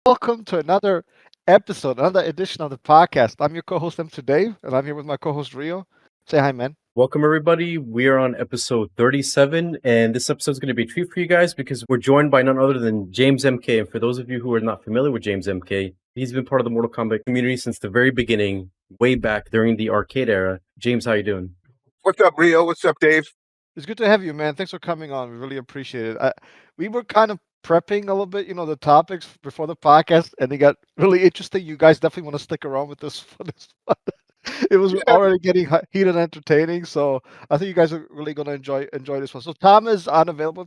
welcome to another episode, another edition of the podcast. I'm your co-host M. Dave, and I'm here with my co-host Rio. Say hi, man. Welcome, everybody. We are on episode 37, and this episode is going to be a treat for you guys because we're joined by none other than James MK. And for those of you who are not familiar with James MK, he's been part of the Mortal Kombat community since the very beginning, way back during the arcade era. James, how you doing? What's up, Rio? What's up, Dave? It's good to have you, man. Thanks for coming on. We really appreciate it. We were kind of prepping a little bit, the topics before the podcast, and it got really interesting. You guys definitely want to stick around with this for this one. It was Yeah. already getting heated and entertaining, so I think you guys are really going to enjoy this one. So Tom is unavailable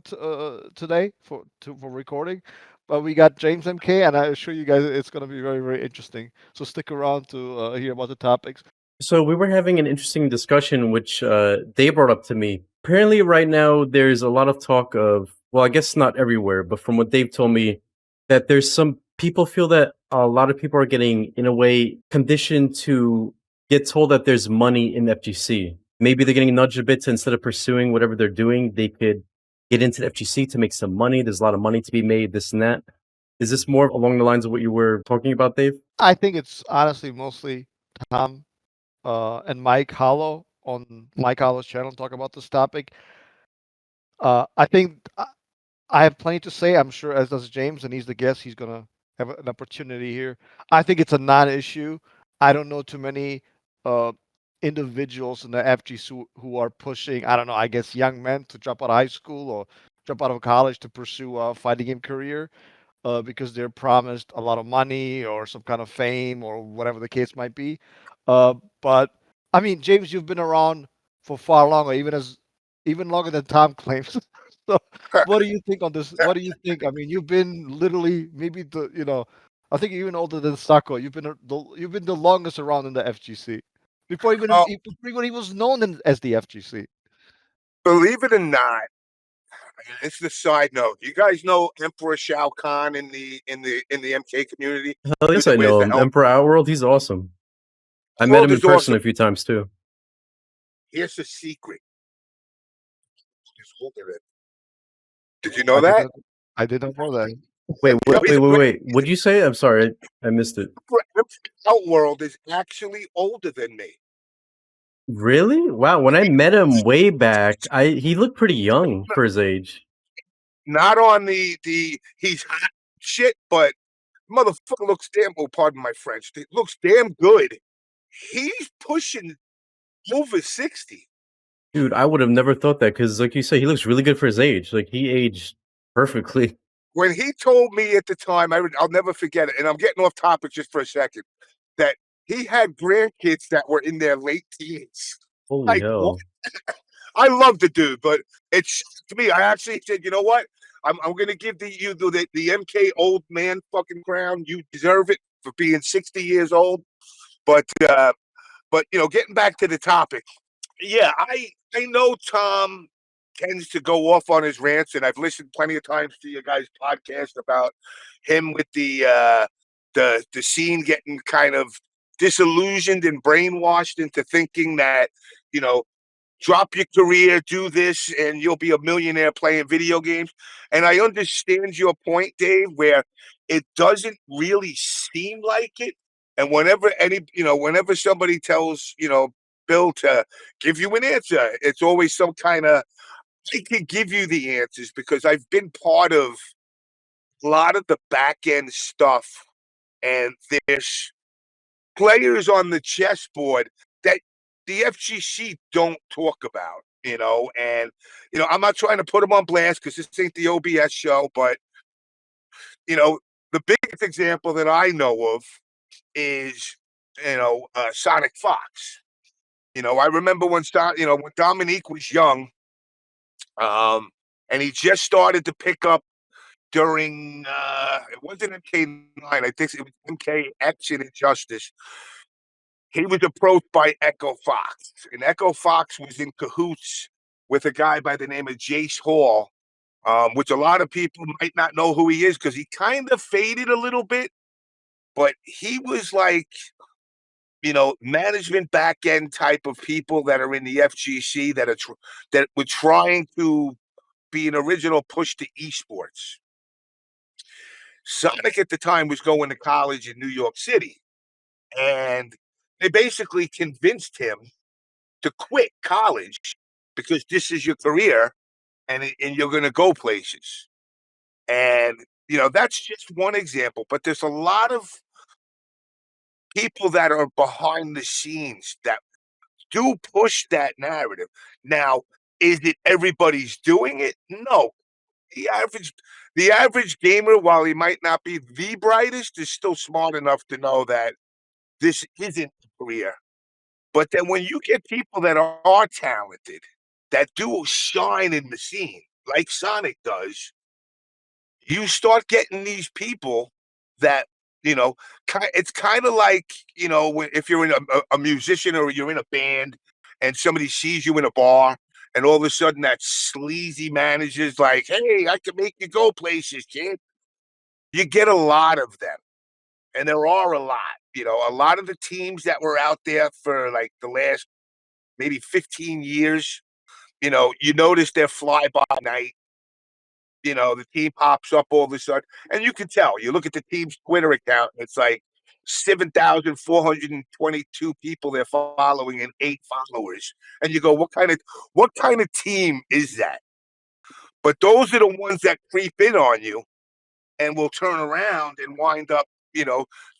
today for recording, but we got James MK, and I assure you guys it's going to be very very interesting. So stick around to hear about the topics. So we were having an interesting discussion, which they brought up to me. Apparently, right now there's a lot of talk of, well, I guess not everywhere, but from what Dave told me, that there's some people feel that a lot of people are getting, in a way, conditioned to get told that there's money in FGC. Maybe they're getting nudged a bit to, instead of pursuing whatever they're doing, they could get into the FGC to make some money. There's a lot of money to be made, this and that. Is this more along the lines of what you were talking about, Dave? I think it's honestly mostly Tom and Mike Hollow on Mike Hollow's channel talk about this topic. I think I have plenty to say. I'm sure as does James, and he's the guest. He's gonna have an opportunity here. I think it's a non-issue. I don't know too many uh, individuals in the FGC who are pushing. I don't know. I guess young men to drop out of high school or drop out of college to pursue a fighting game career because they're promised a lot of money or some kind of fame or whatever the case might be. But I mean, James, you've been around for far longer, even longer than Tom claims. So, what do you think on this? What do you think? I mean, you've been literally maybe I think you're even older than Sacco. You've been the longest around in the FGC Oh, before he was known as the FGC. believe it or not, it's the side note. You guys know Emperor Shao Kahn in the MK community. Hell Dude yes, that I wears know the him. helmet. Emperor Outworld, he's awesome. I met World him in is person awesome. a few times too. Here's the secret. He's older than. Did you know I did that? not. I did not know that. Wait, You know, he's a great. What'd you say? I'm sorry, I missed it. Emperor Outworld is actually older than me. Really? Wow. When I met him way back, I he looked pretty young for his age. Not on the he's hot shit, but motherfucker looks damn. Oh, pardon my French. It looks damn good. He's pushing over 60. Dude, I would have never thought that because, like you said, he looks really good for his age. Like he aged perfectly. When he told me at the time, I'll never forget it. And I'm getting off topic just for a second. That he had grandkids that were in their late teens. Holy Like what? hell! I love the dude, but it's to me. I actually said, you know what? I'm going to give the MK old man fucking crown. You deserve it for being 60 years old. But getting back to the topic, yeah, I know Tom tends to go off on his rants, and I've listened plenty of times to your guys' podcast about him with the scene getting kind of disillusioned and brainwashed into thinking that you know drop your career, do this, and you'll be a millionaire playing video games. And I understand your point, Dave, where it doesn't really seem like it. And whenever somebody tells, Bill to give you an answer, it's always some kind of, I can give you the answers because I've been part of a lot of the back end stuff. And there's players on the chessboard that the FGC don't talk about, and I'm not trying to put them on blast because this ain't the OBS show, but the biggest example that I know of is Sonic Fox. I remember when Dominique was young, and he just started to pick up during it wasn't MK9, I think it was MKX and Injustice. He was approached by Echo Fox, and Echo Fox was in cahoots with a guy by the name of Jace Hall, which a lot of people might not know who he is because he kind of faded a little bit, but he was like, management back end type of people that are in the FGC that were trying to be an original push to esports. Sonic at the time was going to college in New York City, and they basically convinced him to quit college because this is your career and you're going to go places. And that's just one example, but there's a lot of people that are behind the scenes that do push that narrative. Now, is it everybody's doing it? No. The average the average gamer, while he might not be the brightest, is still smart enough to know that this isn't a career. But then when you get people that are talented, that do shine in the scene, like Sonic does, you start getting these people that, you know, it's kind of like, if you're in a musician or you're in a band and somebody sees you in a bar and all of a sudden that sleazy manager's like, hey, I can make you go places, kid. You get a lot of them. And there are a lot, a lot of the teams that were out there for like the last maybe 15 years, you notice they're fly by night. The team pops up all of a sudden, and you can tell. You look at the team's Twitter account, and it's like 7,422 people they're following and 8 followers. And you go, what kind of team is that? But those are the ones that creep in on you and will turn around and wind up,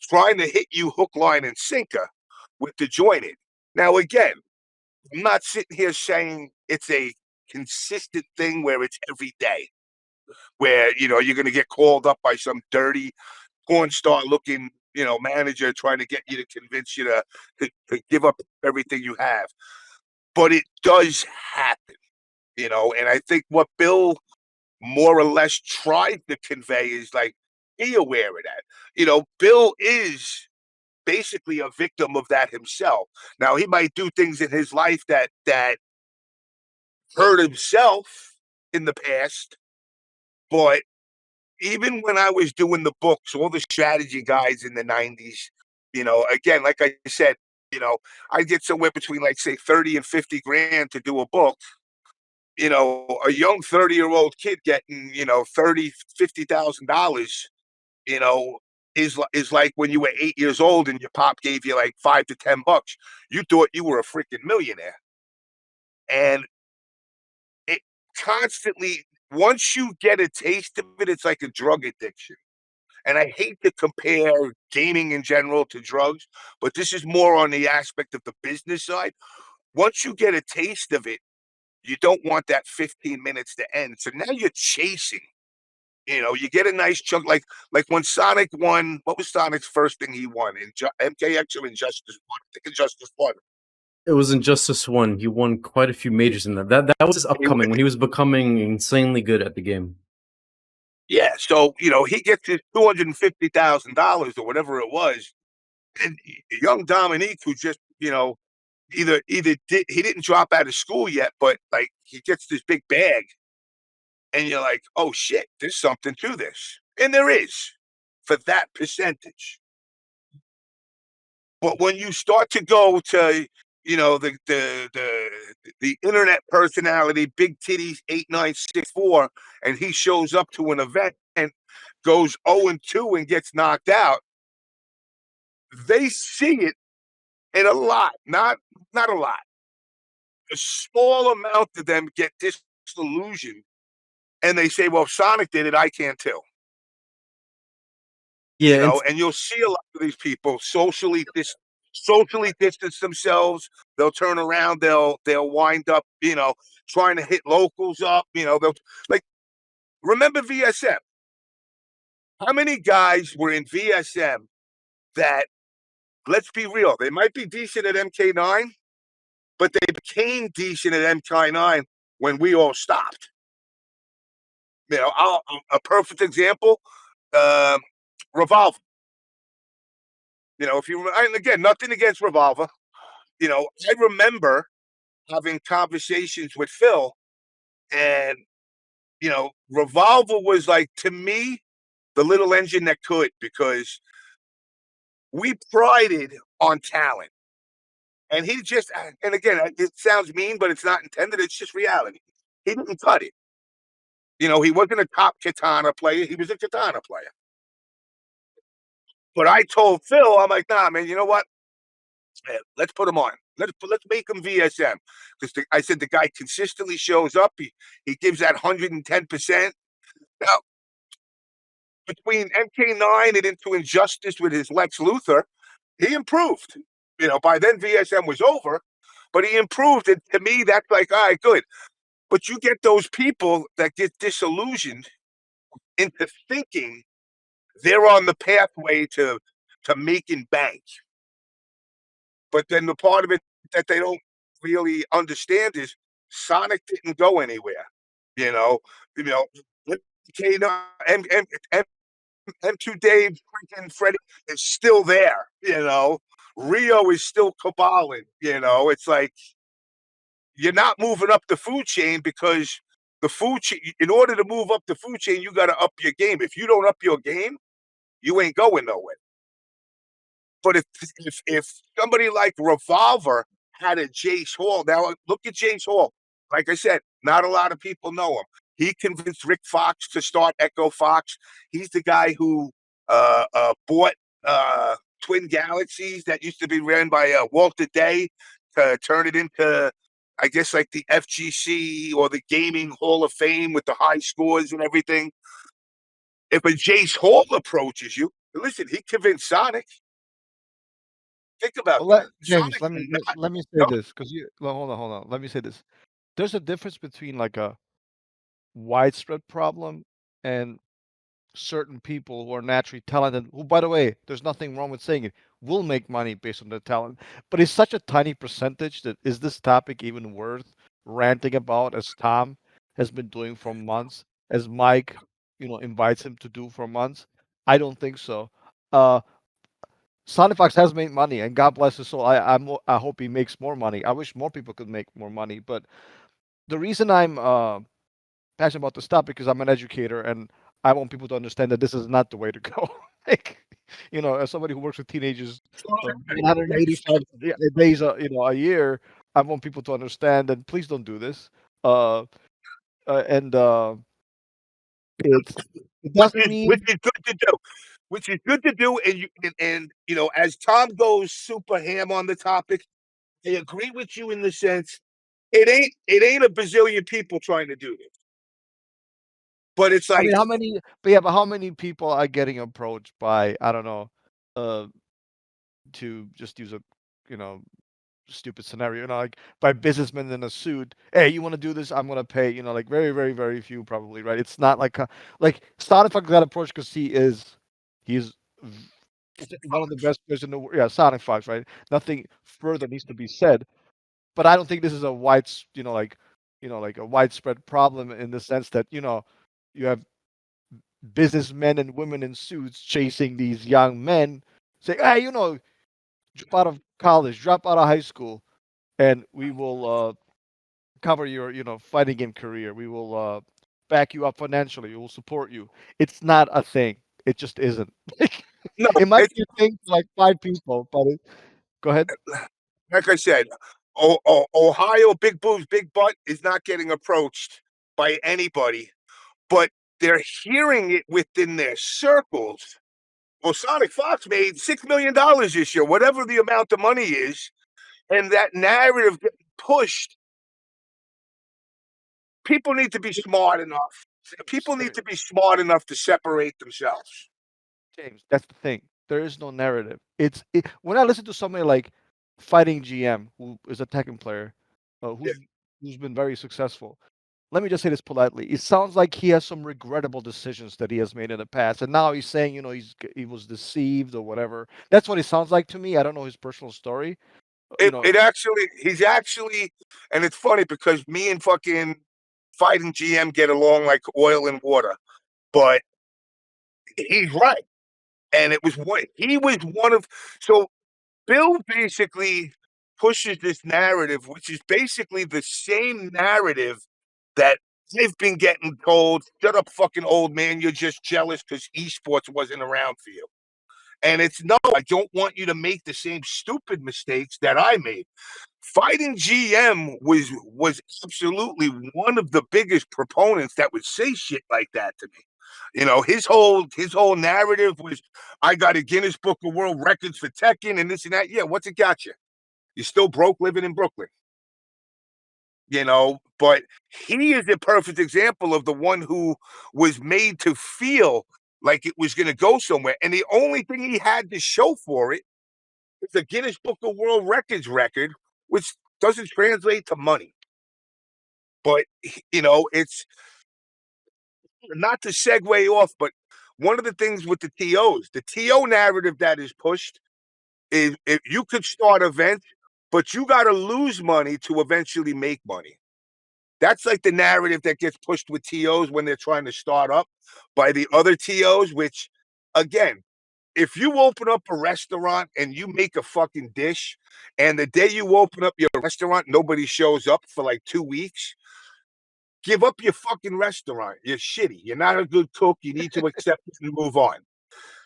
trying to hit you hook, line, and sinker with the jointed. Now, again, I'm not sitting here saying it's a consistent thing where it's every day, where you're going to get called up by some dirty porn star looking manager trying to get you to convince you to give up everything you have. But it does happen, and I think what Bill more or less tried to convey is like, be aware of that. Bill is basically a victim of that himself. Now he might do things in his life that hurt himself in the past, but even when I was doing the books, all the strategy guides in the 90s, again, like I said, I get somewhere between like say 30 and 50 grand to do a book. A young 30-year-old kid getting, 30, $50,000, you know, is like when you were 8 years old and your pop gave you like $5 to $10. You thought you were a freaking millionaire. And it constantly, once you get a taste of it, it's like a drug addiction. And I hate to compare gaming in general to drugs, but this is more on the aspect of the business side. Once you get a taste of it, you don't want that 15 minutes to end. So now you're chasing. You get a nice chunk, like when Sonic won. What was Sonic's first thing he won? In MKX or Injustice One? I think Injustice One. It was Injustice 1. He won quite a few majors in that. That was his upcoming when he was becoming insanely good at the game. Yeah, so he gets his $250,000 or whatever it was, and young Dominique, who just either he didn't drop out of school yet, but like he gets this big bag, and you're like, oh shit, there's something to this, and there is for that percentage. But when you start to go to the internet personality, big titties, 8964, and he shows up to an event and goes 0-2 and gets knocked out, they see it in a lot, not a lot. A small amount of them get disillusioned, and they say, "Well, if Sonic did it, I can too." Yeah, and And you'll see a lot of these people socially distance themselves. They'll turn around. They'll wind up, trying to hit locals up. They'll like remember VSM. How many guys were in VSM that, let's be real, they might be decent at MK9, but they became decent at MK9 when we all stopped. A perfect example, um, Revolver. If you and again, nothing against Revolver. I remember having conversations with Phil, and Revolver was like, to me, the little engine that could, because we prided on talent. And he just, and again, it sounds mean, but it's not intended. It's just reality. He didn't cut it. He wasn't a top katana player. He was a katana player. But I told Phil, I'm like, nah, man, you know what? Let's put him on. Let's make him VSM because I said the guy consistently shows up. He gives that 110%. Now between MK9 and Into Injustice with his Lex Luthor, he improved. By then VSM was over, but he improved. And to me, that's like, all right, good. But you get those people that get disillusioned into thinking they're on the pathway to making bank. But then the part of it that they don't really understand is Sonic didn't go anywhere. You know, you know, M, M, M, M2 Dave, freaking Freddie is still there. Rio is still caballing. It's like you're not moving up the food chain because the food chain. In order to move up the food chain, you got to up your game. If you don't up your game, you ain't going nowhere. But if somebody like Revolver had a Jace Hall, now look at Jace Hall. Like I said, not a lot of people know him. He convinced Rick Fox to start Echo Fox. He's the guy who bought Twin Galaxies that used to be ran by Walter Day to turn it into, I guess, like the FGC or the Gaming Hall of Fame with the high scores and everything. If a Jace Hall approaches you, listen, he convinced Sonic. Think about that. James, Sonic let me say this because hold on. Let me say this. There's a difference between like a widespread problem and certain people who are naturally talented, who, by the way, there's nothing wrong with saying it, will make money based on their talent. But it's such a tiny percentage that is this topic even worth ranting about, as Tom has been doing for months, as Mike, invites him to do for months? I don't think so. Uh, Sonic Fox has made money, and God bless his soul. I hope he makes more money. I wish more people could make more money. But the reason I'm passionate about this topic because I'm an educator, and I want people to understand that this is not the way to go. Like, as somebody who works with teenagers, 185 days a year, I want people to understand that please don't do this. And it doesn't mean which is good to do. Which is good to do, and as Tom goes super ham on the topic, I agree with you in the sense it ain't a bazillion people trying to do this, but it's I like mean, how many people are getting approached by, I don't know, uh, to just use a, you know, stupid scenario, like by businessmen in a suit. Hey, you want to do this? I'm gonna pay. Like very, very, very few probably, right? It's not like Sonic got approached because he's one of the best players in the world. Yeah, Sonic Fox, right? Nothing further needs to be said. But I don't think this is a like a widespread problem in the sense that you have businessmen and women in suits chasing these young men, say, hey, drop out of college, drop out of high school, and we will cover your fighting game career. We will back you up financially. We will support you. It's not a thing. It just isn't. no, It might it's be a thing for like 5 people, but go ahead. like I said, Ohio big boobs, big butt is not getting approached by anybody, but they're hearing it within their circles. Well, Sonic Fox made $6 million this year, whatever the amount of money is, and that narrative getting pushed. People need to be smart enough. People need to be smart enough to separate themselves. James, that's the thing. There is no narrative. When I listen to somebody like Fighting GM, who is a Tekken player, Yeah. who's been very successful. Let me just say this politely. It sounds like he has some regrettable decisions that he has made in the past, and now he's saying, he was deceived or whatever. That's what it sounds like to me. I don't know his personal story. You know, He's actually, and it's funny because me and fucking Fighting GM get along like oil and water, but he's right. And he was one of, so Bill basically pushes this narrative, which is basically the same narrative that they've been getting told, shut up, fucking old man, you're just jealous because esports wasn't around for you. And it's no, I don't want you to make the same stupid mistakes that I made. Fighting GM was absolutely one of the biggest proponents that would say shit like that to me. You know, his whole narrative was, I got a Guinness Book of World Records for Tekken and this and that. Yeah, what's it got you? You're still broke living in Brooklyn. You know, but he is a perfect example of the one who was made to feel like it was going to go somewhere. And the only thing he had to show for it is a Guinness Book of World Records record, which doesn't translate to money. But, you know, it's not to segue off, but one of the things with the TO narrative that is pushed is if you could start events, but you got to lose money to eventually make money. That's like the narrative that gets pushed with TOs when they're trying to start up by the other TOs, which, again, if you open up a restaurant and you make a fucking dish, and the day you open up your restaurant, nobody shows up for like 2 weeks, give up your fucking restaurant. You're shitty. You're not a good cook. You need to accept it and move on.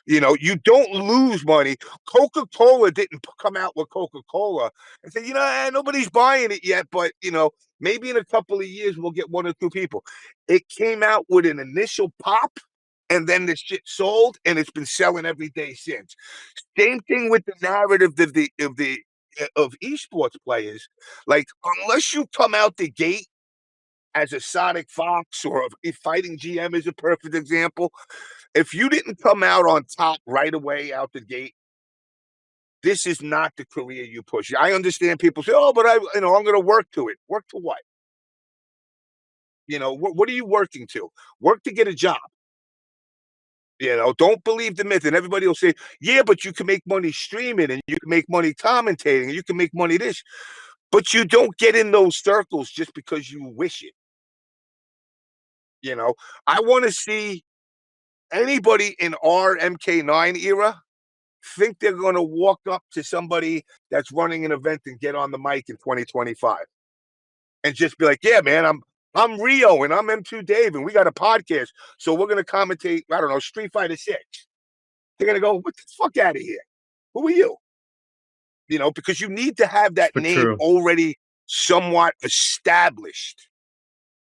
You know, you don't lose money. Coca-Cola didn't come out with Coca-Cola and say, you know, nobody's buying it yet, but, you know, maybe in a couple of years we'll get 1 or 2 people. It came out with an initial pop, and then the shit sold, and it's been selling every day since. Same thing with the narrative of esports players. Like, unless you come out the gate as a Sonic Fox, or if Fighting GM is a perfect example, if you didn't come out on top right away out the gate, this is not the career you push. I understand people say, "Oh, but I'm going to work to it." Work to what? You know, what are you working to? Work to get a job. You know, don't believe the myth. And everybody will say, "Yeah, but you can make money streaming, and you can make money commentating, and you can make money this." But you don't get in those circles just because you wish it. You know, I want to see anybody in our MK9 era think they're going to walk up to somebody that's running an event and get on the mic in 2025 and just be like, "Yeah, man, I'm Rio and I'm M2 Dave and we got a podcast, so we're going to commentate, I don't know, Street Fighter 6." They're going to go, "What the fuck out of here? Who are you?" You know, because you need to have that So name true. already somewhat established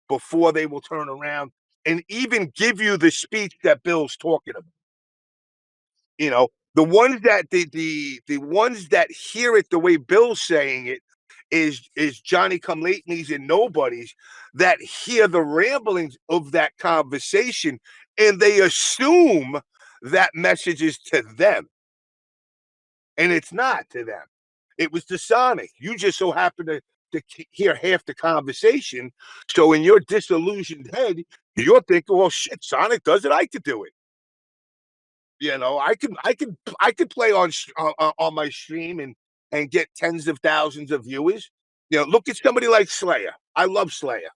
before they will turn around and even give you the speech that Bill's talking about. You know, the ones that the ones that hear it the way Bill's saying it is Johnny come latelys and nobodies that hear the ramblings of that conversation, and they assume that message is to them, and it's not to them. It was to Sonic. You just so happen to hear half the conversation, so in your disillusioned head, you're thinking, "Well, shit, Sonic does it. I could do it." You know, I could play on my stream and get tens of thousands of viewers. You know, look at somebody like Slayer. I love Slayer.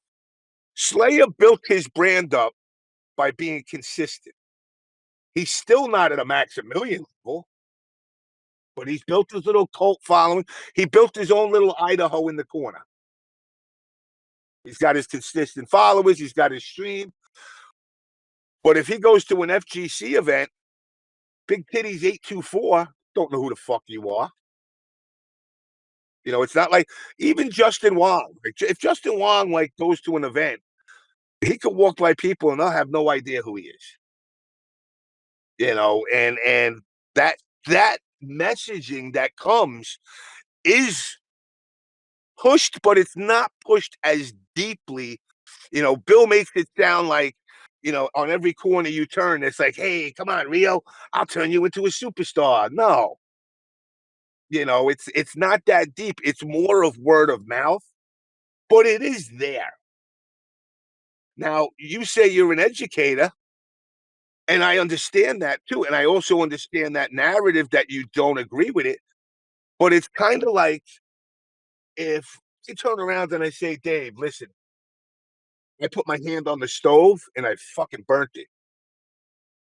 Slayer built his brand up by being consistent. He's still not at a Maximilian level, but he's built his little cult following. He built his own little Idaho in the corner. He's got his consistent followers. He's got his stream. But if he goes to an FGC event, Big Titties 824 don't know who the fuck you are. You know, it's not like even Justin Wong. Like, if Justin Wong like goes to an event, he could walk by people and they'll have no idea who he is. You know, and that messaging that comes is pushed, but it's not pushed as deeply. You know, Bill makes it sound like, you know, on every corner you turn, it's like, "Hey, come on, Rio, I'll turn you into a superstar." No, you know, it's not that deep. It's more of word of mouth, but it is there. Now, you say you're an educator, and I understand that too. And I also understand that narrative that you don't agree with it. But it's kind of like if you turn around and I say, "Dave, listen, I put my hand on the stove and I fucking burnt it."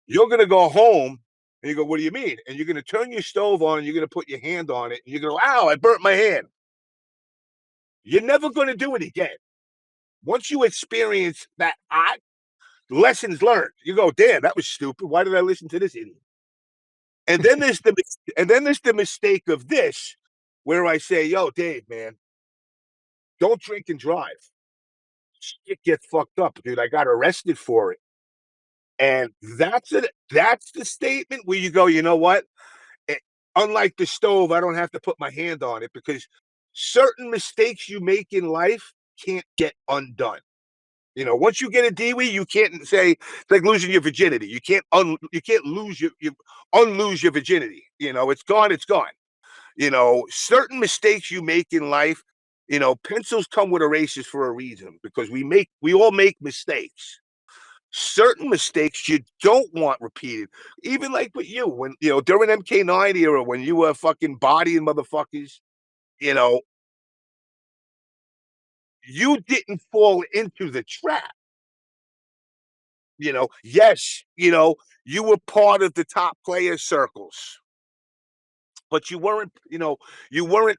You're going to go home and you go, "What do you mean?" And you're going to turn your stove on and you're going to put your hand on it and you're going to go, "Ow, I burnt my hand." You're never going to do it again. Once you experience that hot, lessons learned. You go, "Damn, that was stupid. Why did I listen to this idiot?" And then there's the mistake of this, where I say, "Yo, Dave, man, don't drink and drive. Shit gets fucked up, dude. I got arrested for it." And that's it. That's the statement where you go, you know what? Eh, Unlike the stove, I don't have to put my hand on it because certain mistakes you make in life can't get undone. Once you get a DWI, you can't say it's like losing your virginity. You can't lose your unlose your virginity. It's gone, it's gone. Certain mistakes you make in life, pencils come with erasers for a reason because we all make mistakes. Certain mistakes you don't want repeated. Even like with you, when during MK9 era, when you were fucking bodying motherfuckers, you know, you didn't fall into the trap. Yes, you were part of the top player circles, but you weren't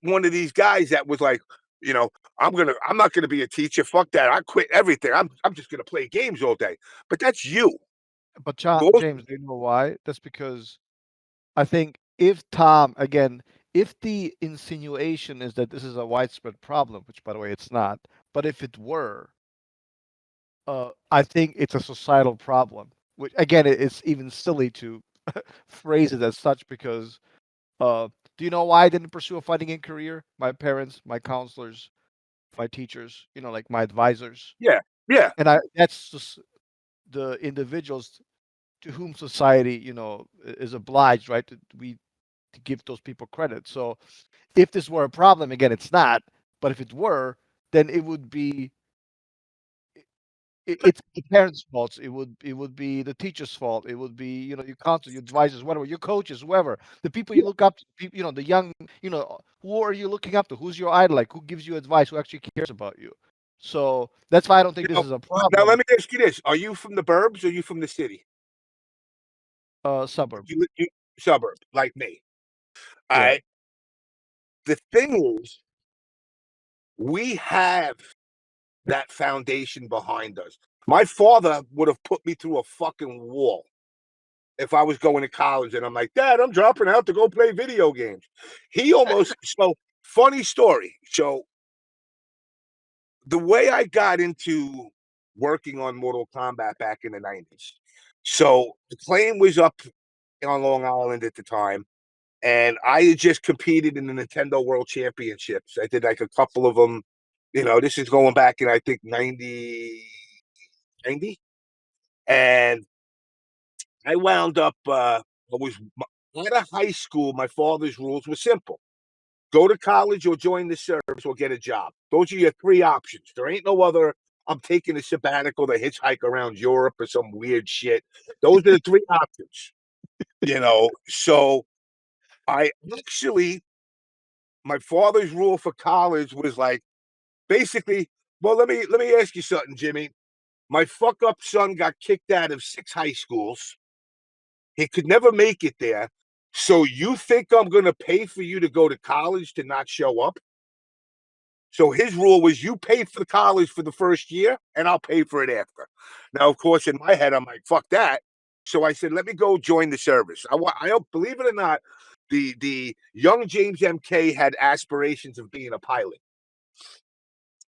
one of these guys that was like, you know, I'm not gonna be a teacher. Fuck that. I quit everything. I'm just gonna play games all day. But that's you. But Most James, do you know why? That's because I think if Tom, again, if the insinuation is that this is a widespread problem, which by the way it's not, but if it were, I think it's a societal problem. Which again, it's even silly to phrase it as such because do you know why I didn't pursue a fighting game career? My parents, my counselors, my teachers, like my advisors, Yeah, yeah. and that's just the individuals to whom society, is obliged, right? To give those people credit. So if this were a problem, again, it's not. But if it were, then it would be it's the parents' fault. It would be the teacher's fault. It would be your counselor, your advisors, whatever, your coaches, whoever, the people you look up to, people, the young, who are you looking up to? Who's your idol? Like who gives you advice? Who actually cares about you? So that's why I don't think You this know, is a now let problem. me ask you this: Are you from the burbs or are you from the city? Suburb, You suburb like me. All yeah. right. The thing is, we have that foundation behind us. My father would have put me through a fucking wall if I was going to college and I'm like, Dad, I'm dropping out to go play video games. He almost so funny story. So the way I got into working on Mortal Kombat back in the 90s. So the claim was up on Long Island at the time, and I had just competed in the Nintendo World Championships. I did like a couple of them. This is going back in I think 90. And I wound up. I was out of high school. My father's rules were simple: go to college or join the service or get a job. Those are your three options. There ain't no other. I'm taking a sabbatical to hitchhike around Europe or some weird shit. Those are the three options. So I actually, my father's rule for college was like basically, well, let me ask you something, Jimmy. My fuck up son got kicked out of 6 high schools. He could never make it there. So you think I'm going to pay for you to go to college to not show up? So his rule was you pay for the college for the first year and I'll pay for it after. Now, of course, in my head, I'm like, fuck that. So I said, let me go join the service. I don't believe it or not, the young James MK had aspirations of being a pilot.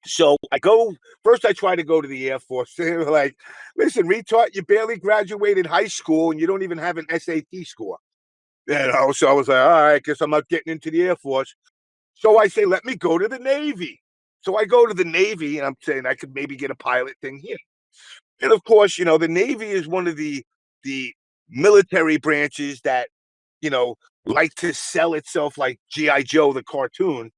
So I go first. I try to go to the Air Force. They were like, "Listen, retard, you barely graduated high school and you don't even have an SAT score." So I was like, "All right, guess I'm not getting into the Air Force." So I say, "Let me go to the Navy." So I go to the Navy, and I'm saying I could maybe get a pilot thing here. And of course, the Navy is one of the military branches that like to sell itself like GI Joe the cartoon.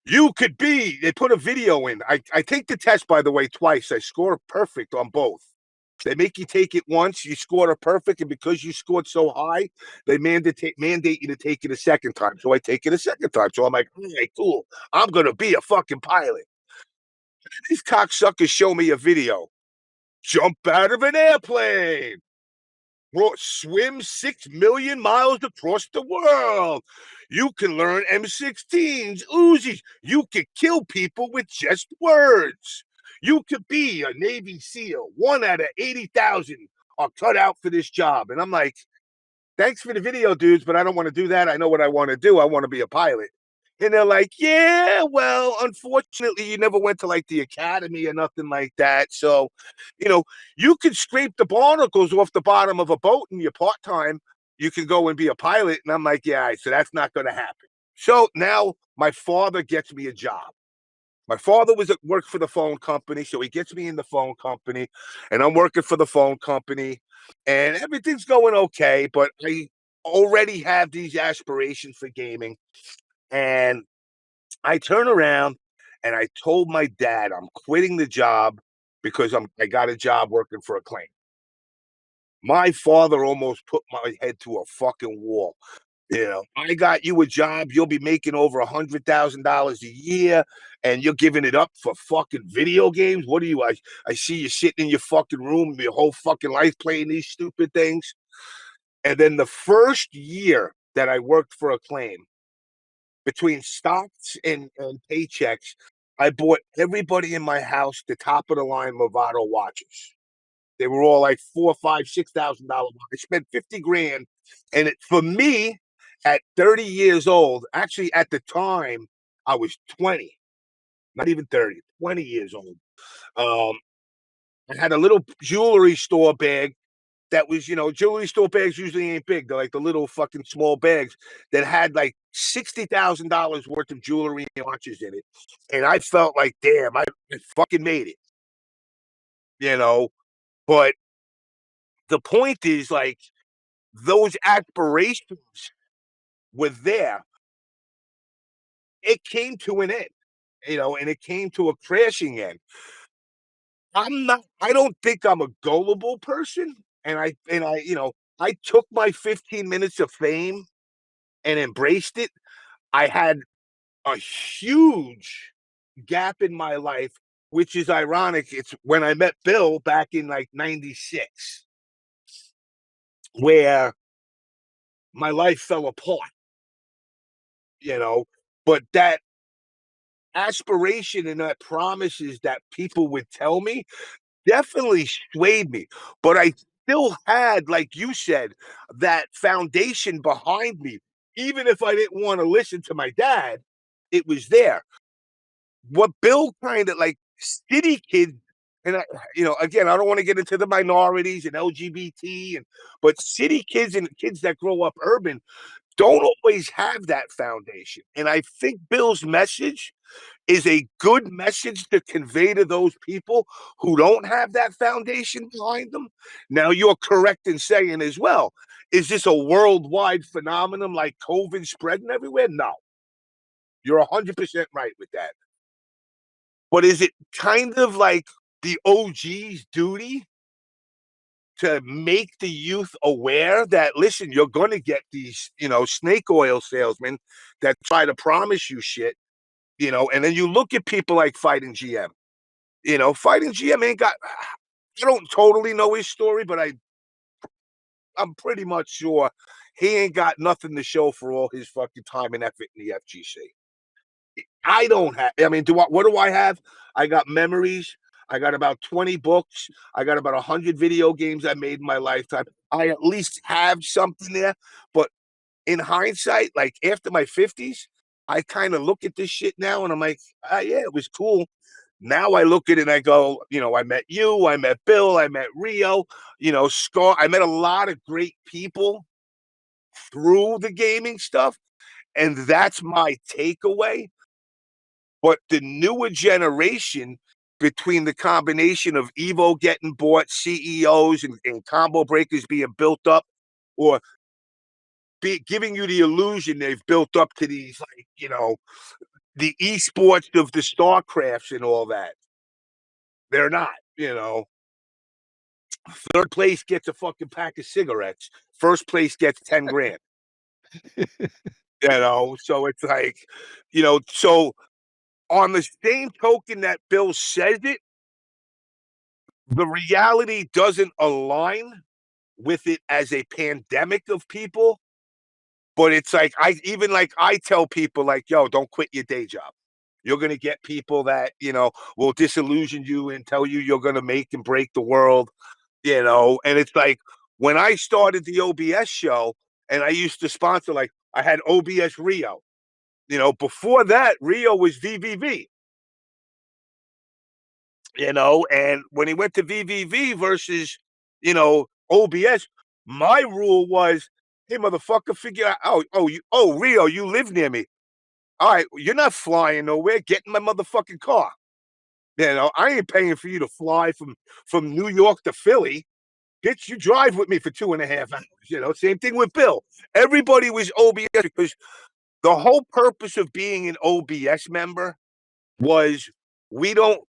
You could be. They put a video in. I take the test, by the way, twice. I score perfect on both. They make you take it once, you scored a perfect, and because you scored so high, they mandate you to take it a second time. So I take it a second time. So I'm like, all right, cool. I'm gonna be a fucking pilot. These cocksuckers show me a video. Jump out of an airplane. Swim 6 million miles across the world. You can learn M16s, Uzis. You can kill people with just words. You could be a Navy SEAL. 1 out of 80,000 are cut out for this job. And I'm like, thanks for the video, dudes, but I don't want to do that. I know what I want to do. I want to be a pilot. And they're like, yeah, well, unfortunately, you never went to like the academy or nothing like that. So, you could scrape the barnacles off the bottom of a boat in your part time. You can go and be a pilot. And I'm like, yeah, all right, so that's not going to happen. So now my father gets me a job. My father worked for the phone company, so he gets me in the phone company, and I'm working for the phone company, and everything's going okay. But I already have these aspirations for gaming, and I turn around and I told my dad I'm quitting the job because I got a job working for Acclaim. My father almost put my head to a fucking wall. I got you a job. You'll be making over $100,000 a year, and you're giving it up for fucking video games. What are you? I see you sitting in your fucking room your whole fucking life playing these stupid things. And then the first year that I worked for Acclaim, between stocks and paychecks, I bought everybody in my house the top of the line Movado watches. They were all like $4, $5, $6,000. I spent 50 grand. And for me, at 30 years old, actually at the time, I was 20, not even 30, 20 years old. Um, I had a little jewelry store bag that was, jewelry store bags usually ain't big. They're like the little fucking small bags that had like $60,000 worth of jewelry and watches in it. And I felt like, damn, I fucking made it, you know. But the point is, like, those aspirations were there. It came to an end, and it came to a crashing end. I don't think I'm a gullible person. I took my 15 minutes of fame and embraced it. I had a huge gap in my life, which is ironic. It's when I met Bill back in like 96, where my life fell apart, you know, but that aspiration and that promises that people would tell me definitely swayed me. But I still had, like you said, that foundation behind me. Even if I didn't want to listen to my dad, it was there. What Bill kind of like city kids, and again, I don't want to get into the minorities and LGBT, but city kids and kids that grow up urban don't always have that foundation. And I think Bill's message is a good message to convey to those people who don't have that foundation behind them. Now, you're correct in saying as well, is this a worldwide phenomenon like COVID spreading everywhere? No, you're 100% right with that. But is it kind of like the OG's duty to make the youth aware that, listen, you're going to get these, snake oil salesmen that try to promise you shit, and then you look at people like Fighting GM. Fighting GM ain't got. I don't totally know his story, but I'm pretty much sure he ain't got nothing to show for all his fucking time and effort in the FGC. I don't have. I mean, what do I have? I got memories. I got about 20 books. I got about 100 video games I made in my lifetime. I at least have something there. But in hindsight, like after my 50s, I kind of look at this shit now and I'm like, yeah, it was cool. Now I look at it and I go, I met you, I met Bill, I met Rio, Scar. I met a lot of great people through the gaming stuff. And that's my takeaway. But the newer generation, between the combination of Evo getting bought, CEOs and combo breakers being built up, or giving you the illusion they've built up to these, like, the esports of the StarCrafts and all that. They're not. Third place gets a fucking pack of cigarettes. First place gets 10 grand. So it's like, so on the same token that Bill says it, the reality doesn't align with it as a pandemic of people. But it's like I tell people, like, yo, don't quit your day job. You're gonna get people that, will disillusion you and tell you you're gonna make and break the world, and it's like when I started the OBS show and I used to sponsor, like I had OBS Rio. Before that, Rio was VVV. And when he went to VVV versus, OBS, my rule was, hey, motherfucker, figure out, Rio, you live near me. All right, you're not flying nowhere. Get in my motherfucking car. I ain't paying for you to fly from New York to Philly. Bitch, you drive with me for 2.5 hours. Same thing with Bill. Everybody was OBS because the whole purpose of being an OBS member was we don't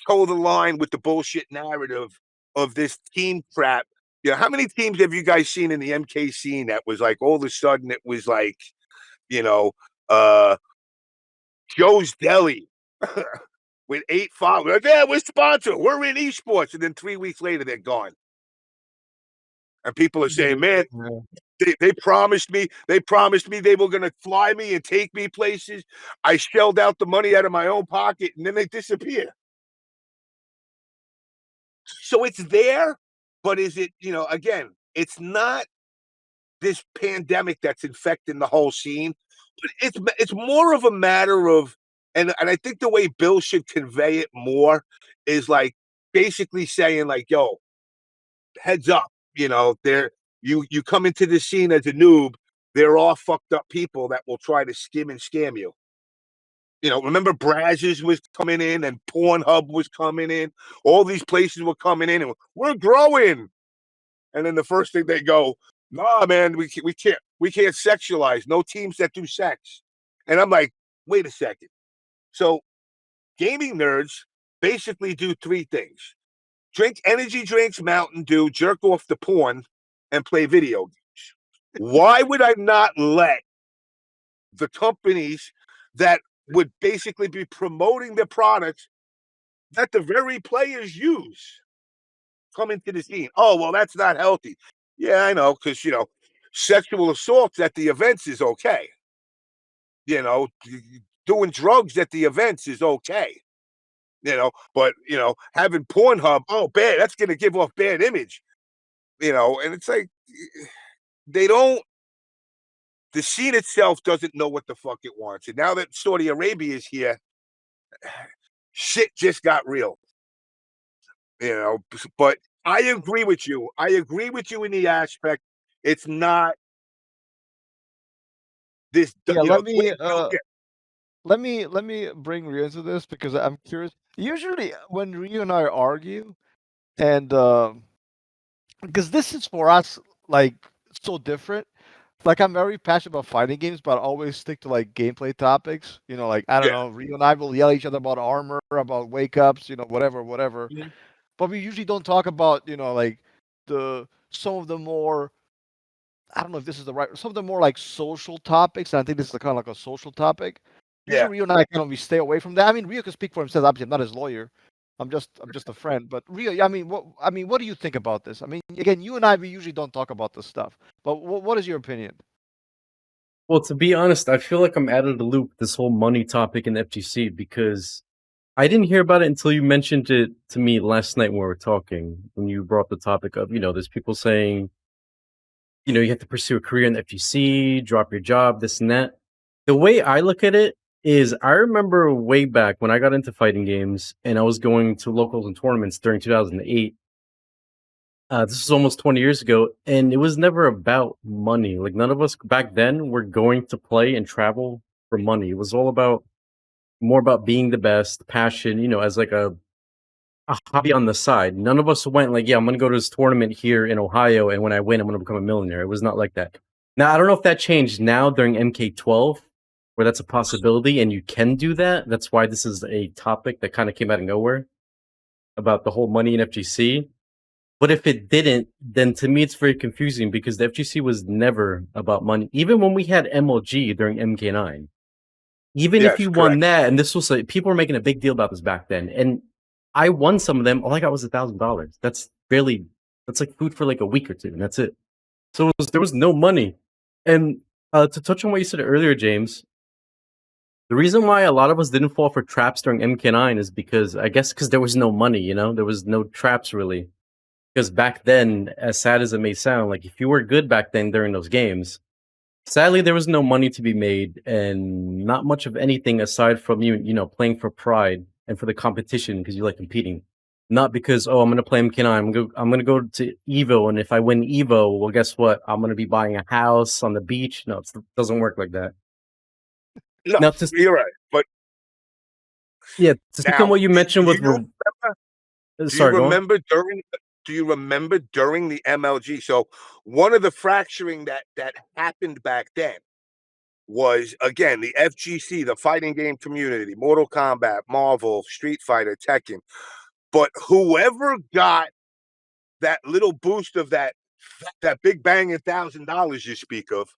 toe the line with the bullshit narrative of this team crap. How many teams have you guys seen in the MK scene that was like all of a sudden it was like, you know, uh Joe's Deli with 8 followers. Yeah, we're sponsored. We're in esports. And then 3 weeks later, they're gone. And people are saying, man, they promised me they were going to fly me and take me places. I shelled out the money out of my own pocket, and then they disappear. So it's there, but is it, again, it's not this pandemic that's infecting the whole scene. But it's more of a matter of, and I think the way Bill should convey it more is like basically saying like, yo, heads up, you come into the scene as a noob, they're all fucked up people that will try to skim and scam you. Remember Brazzers was coming in and Pornhub was coming in. All these places were coming in and we're growing. And then the first thing they go, nah, man, we can't sexualize. No teams that do sex. And I'm like, wait a second. So gaming nerds basically do 3 things: drink energy drinks, Mountain Dew, jerk off to porn, and play video games. Why would I not let the companies that would basically be promoting the products that the very players use come into the scene? Oh, well, that's not healthy. Yeah, I know, because, sexual assaults at the events is okay. Doing drugs at the events is okay. But, having Pornhub, oh, bad, that's going to give off bad image. And it's like, they don't, the scene itself doesn't know what the fuck it wants. And now that Saudi Arabia is here, shit just got real. But I agree with you. I agree with you in the aspect. It's not this. Yeah, let me bring Rio into this because I'm curious. Usually, when Rio and I argue, and because this is for us like so different. Like I'm very passionate about fighting games, but I always stick to like gameplay topics. Like I don't know, Rio and I will yell at each other about armor, about wake ups, whatever. Yeah. But we usually don't talk about like some of the more, I don't know if this is the right, some of the more like social topics. And I think this is kind of like a social topic. Usually Rio and I we stay away from that. I mean, Rio can speak for himself. Obviously, I'm not his lawyer. I'm just a friend. But Rio, what do you think about this? I mean, again, you and I, we usually don't talk about this stuff. But what is your opinion? Well, to be honest, I feel like I'm out of the loop this whole money topic in FGC because I didn't hear about it until you mentioned it to me last night when we were talking. When you brought the topic up, there's people saying, you have to pursue a career in the FGC, drop your job, this and that. The way I look at it is I remember way back when I got into fighting games and I was going to locals and tournaments during 2008. This was almost 20 years ago, and it was never about money. Like, none of us back then were going to play and travel for money. It was all more about being the best, passion, as like a hobby on the side. None of us went like, yeah, I'm going to go to this tournament here in Ohio, and when I win, I'm going to become a millionaire. It was not like that. Now, I don't know if that changed now during MK12, where that's a possibility, and you can do that. That's why this is a topic that kind of came out of nowhere about the whole money in FGC. But if it didn't, then to me it's very confusing because the FGC was never about money. Even when we had MLG during MK9, even if you won that, and this was people were making a big deal about this back then, and I won some of them. All I got was $1,000. That's like food for like a week or two, and that's it. So there was no money. And to touch on what you said earlier, James, the reason why a lot of us didn't fall for traps during MK9 is because there was no money. There was no traps really. Because back then, as sad as it may sound, like if you were good back then during those games, Sadly, there was no money to be made, and not much of anything aside from playing for pride and for the competition because you like competing, not because I'm gonna play MK9. I'm gonna go to Evo, and if I win Evo, well, guess what? I'm gonna be buying a house on the beach. No, it doesn't work like that. No, Now, to you're right. But stick on now, what you mentioned do with. you remember? Do you Sorry, go on. remember during? Do you remember during the MLG? So one of the fracturing that happened back then was again the FGC, the fighting game community, Mortal Kombat, Marvel, Street Fighter, Tekken. But whoever got that little boost of that big bang $1,000 you speak of,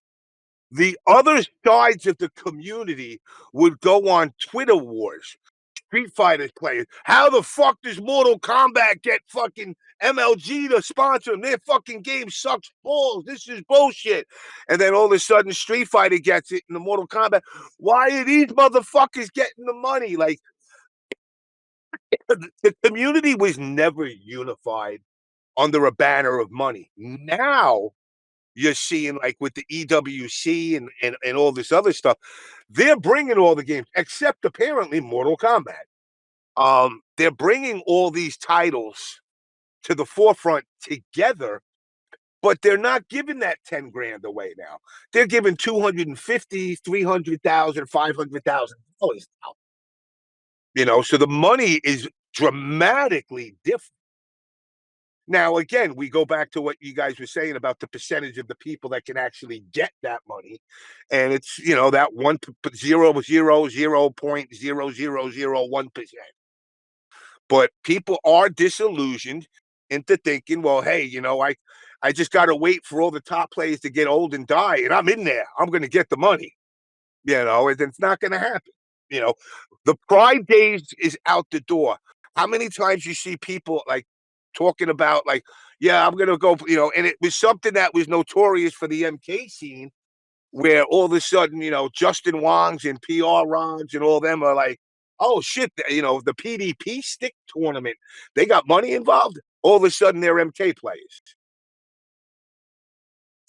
the other sides of the community would go on Twitter wars. Street Fighter players. How the fuck does Mortal Kombat get fucking MLG to sponsor them? Their fucking game sucks balls. This is bullshit. And then all of a sudden, Street Fighter gets it in the Mortal Kombat. Why are these motherfuckers getting the money? Like, the community was never unified under a banner of money. Now you're seeing, like, with the EWC and all this other stuff, they're bringing all the games, except apparently Mortal Kombat. They're bringing all these titles to the forefront together, but they're not giving that 10 grand away now. They're giving 250, 300,000, $500,000 now. So the money is dramatically different. Now, again, we go back to what you guys were saying about the percentage of the people that can actually get that money. And it's, that 0.000001%. But people are disillusioned into thinking, well, hey, I just got to wait for all the top players to get old and die, and I'm in there. I'm going to get the money, and it's not going to happen. The pride days is out the door. How many times you see people like talking about, like, yeah, I'm going to go, and it was something that was notorious for the MK scene, where all of a sudden, Justin Wongs and PR Rons and all them are like, oh shit, the PDP stick tournament, they got money involved. All of a sudden, they're MK players.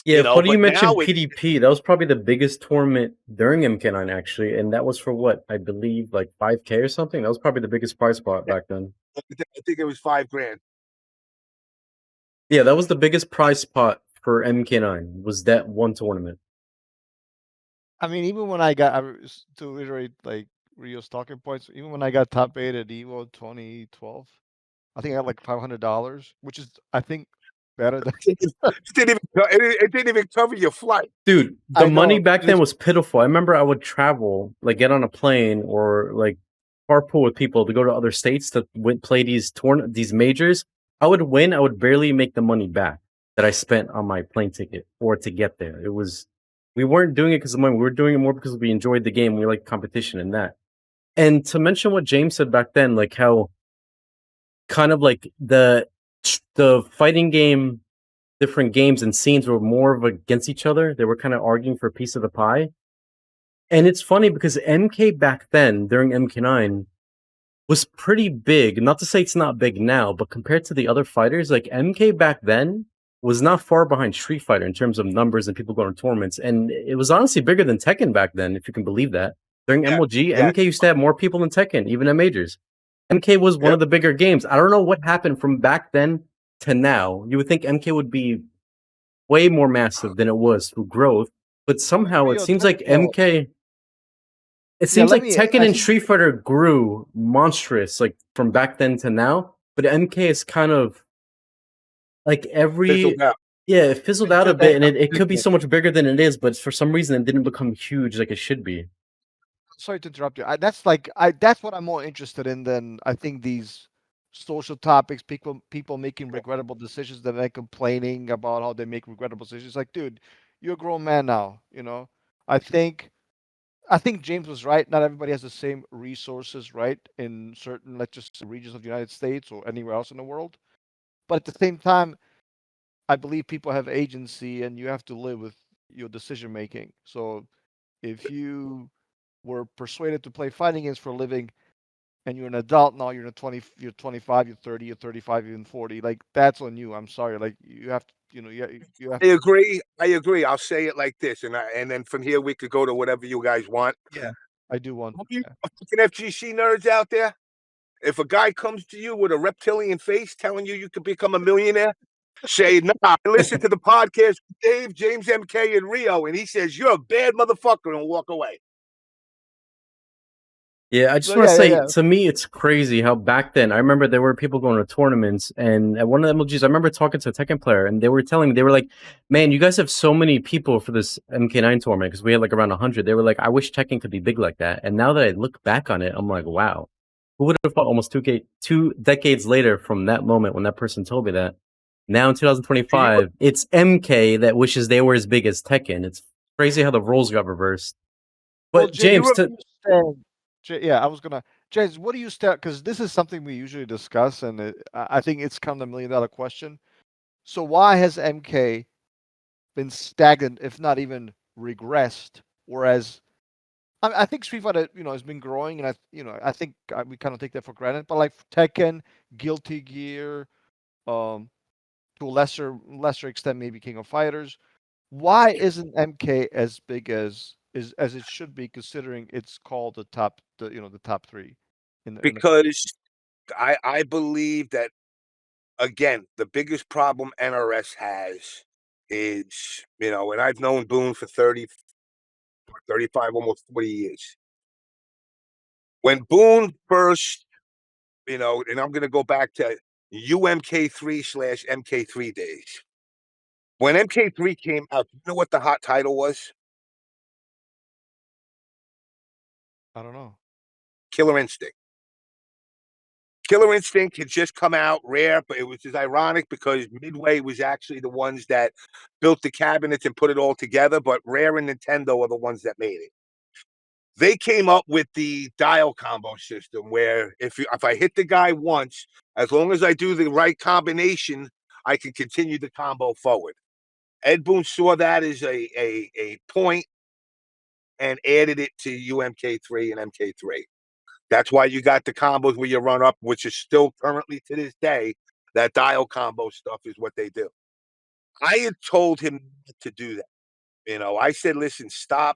Yeah, funny you But now mentioned PDP. That was probably the biggest tournament during MK9, actually, and that was for what I believe, like 5K or something. That was probably the biggest prize pot back then. I think it was $5,000. Yeah, that was the biggest prize pot for MK9. Was that one tournament? I mean, even when I got to reiterate like Rio's talking points, even when I got top 8 at Evo 2012, I think I got like $500, which is, I think, better than. It didn't even cover your flight. Dude, the I money know, back then was pitiful. I remember I would travel, like get on a plane or like carpool with people to go to other states to play these majors. I would win. I would barely make the money back that I spent on my plane ticket or to get there. We weren't doing it because of money. We were doing it more because we enjoyed the game. We liked competition and that. And to mention what James said back then, like how kind of like the fighting game, different games and scenes were more of against each other. They were kind of arguing for a piece of the pie. And it's funny because MK back then, during MK9, was pretty big. Not to say it's not big now, but compared to the other fighters, like MK back then was not far behind Street Fighter in terms of numbers and people going to tournaments. And it was honestly bigger than Tekken back then, if you can believe that. During MLG, yeah. MK used to have more people than Tekken, even at majors. MK was one of the bigger games. I don't know what happened from back then to now. You would think MK would be way more massive than it was through growth, but somehow it seems like MK. It seems like Tekken and Street Fighter grew monstrous, like from back then to now. But MK is kind of like it fizzled out a bit, and it could be so much bigger than it is. But for some reason, it didn't become huge like it should be. Sorry to interrupt you. That's what I'm more interested in than I think these social topics. People making regrettable decisions, that they're complaining about how they make regrettable decisions. Like, dude, you're a grown man now. I think James was right. Not everybody has the same resources, right, in certain, let's just say, regions of the United States or anywhere else in the world. But at the same time, I believe people have agency, and you have to live with your decision making. So if you were persuaded to play fighting games for a living, and you're an adult now, you're 25, you're 30, you're 35, even 40, like, that's on you. I'm sorry. Like, you have to you know, you have I to. agree. I agree. I'll say it like this, and then from here we could go to whatever you guys want. Yeah, I do want. All you Yeah. fucking FGC nerds out there, if a guy comes to you with a reptilian face telling you could become a millionaire, say, nah, I listen to the podcast with Dave, James MK, and Rio, and he says, you're a bad motherfucker, and walk away. Yeah, I just No, want to yeah, yeah, say, yeah. to me, it's crazy how back then I remember there were people going to tournaments, and at one of the MLGs, I remember talking to a Tekken player, and they were telling me, they were like, "Man, you guys have so many people for this MK9 tournament because we had like around 100." They were like, "I wish Tekken could be big like that." And now that I look back on it, I'm like, "Wow, who would have thought?" Almost two decades later from that moment when that person told me that. Now in Do you, 2025, it's MK that wishes they were as big as Tekken. It's crazy how the roles got reversed. Well, But Jay, James, you to stand. Yeah, I was gonna. James, what do you stand? Because this is something we usually discuss, and I think it's kind of the $1 million question. So why has MK been stagnant, if not even regressed? Whereas I think Street Fighter, has been growing, and I think we kind of take that for granted. But like Tekken, Guilty Gear, um, to a lesser extent, maybe King of Fighters. Why isn't MK as big as it should be, considering it's called the top three in the field? because I believe that, again, the biggest problem NRS has is, and I've known Boone for 30, 35, almost 40 years. When Boone first, and I'm going to go back to UMK3/MK3 days. When MK3 came out, you know what the hot title was? I don't know. Killer Instinct. Killer Instinct had just come out, rare, but it was just ironic because Midway was actually the ones that built the cabinets and put it all together, but Rare and Nintendo are the ones that made it. They came up with the dial combo system where if I hit the guy once, as long as I do the right combination, I can continue the combo forward. Ed Boon saw that as a point and added it to UMK3 and MK3. That's why you got the combos where you run up, which is still currently to this day, that dial combo stuff is what they do. I had told him not to do that. I said, listen, stop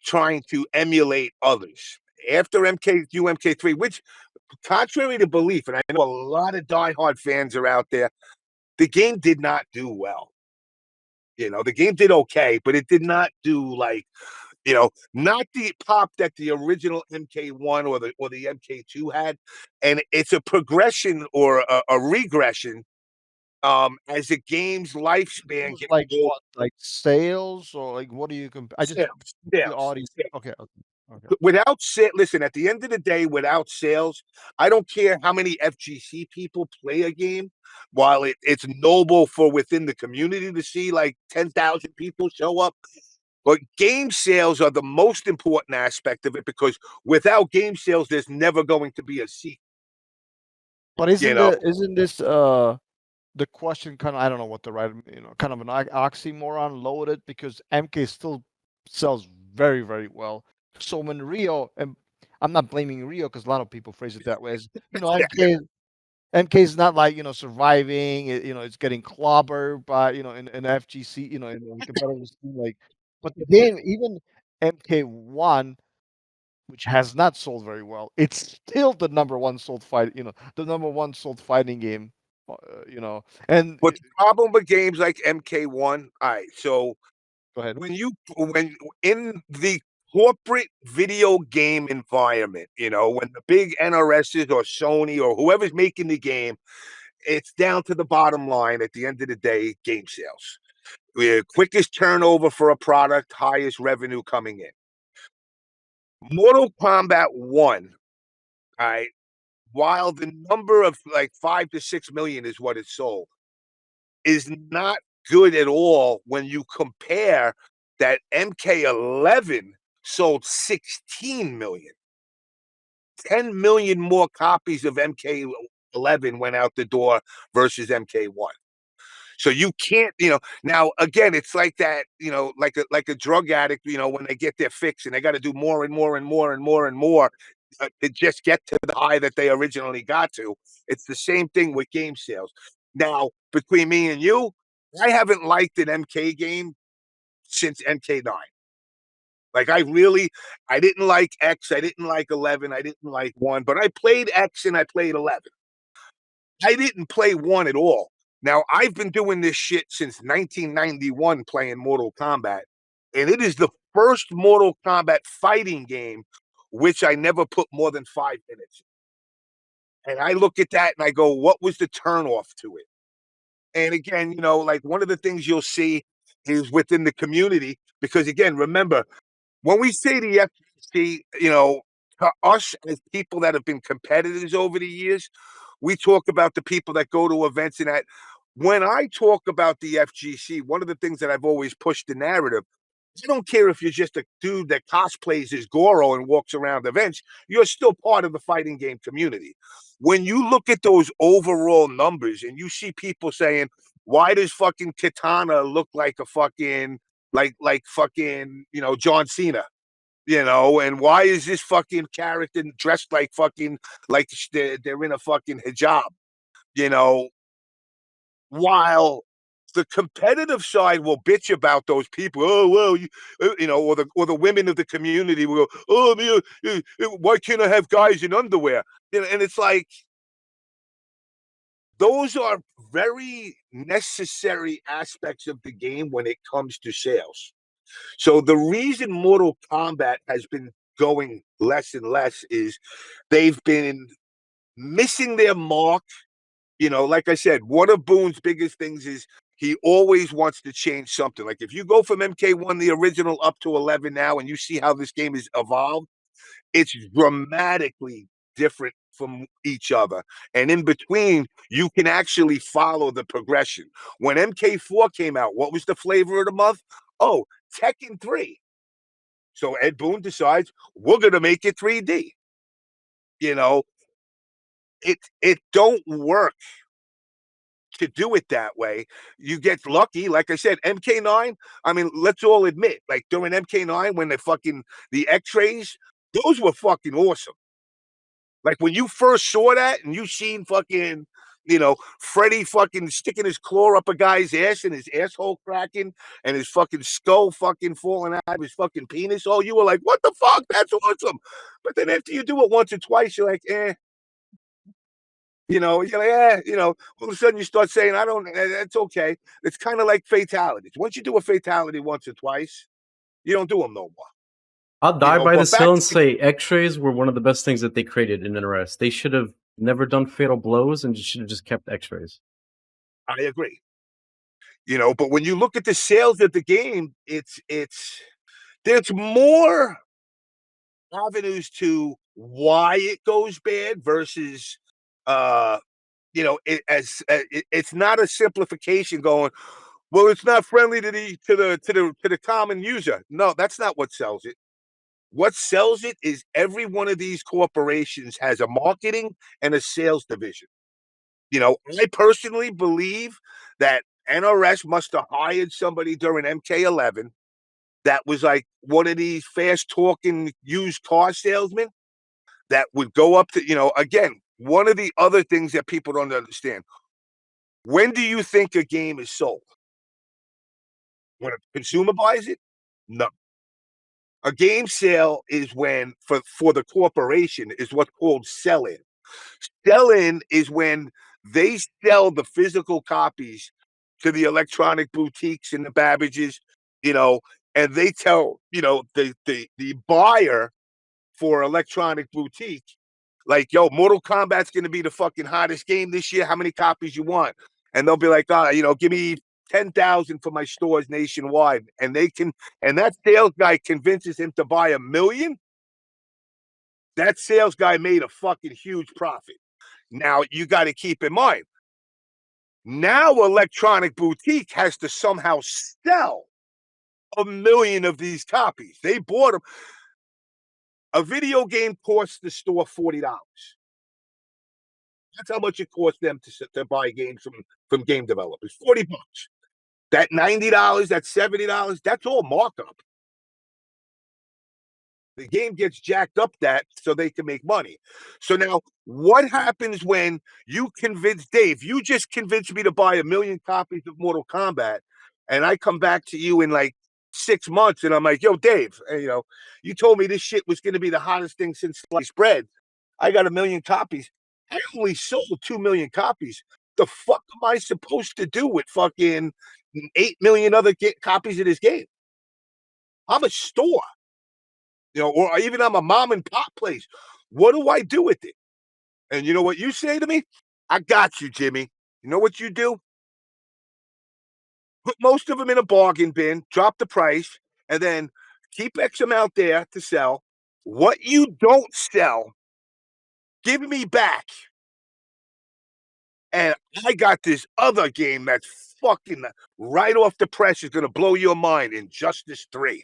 trying to emulate others. After MK3, which, contrary to belief, and I know a lot of diehard fans are out there, the game did not do well. The game did okay, but it did not do like, not the pop that the original MK1 or the MK2 had. And it's a progression or a regression as the game's lifespan gets Like older. what? Like sales, or like what do you compare? I just Sales, the sales, audience. sales. Okay, okay, okay. Without sales, listen, at the end of the day, without sales, I don't care how many FGC people play a game. While it's noble for within the community to see like 10,000 people show up, but game sales are the most important aspect of it because without game sales, there's never going to be a sequel. But You know, isn't this the question kind of, I don't know what the right, kind of an oxymoron loaded, because MK still sells very, very well. So when Rio, and I'm not blaming Rio because a lot of people phrase it that way, as MK is not like, surviving, it's getting clobbered by, in FGC, in competitive scene, like, but the game, even MK1, which has not sold very well, it's still the number one sold the number one sold fighting game, and but the problem with games like MK1, all right, so go ahead. when in the corporate video game environment, when the big NRSs or Sony or whoever's making the game, it's down to the bottom line at the end of the day, game sales. Quickest turnover for a product, highest revenue coming in. Mortal Kombat 1, all right, while the number of like 5 to 6 million is what it sold, is not good at all when you compare that MK11 sold 16 million. 10 million more copies of MK11 went out the door versus MK1. So you can't, now again, it's like that, like a drug addict, when they get their fix and they got to do more and more and more and more and more to just get to the high that they originally got to. It's the same thing with game sales. Now, between me and you, I haven't liked an MK game since MK9. Like I didn't like X, I didn't like 11, I didn't like 1, but I played X and I played 11. I didn't play 1 at all. Now, I've been doing this shit since 1991 playing Mortal Kombat, and it is the first Mortal Kombat fighting game which I never put more than 5 minutes. And I look at that and I go, what was the turnoff to it? And again, like one of the things you'll see is within the community, because again, remember, when we say the FGC, to us as people that have been competitors over the years, we talk about the people that go to events and that. When I talk about the FGC, one of the things that I've always pushed the narrative, I don't care if you're just a dude that cosplays as Goro and walks around events, you're still part of the fighting game community. When you look at those overall numbers and you see people saying, why does fucking Katana look like a fucking like fucking, John Cena? And why is this fucking character dressed like fucking like they're in a fucking hijab? You know, while the competitive side will bitch about those people. Oh well, or the women of the community will go, oh man, why can't I have guys in underwear? And it's like those are very necessary aspects of the game when it comes to sales. So the reason Mortal Kombat has been going less and less is they've been missing their mark. Like I said, one of Boone's biggest things is he always wants to change something. Like if you go from MK1, the original, up to 11 now, and you see how this game has evolved, it's dramatically different from each other. And in between, you can actually follow the progression. When MK4 came out, what was the flavor of the month? Oh, Tekken 3. So Ed Boon decides we're going to make it 3D. You know, it don't work to do it that way. You get lucky. Like I said, MK9, I mean, let's all admit, like during MK9, when the X-rays, those were fucking awesome. Like when you first saw that and you seen fucking, Freddy fucking sticking his claw up a guy's ass and his asshole cracking and his fucking skull fucking falling out of his fucking penis. Oh, you were like, what the fuck? That's awesome. But then after you do it once or twice, you're like, eh. You're like, all of a sudden you start saying, I don't, that's okay. It's kind of like fatalities. Once you do a fatality once or twice, you don't do them no more. I'll die by But this hill and say X-rays were one of the best things that they created in NRS. They should have never done fatal blows and should have just kept X-rays. I agree. But when you look at the sales of the game, there's more avenues to why it goes bad versus it's not a simplification going, well, it's not friendly to the common user. No, that's not what sells it. What sells it is every one of these corporations has a marketing and a sales division. I personally believe that NRS must have hired somebody during MK11 that was like one of these fast talking used car salesmen that would go up to, again, one of the other things that people don't understand. When do you think a game is sold? When a consumer buys it? No. A game sale is when, for the corporation, is what's called sell-in. Sell-in is when they sell the physical copies to the electronic boutiques and the Babbages, and they tell, the buyer for electronic boutique, like, yo, Mortal Kombat's going to be the fucking hottest game this year. How many copies you want? And they'll be like, give me 10,000 for my stores nationwide. And that sales guy convinces him to buy 1 million. That sales guy made a fucking huge profit. Now you got to keep in mind, now electronic boutique has to somehow sell 1 million of these copies. They bought them. A video game costs the store $40. That's how much it costs them to buy games from game developers. $40. That $90, that $70, that's all markup. The game gets jacked up that so they can make money. So now, what happens when you convince Dave? You just convinced me to buy 1,000,000 copies of Mortal Kombat, and I come back to you in like 6 months, and I'm like, "Yo, Dave, you told me this shit was going to be the hottest thing since sliced bread. I got 1,000,000 copies. I only sold 2,000,000 copies. The fuck am I supposed to do with fucking 8,000,000 other copies of this game? I'm a store." Or even I'm a mom and pop place. What do I do with it? And you know what you say to me? I got you, Jimmy. You know what you do? Put most of them in a bargain bin, drop the price, and then keep X amount there to sell. What you don't sell, give me back. And I got this other game that's fucking right off the press is going to blow your mind, Injustice 3.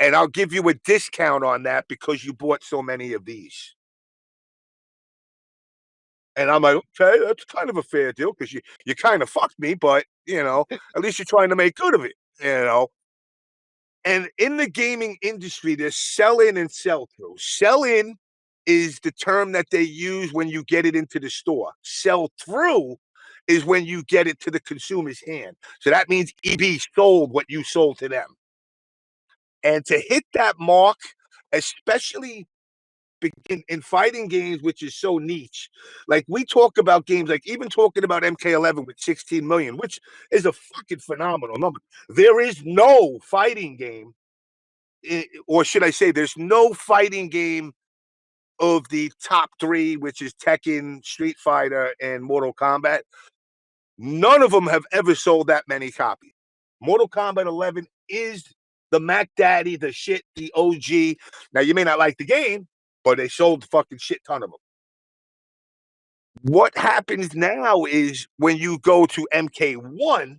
And I'll give you a discount on that because you bought so many of these. And I'm like, okay, that's kind of a fair deal because you kind of fucked me, but at least you're trying to make good of it. And in the gaming industry, there's sell in and sell through. Sell in is the term that they use when you get it into the store. Sell through is when you get it to the consumer's hand. So that means EB sold what you sold to them. And to hit that mark, especially in fighting games, which is so niche. Like we talk about games, like even talking about MK11 with 16 million, which is a fucking phenomenal number. There is no fighting game, or should I say, there's no fighting game of the top three, which is Tekken, Street Fighter, and Mortal Kombat. None of them have ever sold that many copies. Mortal Kombat 11 is the Mac Daddy, the shit, the OG. Now, you may not like the game, but they sold a fucking shit ton of them. What happens now is when you go to MK1,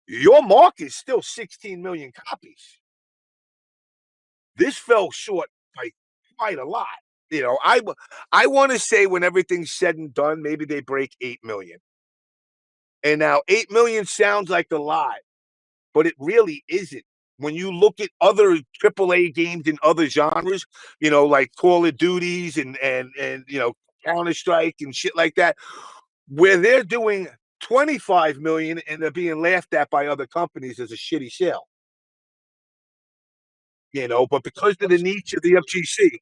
your mark is still 16 million copies. This fell short by quite a lot. I want to say when everything's said and done, maybe they break 8 million. And now 8 million sounds like a lot, but it really isn't. When you look at other AAA games in other genres, like Call of Duties and Counter Strike and shit like that, where they're doing 25 million and they're being laughed at by other companies as a shitty sale. But because of the niche of the FGC.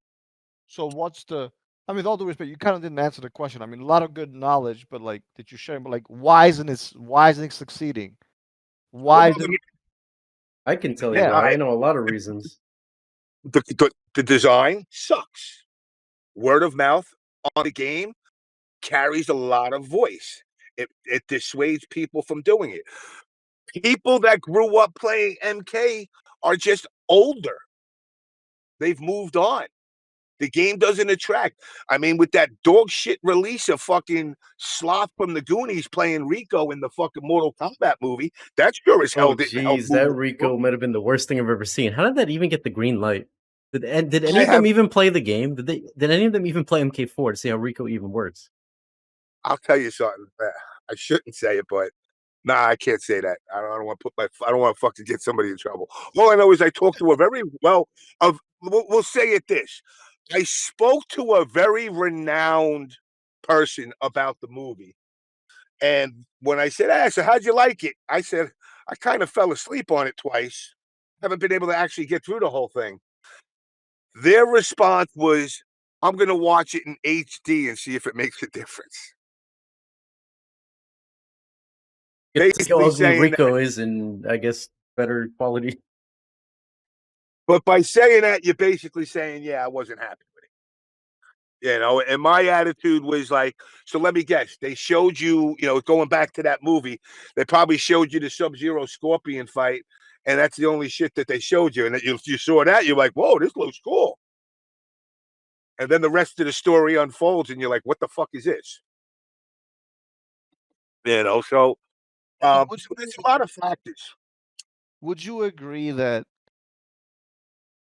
So what's the? I mean, with all due respect, you kind of didn't answer the question. I mean, a lot of good knowledge, but like, did you share? But like, why isn't it succeeding? Why is it? I can tell you Yeah, why. I know a lot of reasons. The design sucks. Word of mouth on the game carries a lot of voice. It dissuades people from doing it. People that grew up playing MK are just older. They've moved on. The game doesn't attract. I mean, with that dog shit release of fucking Sloth from the Goonies playing Rico in the fucking Mortal Kombat movie, that sure as hell Oh, didn't help geez, move. that Rico might have been the worst thing I've ever seen. How did that even get the green light? Did any I of them have. even play the game? Did any of them even play MK4 to see how Rico even works? I'll tell you something. I shouldn't say it, but nah, I can't say that. I don't want to I don't want to fucking get somebody in trouble. All I know is I talked to a very we'll say it this. I spoke to a very renowned person about the movie. And when I said, "So how'd you like it?" I said, "I kind of fell asleep on it twice. Haven't been able to actually get through the whole thing." Their response was, "I'm going to watch it in HD and see if it makes a difference." Get to see how Basically ugly saying that, Rico is, and I guess better quality. but by saying that, you're basically saying, "Yeah, I wasn't happy with it." And my attitude was like, so let me guess. They showed you, going back to that movie, they probably showed you the Sub-Zero Scorpion fight, and that's the only shit that they showed you. And that you saw that, you're like, whoa, this looks cool. And then the rest of the story unfolds, and you're like, what the fuck is this? So So would so there's a lot of factors. would you agree that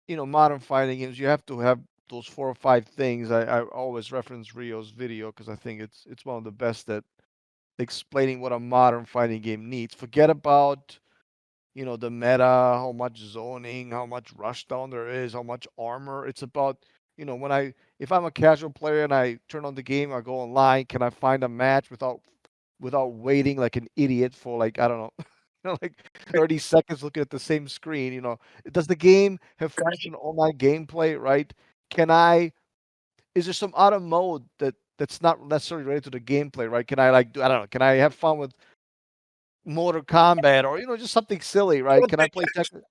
modern fighting games, you have to have those 4 or 5 things? I always reference Rio's video because I think it's one of the best at explaining what a modern fighting game needs. Forget about the meta, how much zoning, how much rushdown there is, how much armor. It's about, if I'm a casual player and I turn on the game, I go online, can I find a match without waiting like an idiot for like, I don't know, like 30 seconds looking at the same screen, Does the game have functional online gameplay, right? Is there some other mode that's not necessarily related to the gameplay, right? Can I I don't know, can I have fun with Mortal Kombat or just something silly, right? Can I play Tekken?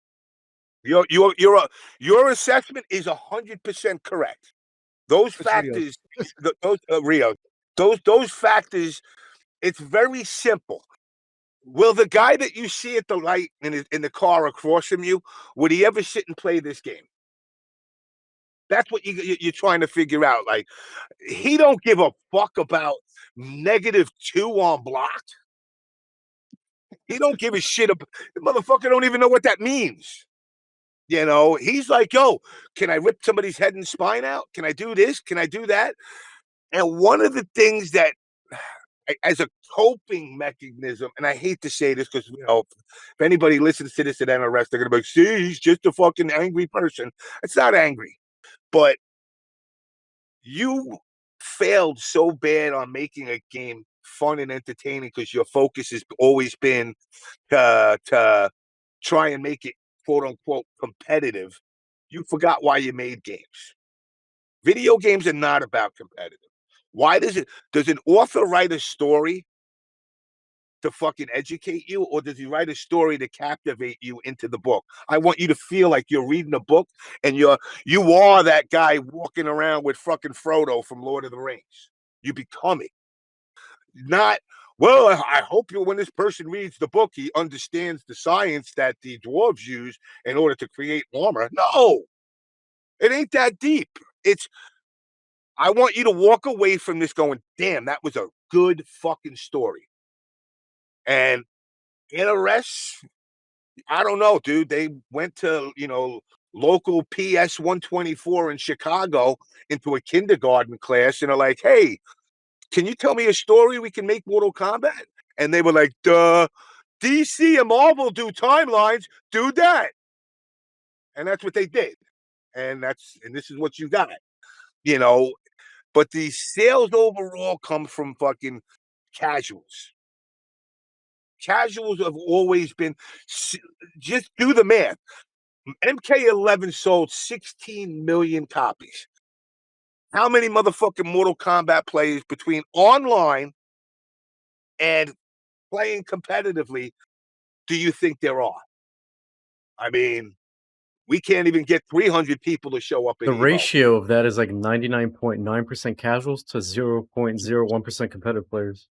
Your assessment is 100% correct. Those It's Rios. factors, those Rio, those factors. It's very simple. Will the guy that you see at the light in the car across from you, would he ever sit and play this game? That's what you're trying to figure out. Like, he don't give a fuck about -2 on block. He don't give a shit. The motherfucker don't even know what that means. He's like, yo, can I rip somebody's head and spine out? Can I do this? Can I do that? And one of the things that, as a coping mechanism, and I hate to say this because, if anybody listens to this at NRS, they're going to be like, see, he's just a fucking angry person. It's not angry, but you failed so bad on making a game fun and entertaining because your focus has always been to try and make it quote unquote competitive. You forgot why you made games. Video games are not about competitive. Why does an author write a story to fucking educate you, or does he write a story to captivate you into the book? I want you to feel like you're reading a book and you are that guy walking around with fucking Frodo from Lord of the Rings. You become it. Not, well, I hope when this person reads the book, he understands the science that the dwarves use in order to create armor. No, it ain't that deep. I want you to walk away from this going, damn, that was a good fucking story. And NRS, I don't know, dude. They went to, local PS 124 in Chicago into a kindergarten class and are like, hey, can you tell me a story we can make Mortal Kombat? And they were like, duh, DC and Marvel do timelines, do that. And that's what they did. And this is what you got, you know. But the sales overall come from fucking casuals. Casuals have always been, just do the math. MK11 sold 16 million copies. How many motherfucking Mortal Kombat players between online and playing competitively do you think there are? I mean, we can't even get 300 people to show up at The Evo. ratio of that is like 99.9% casuals to 0.01% competitive players.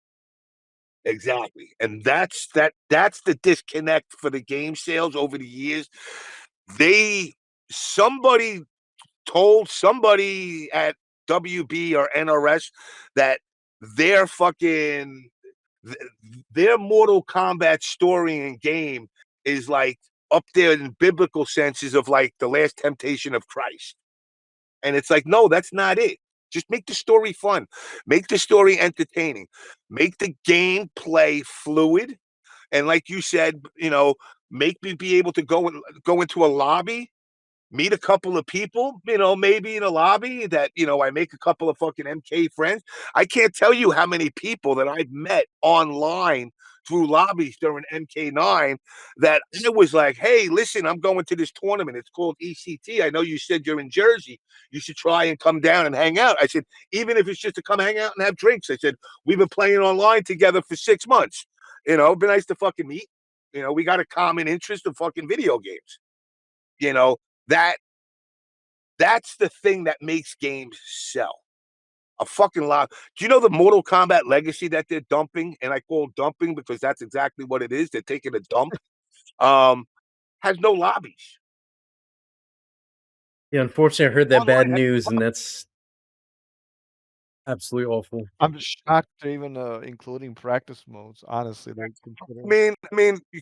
Exactly. And that's the disconnect for the game sales over the years. Somebody told somebody at WB or NRS that their fucking their Mortal Kombat story and game is like up there in biblical senses of like the last temptation of Christ. And it's like, no, that's not it. Just make the story fun. Make the story entertaining. Make the gameplay fluid. And like you said, make me be able to go into a lobby, meet a couple of people, maybe in a lobby that, I make a couple of fucking MK friends. I can't tell you how many people that I've met online through lobbies during MK9 that I was like, hey, listen, I'm going to this tournament. It's called ECT. I know you said you're in Jersey. You should try and come down and hang out. I said, even if it's just to come hang out and have drinks. I said, we've been playing online together for 6 months. It'd be nice to fucking meet. We got a common interest of fucking video games. You know, that that's the thing that makes games sell. A fucking lot. Do you know the Mortal Kombat legacy that they're dumping? And I call dumping because that's exactly what it is. They're taking a dump. Has no lobbies. Yeah, unfortunately, I heard that bad Online news, and that's absolutely awful. I'm shocked they're even including practice modes. Honestly, I mean,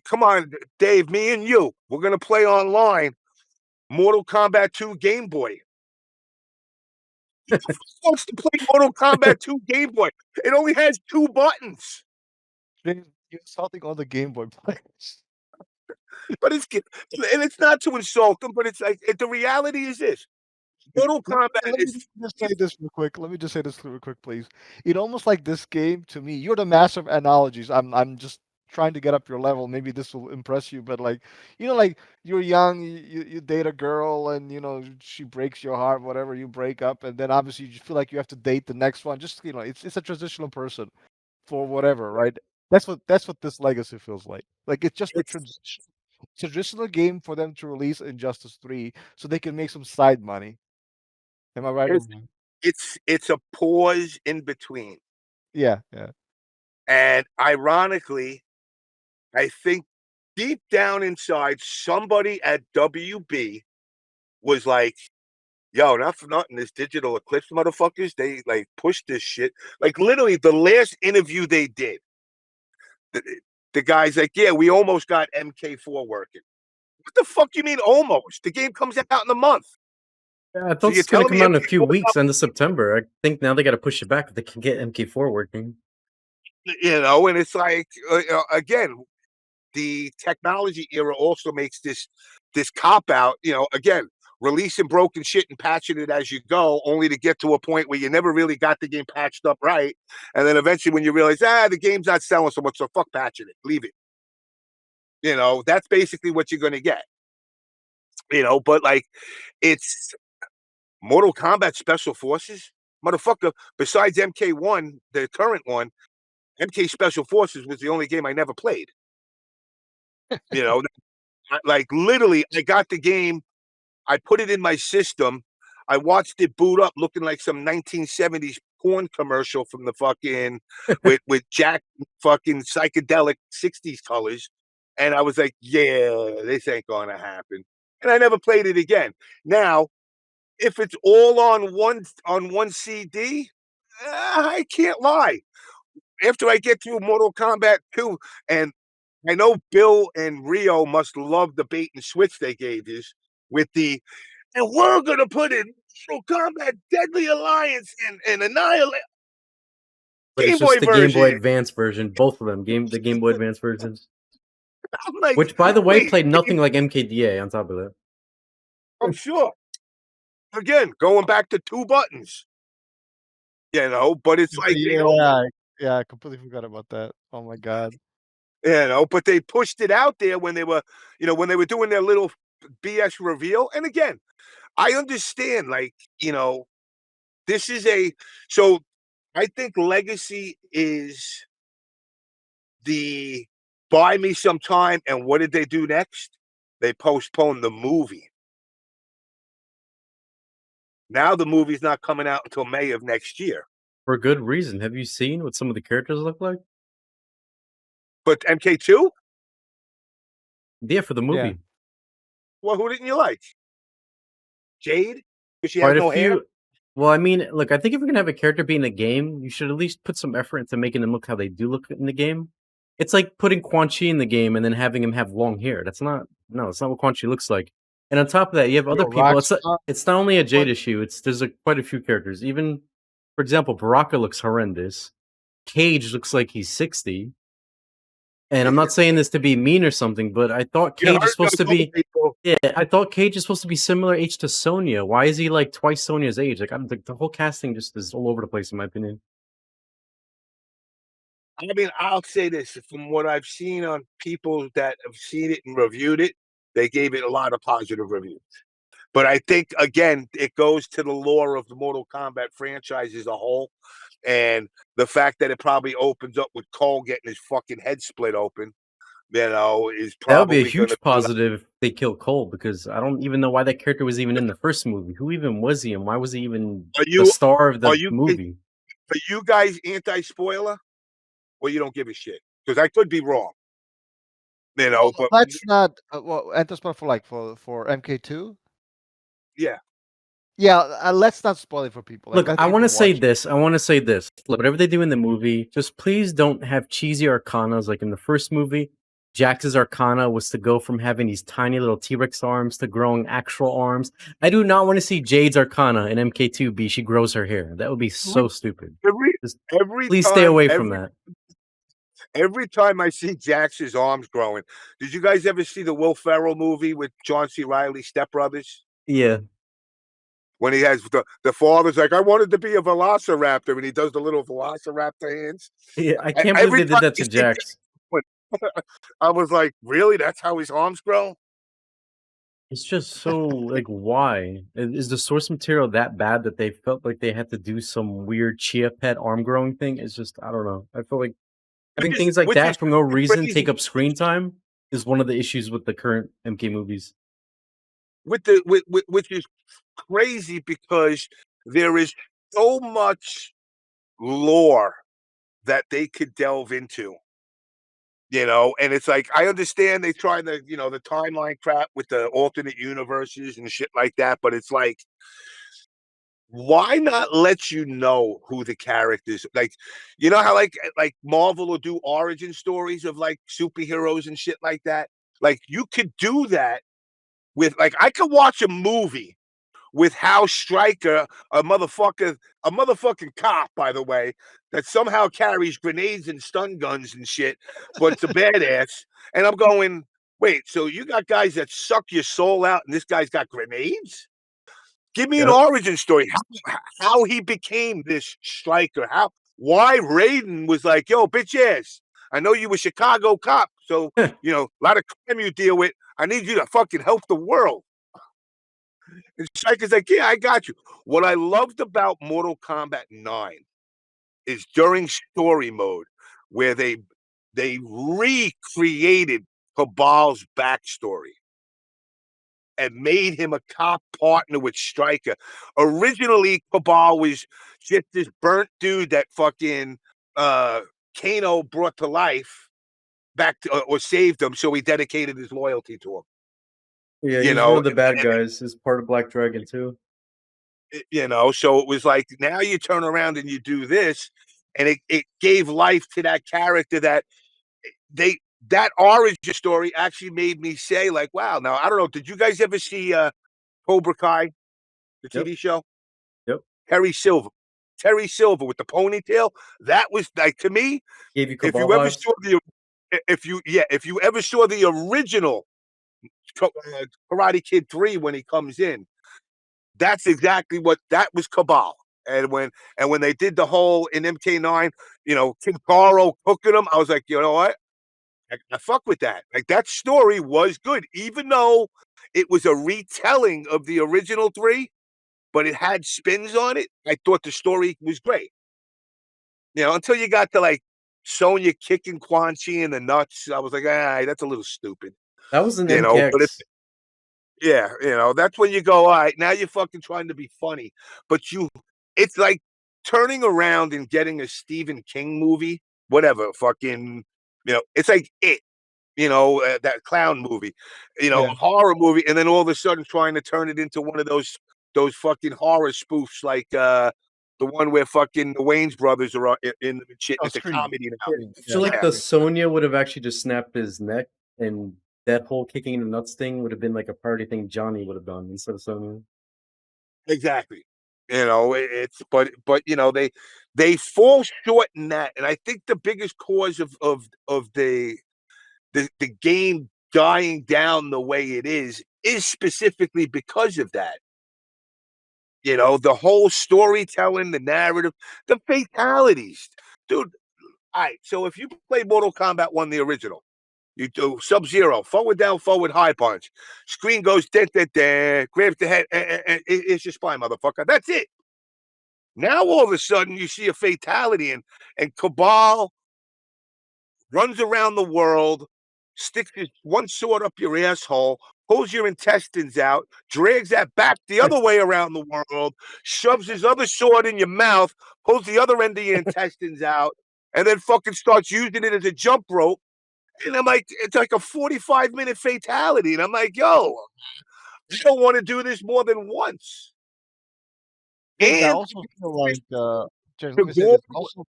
come on, Dave. Me and you, we're gonna play online. Mortal Kombat 2 Game Boy. Who wants to play Mortal Kombat 2 Game Boy? It only has 2 buttons. James, you're insulting all the Game Boy players. But it's not to insult them, but it's like the reality is this: Mortal Kombat Let me is. just say this real quick. Let me just say this real quick, please. It almost like this game to me. You're the master of analogies. I'm just trying to get up your level. Maybe this will impress you, but like like you're young, you date a girl, and she breaks your heart, whatever. You break up, and then obviously you feel like you have to date the next one. Just it's a transitional person for whatever, right? That's what this legacy feels like. Like it's just a It's traditional game for them to release Injustice 3 so they can make some side money. Am I right or it's wrong? it's a pause in between, Yeah, yeah. and ironically, I think deep down inside, somebody at WB was like, "Yo, not for nothing, this Digital Eclipse motherfuckers, they like push this shit." Like literally, the last interview they did, the, the guy's like, "Yeah, we almost got MK4 working." What the fuck you mean almost? The game comes out in a month. Yeah, I So thought you're it's going to telling come me out in a few MK4 is weeks, end of September. I think now they got to push it back if they can get MK4 working. and it's like again, the technology era also makes this cop out. Again, releasing broken shit and patching it as you go, only to get to a point where you never really got the game patched up right, and then eventually when you realize the game's not selling so much, so fuck patching it, leave it. That's basically what you're going to get. But like it's Mortal Kombat Special Forces, motherfucker. Besides MK1, the current one, MK Special Forces was the only game I never played. You know, like literally, I got the game, I put it in my system, I watched it boot up, looking like some 1970s porn commercial from the fucking with Jack fucking psychedelic 60s colors, and I was like, yeah, this ain't gonna happen, and I never played it again. Now, if it's all on one CD, I can't lie. After I get through Mortal Kombat 2, and I know Bill and Rio must love the bait and switch they gave us with and we're gonna put in Mortal Kombat Deadly Alliance and Annihilate But Game it's Boy just the Game Boy version. Advance version, both of them, the Game Boy Advance versions. I'm like, Which, by the way, wait, played nothing like MKDA on top of that. I'm sure. Again, going back to two buttons, but it's like they don't, Yeah, yeah, I completely forgot about that. Oh my god. but they pushed it out there when they were doing their little BS reveal. And again, I understand, like, this is so I think Legacy is the buy me some time. And what did they do next? They postponed the movie. Now the movie's not coming out until May of next year. For good reason. Have you seen what some of the characters look like? But MK2, Yeah, for the Yeah. movie. well, who didn't you like? Jade? Because she has Quite a no hair? few. Well, I mean, look, I think if you're gonna have a character be in a game, you should at least put some effort into making them look how they do look in the game. It's like putting Quan Chi in the game and then having him have long hair. That's not no, it's not what Quan Chi looks like. And on top of that, you have other Yo, people. It's not only a Jade what issue. There's quite a few characters. Even, for example, Baraka looks horrendous. Cage looks like he's 60. And I'm not saying this to be mean or something, but I thought You Cage is heard supposed to those old be. people. Yeah, I thought Cage is supposed to be similar age to Sonya. Why is he like twice Sonya's age? Like, the whole casting just is all over the place, in my opinion. I mean, I'll say this from what I've seen on people that have seen it and reviewed it, they gave it a lot of positive reviews. But I think again, it goes to the lore of the Mortal Kombat franchise as a whole, and the fact that it probably opens up with Cole getting his fucking head split open, is That would be a probably going to huge be like, positive if they kill Cole, because I don't even know why that character was even in the first movie. Who even was he, and why was he even are the you star of are the you movie? are you guys anti-spoiler, or you don't give a shit? Because I could be wrong, well, but let's not enter spot for for MK2. yeah, Yeah, let's not spoil it for people. Like Look, let I want people to say watch it. this. I want to say this. Look, whatever they do in the movie, just please don't have cheesy arcanas like in the first movie. Jax's arcana was to go from having these tiny little T-Rex arms to growing actual arms. I do not want to see Jade's arcana in MK2 be she grows her hair. That would be so stupid. every Just every please stay time away from every that. Every time I see Jax's arms growing, did you guys ever see the Will Ferrell movie with John C. Reilly, Step Brothers? Yeah, When he has the father's like, I wanted to be a velociraptor, and he does the little velociraptor hands. yeah. I can't believe Every they did time that you to see Jax. I was like, really? That's how his arms grow? It's just so like, why is the source material that bad that they felt like they had to do some weird chia pet arm growing thing? It's just I don't know. I feel like having things like Which is that for no reason take crazy up screen time is one of the issues with the current MK movies. which is crazy because there is so much lore that they could delve into, and it's like I understand they try the timeline crap with the alternate universes and shit like that, but it's like, why not let you know who the characters like? You know how like Marvel will do origin stories of like superheroes and shit like that? Like you could do that with like I could watch a movie with how Stryker, a motherfucking cop, by the way, that somehow carries grenades and stun guns and shit, but it's a badass. And I'm going, wait, so you got guys that suck your soul out, and this guy's got grenades? Give me an Yep. origin story. How he became this Stryker? Why Raiden was like, yo, bitch ass. I know you a Chicago cop, so a lot of crime you deal with. I need you to fucking help the world. And Stryker's like, yeah, I got you. What I loved about Mortal Kombat 9 is during story mode where they recreated Cabal's backstory and made him a cop partner with Stryker. Originally, Cabal was just this burnt dude that fucking Kano brought to life back to, or saved him, so he dedicated his loyalty to him. Yeah, You he's one know, of the bad guys. He's part of Black Dragon too. so it was like now you turn around and you do this, and it gave life to that character they that origin story actually made me say like, wow. Now I don't know, did you guys ever see Cobra Kai, the Yep. TV show? Yep. Terry Silver. Terry Silver with the ponytail. That was like to me, Gave you if Cabal you ever vibes. saw the if you ever saw the original Karate Kid 3 when he comes in, that's exactly what that was Cabal. And when they did the whole in MK9, King Taro cooking them, I was like, you know what? I fuck with that. Like that story was good, even though it was a retelling of the original three, but it had spins on it. I thought the story was great. Until you got to like Sonya kicking Quan Chi in the nuts, I was like, that's a little stupid. That was an But MKX. yeah, that's when you go, all right, now you're fucking trying to be funny. But it's like turning around and getting a Stephen King movie, whatever, fucking, it's like that clown movie, a Yeah. horror movie, and then all of a sudden trying to turn it into one of those fucking horror spoofs, like the one where fucking the Wayne's brothers are in the shit, Oh, and it's a Scream. comedy now. Yeah, Scream. I feel Yeah, like Yeah, the Scream. Sonya would have actually just snapped his neck, and that whole kicking in the nuts thing would have been like a party thing Johnny would have done instead of Sonya. exactly. It's but they fall short in that, and I think the biggest cause of the game dying down the way it is specifically because of that. The whole storytelling, the narrative, the fatalities. Dude, all right. So if you play Mortal Kombat 1, the original, you do Sub Zero, forward down, forward high punch. Screen goes, grabs the head, it's your spine, motherfucker. That's it. Now all of a sudden you see a fatality, and Cabal runs around the world, sticks his one sword up your asshole, pulls your intestines out, drags that back the other way around the world, shoves his other sword in your mouth, pulls the other end of your intestines out, and then fucking starts using it as a jump rope. And I'm like, it's like a 45-minute fatality. And I'm like, yo, I don't want to do this more than once. James, I And also feel like James, let to me say go, this. Also,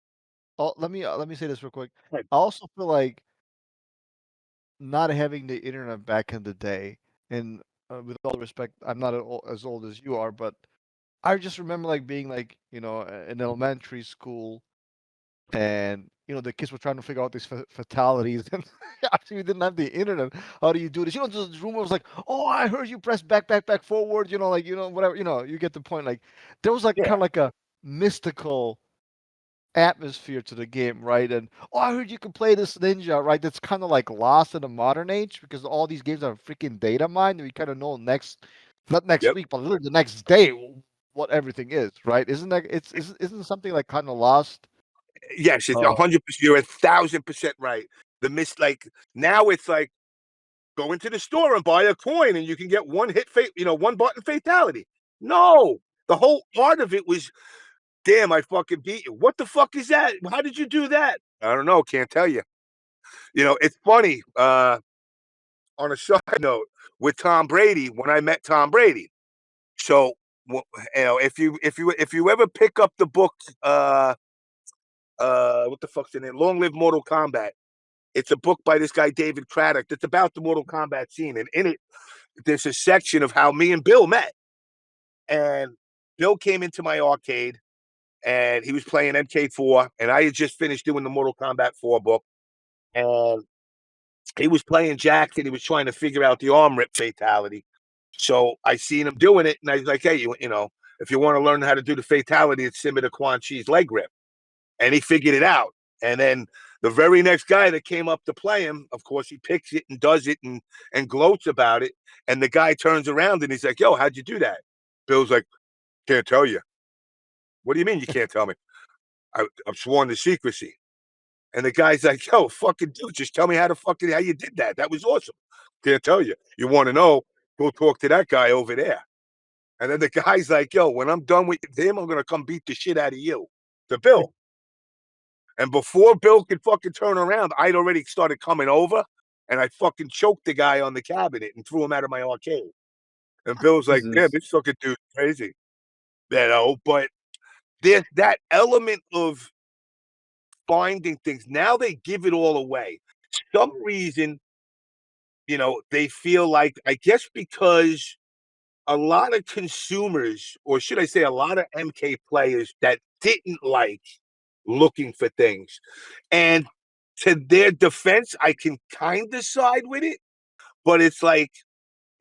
let me say this real quick. I also feel like not having the internet back in the day, and with all respect, I'm not as old as you are, but I just remember like being like in elementary school, and the kids were trying to figure out these fatalities, and actually we didn't have the internet. How do you do this? Just rumors like, oh, I heard you press back, back, back, forward. Whatever. You get the point. Like there was like Yeah. kind of like a mystical atmosphere to the game, right? And oh, I heard you can play this ninja, right? That's kind of like lost in the modern age because all these games are freaking data mined, and we kind of know not next Yep. week, but literally the next day what everything is, right? Isn't something like kind of lost? Yes, it's Uh, 100%. You're 1,000% right. Like now it's like go into the store and buy a coin and you can get one one button fatality. No, the whole art of it was, damn, I fucking beat you. What the fuck is that? How did you do that? I don't know. Can't tell you. It's funny. On a side note, with Tom Brady, when I met Tom Brady, so if you ever pick up the book, what the fuck's the name? Long Live Mortal Kombat. It's a book by this guy David Craddock that's about the Mortal Kombat scene, and in it, there's a section of how me and Bill met. And Bill came into my arcade, and he was playing MK4, and I had just finished doing the Mortal Kombat 4 book, and he was playing Jax, and he was trying to figure out the arm rip fatality. So I seen him doing it, and I was like, hey, if you want to learn how to do the fatality, it's similar to Quan Chi's leg rip. And he figured it out. And then the very next guy that came up to play him, of course, he picks it and does it and gloats about it. And the guy turns around and he's like, yo, how'd you do that? Bill's like, can't tell you. What do you mean you can't tell me? I'm sworn to secrecy. And the guy's like, yo, fucking dude, just tell me how you did that. That was awesome. Can't tell you. You want to know? Go talk to that guy over there. And then the guy's like, yo, when I'm done with him, I'm going to come beat the shit out of you. To Bill. And before Bill could fucking turn around, I'd already started coming over and I fucking choked the guy on the cabinet and threw him out of my arcade. And Bill's like, damn, Jesus. this fucking dude's crazy. But there's that element of finding things. Now they give it all away. Some reason, they feel like, I guess because a lot of consumers, or should I say a lot of MK players that didn't like looking for things. And to their defense, I can kind of side with it, but it's like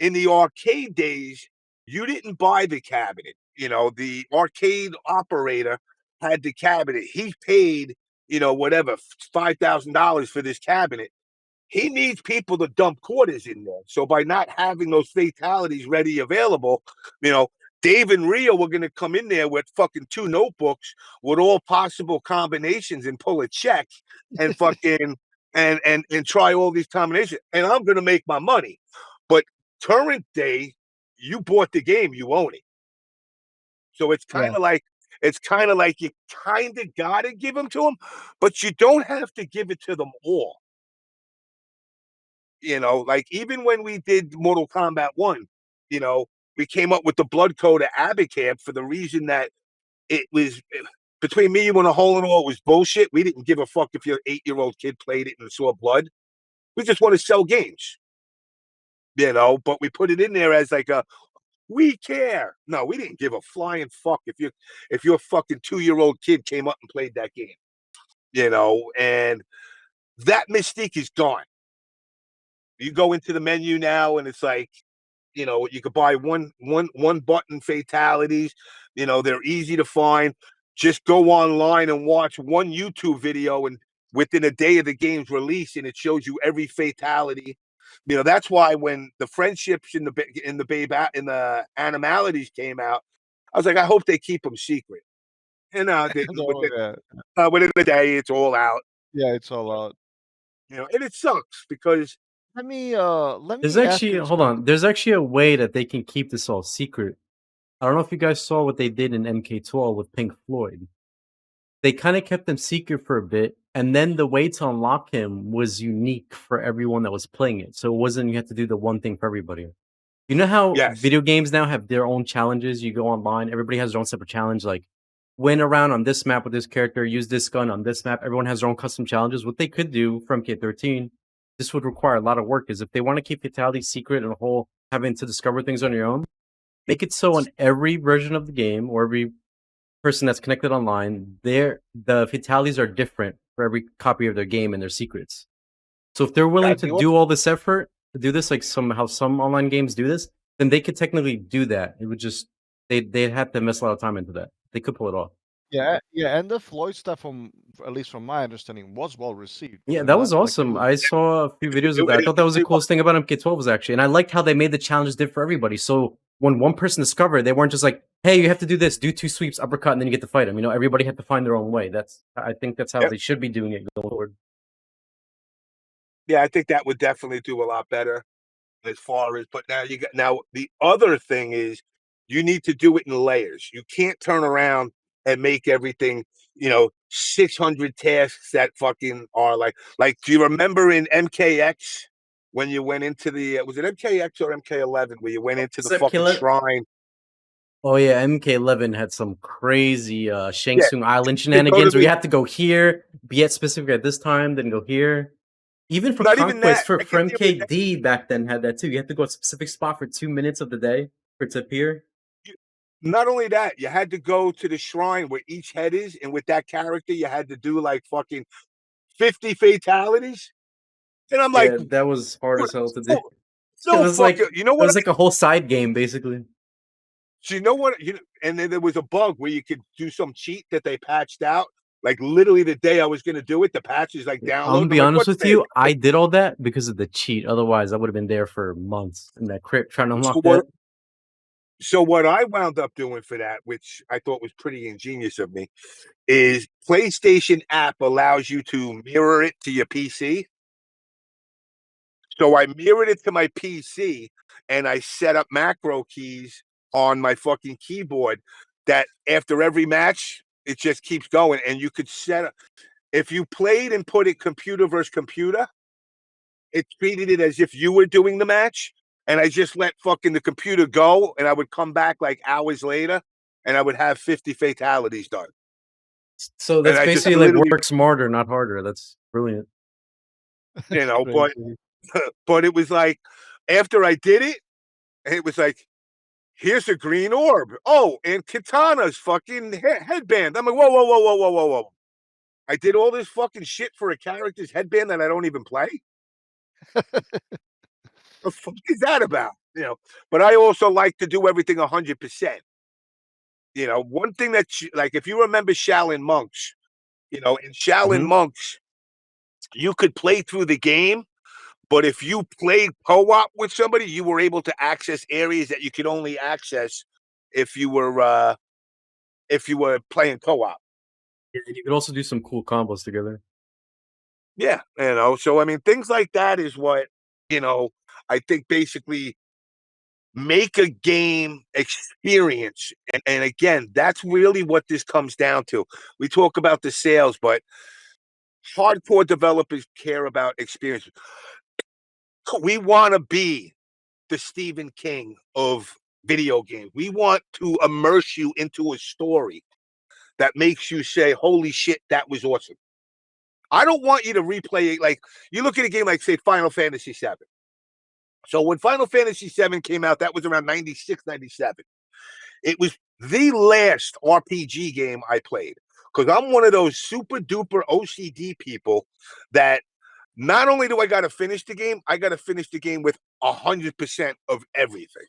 in the arcade days, you didn't buy the cabinet. The arcade operator had the cabinet. He paid, whatever, $5,000 for this cabinet. He needs people to dump quarters in there. So by not having those fatalities ready available, you know, Dave and Rio were going to come in there with fucking 2 notebooks with all possible combinations and pull a check and fucking and try all these combinations. And I'm going to make my money. But current day, you bought the game, you own it. So it's yeah. kind of like you kind of got to give them to them, but you don't have to give it to them all. Like even when we did Mortal Kombat 1, we came up with the blood code of Abacab for the reason that it was between me, you, and a hole in all, it was bullshit. We didn't give a fuck if your 8-year-old kid played it and saw blood. We just want to sell games, but we put it in there as like we care. No, we didn't give a flying fuck if your fucking 2-year-old kid came up and played that game, and that mystique is gone. You go into the menu now and it's like, you could buy one button fatalities. They're easy to find. Just go online and watch one YouTube video, and within a day of the game's release, and it shows you every fatality. That's why when the friendships in the animalities came out, I was like, I hope they keep them secret. And So, yeah. within the day, it's all out. Yeah, it's all out. And it sucks because Let There's me ask actually you this hold question. on. There's actually a way that they can keep this all secret. I don't know if you guys saw what they did in MK12 with Pink Floyd. They kind of kept him secret for a bit, and then the way to unlock him was unique for everyone that was playing it. So it wasn't you had to do the one thing for everybody. You know how yes, video games now have their own challenges? You go online, everybody has their own separate challenge, like win around on this map with this character, use this gun on this map. Everyone has their own custom challenges. What they could do from K13, this would require a lot of work, is if they want to keep fatalities secret and a whole having to discover things on your own, make it so on every version of the game or every person that's connected online, the fatalities are different for every copy of their game and their secrets. So if they're willing to do all this effort to do this, like some online games do this, then they could technically do that. It would just they'd have to invest a lot of time into that. They could pull it off. Yeah, and the Floyd stuff, at least from my understanding, was well received, Yeah, wasn't that it was not? Like, it awesome. was I saw a few videos of that. I thought that was the coolest thing about MK12 was actually, and I liked how they made the challenges different for everybody. So when one person discovered, they weren't just like, "Hey, you have to do this, do 2 sweeps, uppercut, and then you get to fight him." You know, everybody had to find their own way. I think that's how Yep. they should be doing it going forward. Yeah, I think that would definitely do a lot better as far as. But now the other thing is you need to do it in layers. You can't turn around and make everything 600 tasks that fucking are like. Do you remember in MKX when you went into the was it MKX or MK11 where you went into the fucking shrine? Oh yeah, MK11 had some crazy Shang Yeah, Tsung Island to go to shenanigans where you the have to go here, be at specific at this time, then go here. Even for not even that. Conquest, for I get the other day. MKD back then had that too. You had to go to a specific spot for 2 minutes of the day for it to appear. Not only that, you had to go to the shrine where each head is, and with that character, you had to do like fucking 50 fatalities. And I'm like, Yeah, that was hard as hell to do. no, It no was like fucking, you know what? a whole side game basically. So you know what? And then there was a bug where you could do some cheat that they patched out. Like literally the day I was going to do it, the patch is like I'm gonna download. be I'm like, honest what's with this? you, I did all that because of the cheat. Otherwise, I would have been there for months in that crypt trying to So unlock what, that. so what I wound up doing for that, which I thought was pretty ingenious of me, is PlayStation app allows you to mirror it to your PC. So I mirrored it to my PC and I set up macro keys on my fucking keyboard that after every match, it just keeps going. And you could set up, if you played and put it computer versus computer, it treated it as if you were doing the match. And I just let fucking the computer go. And I would come back like hours later and I would have 50 fatalities done. So And that's I just basically like literally, work smarter, not harder. That's brilliant. It's but crazy. but it was like after I did it, it was like, here's a green orb. Oh, and Katana's fucking headband. I'm like, whoa, whoa, whoa, whoa, whoa, whoa, whoa. I did all this fucking shit for a character's headband that I don't even play. The fuck is that about? But I also like to do everything 100%. One thing that, like, if you remember Shaolin Monks, in Shaolin Mhm. Monks, you could play through the game, but if you played co-op with somebody, you were able to access areas that you could only access if you were playing co-op. Yeah, and you could also do some cool combos together. Yeah, so I mean, things like that is what I think basically make a game experience, and again, that's really what this comes down to. We talk about the sales, but hardcore developers care about experience. We want to be the Stephen King of video games. We want to immerse you into a story that makes you say, "Holy shit, that was awesome." I don't want you to replay it. Like, you look at a game like, say, Final Fantasy VII. So when Final Fantasy VII came out, that was around 96, 97. It was the last RPG game I played because I'm one of those super duper OCD people that not only do I got to finish the game, I got to finish the game with 100% of everything.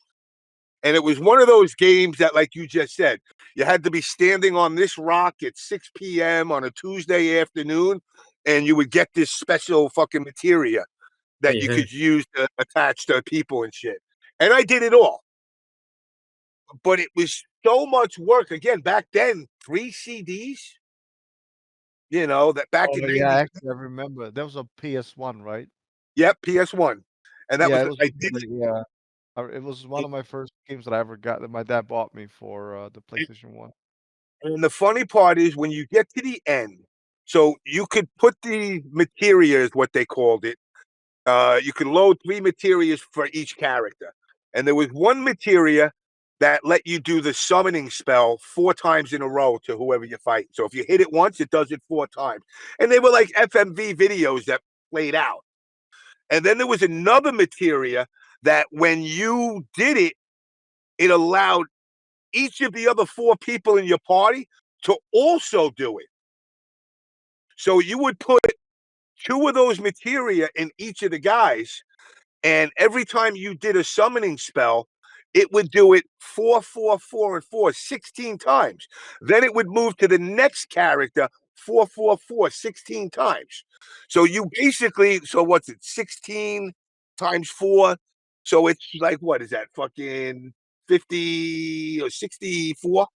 And it was one of those games that, like you just said, you had to be standing on this rock at 6 p.m. on a Tuesday afternoon, and you would get this special fucking materia that you Yeah. could use to attach to people and shit. And I did it all. But it was so much work. Again, back then, 3 CDs, that back Oh, in yeah, 90, actually, I remember. That was a PS1, right? yep, PS1. And that Yeah, was, it was I did yeah. It was one it. of my first games that I ever got that my dad bought me for, the And PlayStation 1. and the funny part is when you get to the end, so you could put the materia, is what they called it. You could load 3 materias for each character. And there was one materia that let you do the summoning spell 4 times in a row to whoever you fight. So if you hit it once, it does it 4 times. And they were like FMV videos that played out. And then there was another materia that when you did it, it allowed each of the other 4 people in your party to also do it. So you would put 2 of those materia in each of the guys, and every time you did a summoning spell, it would do it 4, 4, 4, and 4, 16 times. Then it would move to the next character, 4, 4, 4, 16 times. So you basically, so what's it, 16 times 4? So it's like, what is that, fucking 50 or 64?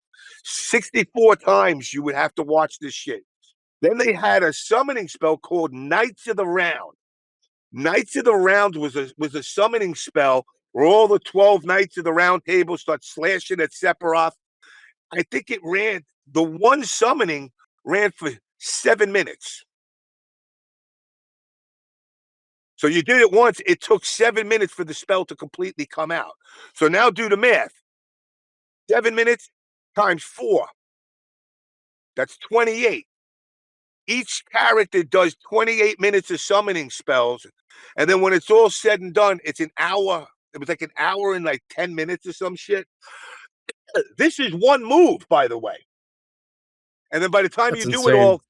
64 times you would have to watch this shit. Then they had a summoning spell called Knights of the Round. Knights of the Round was a summoning spell where all the 12 Knights of the Round Table start slashing at Sephiroth. I think it ran, the one summoning ran for 7 minutes. So you did it once, it took 7 minutes for the spell to completely come out. So now do the math. 7 minutes times 4. That's 28. Each character does 28 minutes of summoning spells. And then when it's all said and done, it's an hour. It was like an hour and like 10 minutes or some shit. This is one move, by the way. And then by the time That's you do it insane. all,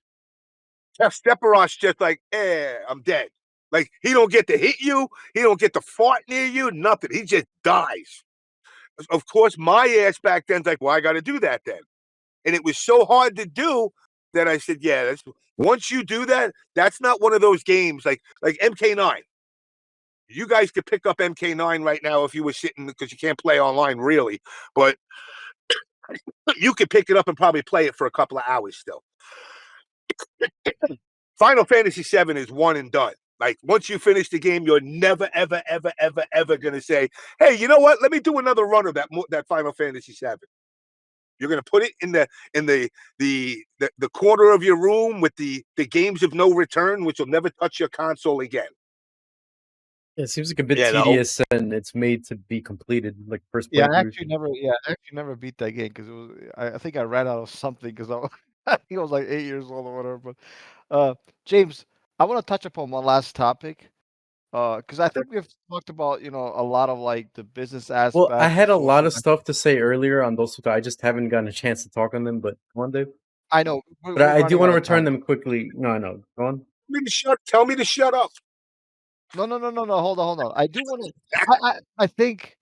Sephiroth's just like, I'm dead. Like, he don't get to hit you. He don't get to fart near you. Nothing. He just dies. Of course, my ass back then's like, well, I got to do that then. And it was so hard to do that I said, yeah, once you do that, that's not one of those games like MK9. You guys could pick up MK9 right now if you were sitting, because you can't play online really, but you could pick it up and probably play it for a couple of hours still. Final Fantasy VII is one and done. Like, once you finish the game, you're never, ever, ever, ever, ever going to say, hey, you know what? Let me do another run of that Final Fantasy VII. You're going to put it in the corner of your room with the games of no return, which will never touch your console again. It seems like a bit You know? tedious, and it's made to be completed, like first Yeah, I playthrough. actually never beat that game because it was. I think I ran out of something because I think I was like 8 years old or whatever. But James, I want to touch upon one last topic because I think we've talked about a lot of like the business Well, I aspect, the had a lot social. of stuff to say earlier on those two. I just haven't gotten a chance to talk on them, but go on, Dave. I know But we're I do running want out to of return time. them quickly. No, I know. Go on. Tell me to shut up. No. Hold on. I do want to. I think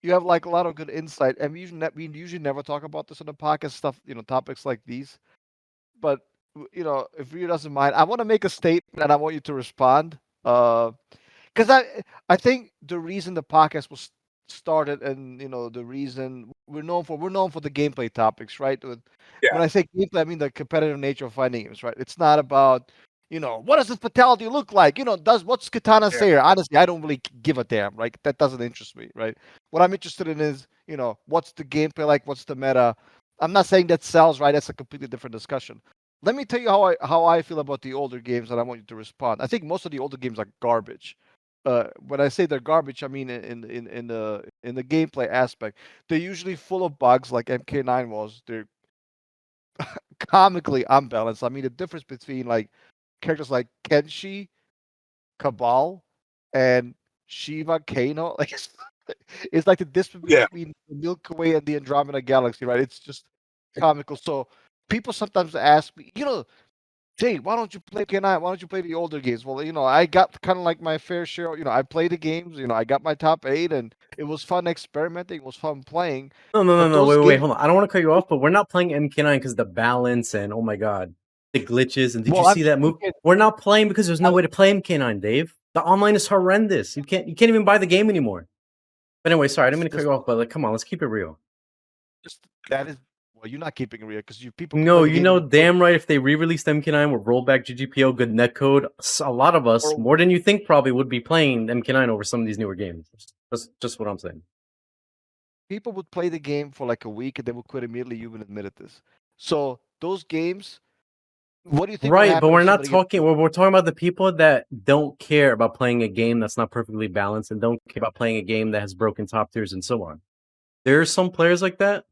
you have like a lot of good insight, and we usually never talk about this on the podcast stuff. Topics like these. But if you doesn't mind, I want to make a statement, and I want you to respond. Because I think the reason the podcast was started, and the reason we're known for the gameplay topics, right? When I say gameplay, I mean the competitive nature of fighting games, right? It's not about what does this fatality look like? What's Katana say? Honestly, I don't really give a damn, right? That doesn't interest me, right? What I'm interested in is what's the gameplay like? What's the meta? I'm not saying that sells, right? That's a completely different discussion. Let me tell you how I feel about the older games, and I want you to respond. I think most of the older games are garbage. When I say they're garbage, I mean in the gameplay aspect. They're usually full of bugs, like MK9 was. They're comically unbalanced. I mean, the difference between like characters like Kenshi, Cabal, and Shiva Kano, like it's like the difference Yeah. between the Milky Way and the Andromeda Galaxy, right? It's just comical. So people sometimes ask me, Jay, why don't you play K9? Why don't you play the older games? Well, I got kind of like my fair share. I played the games. I got my top 8, and it was fun experimenting. It was fun playing. But No. those Wait. games, Hold on. I don't want to cut you off, but we're not playing MK9 because the balance and oh my god, the glitches. And did you well, I'm see that move? speaking. We're not playing because there's no way to play MK9, Dave. The online is horrendous. You can't even buy the game anymore. But anyway, sorry, I didn't mean to cut you off. But like, come on, let's keep it real. That is. Well, you're not keeping it real because people can No, play the you game. know damn right if they re-released MK9 with rollback GGPO, good netcode, a lot of us, more than you think probably, would be playing MK9 over some of these newer games. That's just what I'm saying. People would play the game for like a week and they would quit immediately. You even admitted this. So those games, what do you think would Right, but happen we're if not somebody gets? talking. We're talking about the people that don't care about playing a game that's not perfectly balanced and don't care about playing a game that has broken top tiers and so on. There are some players like that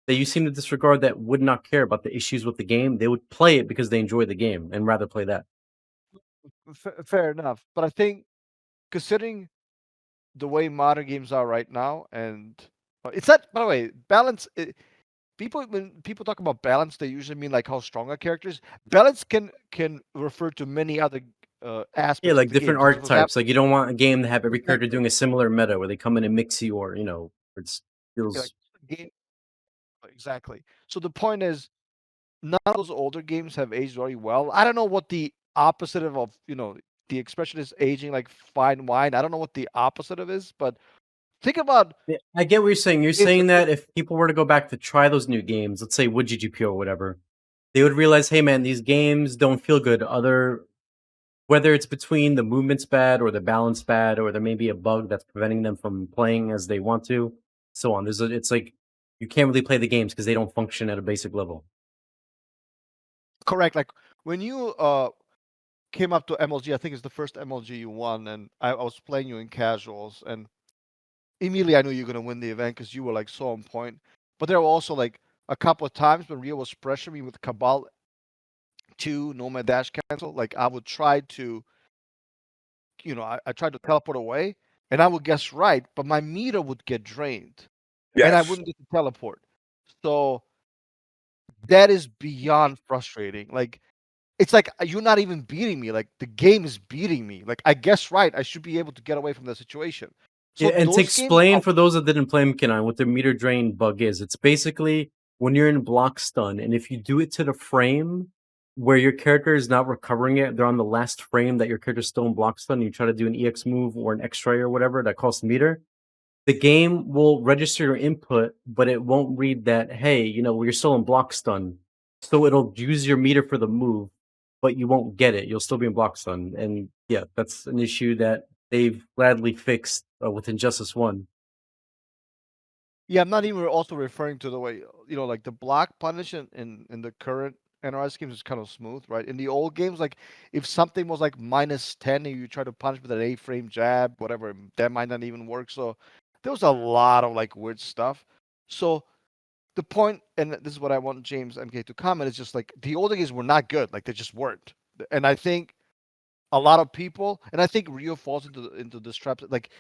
you seem to disregard that would not care about the issues with the game. They would play it because they enjoy the game and rather play that. Fair enough, but I think considering the way modern games are right now, and It's not. By the way, balance. People when people talk about balance, they usually mean like how strong a character is. Balance can refer to many other Yeah, aspects of like the game. different So, for example, archetypes. Like you don't want a game to have every character exactly, doing a similar meta where they come in and mix you, or it like feels. game exactly. So the point is, none of those older games have aged very well. I don't know what the opposite of the expression is aging like fine wine. I don't know what the opposite of is, but think about Yeah, I get what you're saying. You're games saying that that if people were to go back to try those new games, let's say Wood GGP or whatever, they would realize, hey man, these games don't feel good. Whether it's between the movement's bad or the balance bad, or there may be a bug that's preventing them from playing as they want to, so on. It's like you can't really play the games because they don't function at a basic level. correct. Like when you came up to MLG, I think it's the first MLG you won, and I was playing you in casuals, and immediately I knew you were gonna win the event because you were like so on point. But there were also like a couple of times when Rio was pressuring me with Cabal 2 Nomad Dash cancel. Like I would try to, I tried to teleport away, and I would guess right, but my meter would get drained, and I Yes. wouldn't get to teleport. So that is beyond frustrating. Like it's like you're not even beating me. Like the game is beating me. Like I guess right, I should be able to get away from the situation. Yeah, So and to those games explain are for those that didn't play MK9 what the meter drain bug is, it's basically when you're in block stun, and if you do it to the frame where your character is not recovering it, they're on the last frame that your character's still in block stun, and you try to do an EX move or an X-ray or whatever that costs meter, the game will register your input, but it won't read that, hey, you're still in block stun. So it'll use your meter for the move, but you won't get it. You'll still be in block stun. And yeah, that's an issue that they've gladly fixed with Injustice 1. Yeah, I'm not even also referring to the way like the block punish in the current NRS games is kind of smooth, right? In the old games, like if something was like -10 and you try to punish with an A-frame jab, whatever, that might not even work. So there was a lot of like weird stuff. So the point, and this is what I want James MK to comment, is just like the older games were not good, like they just weren't. And I think a lot of people, and I think Rio falls into this trap, like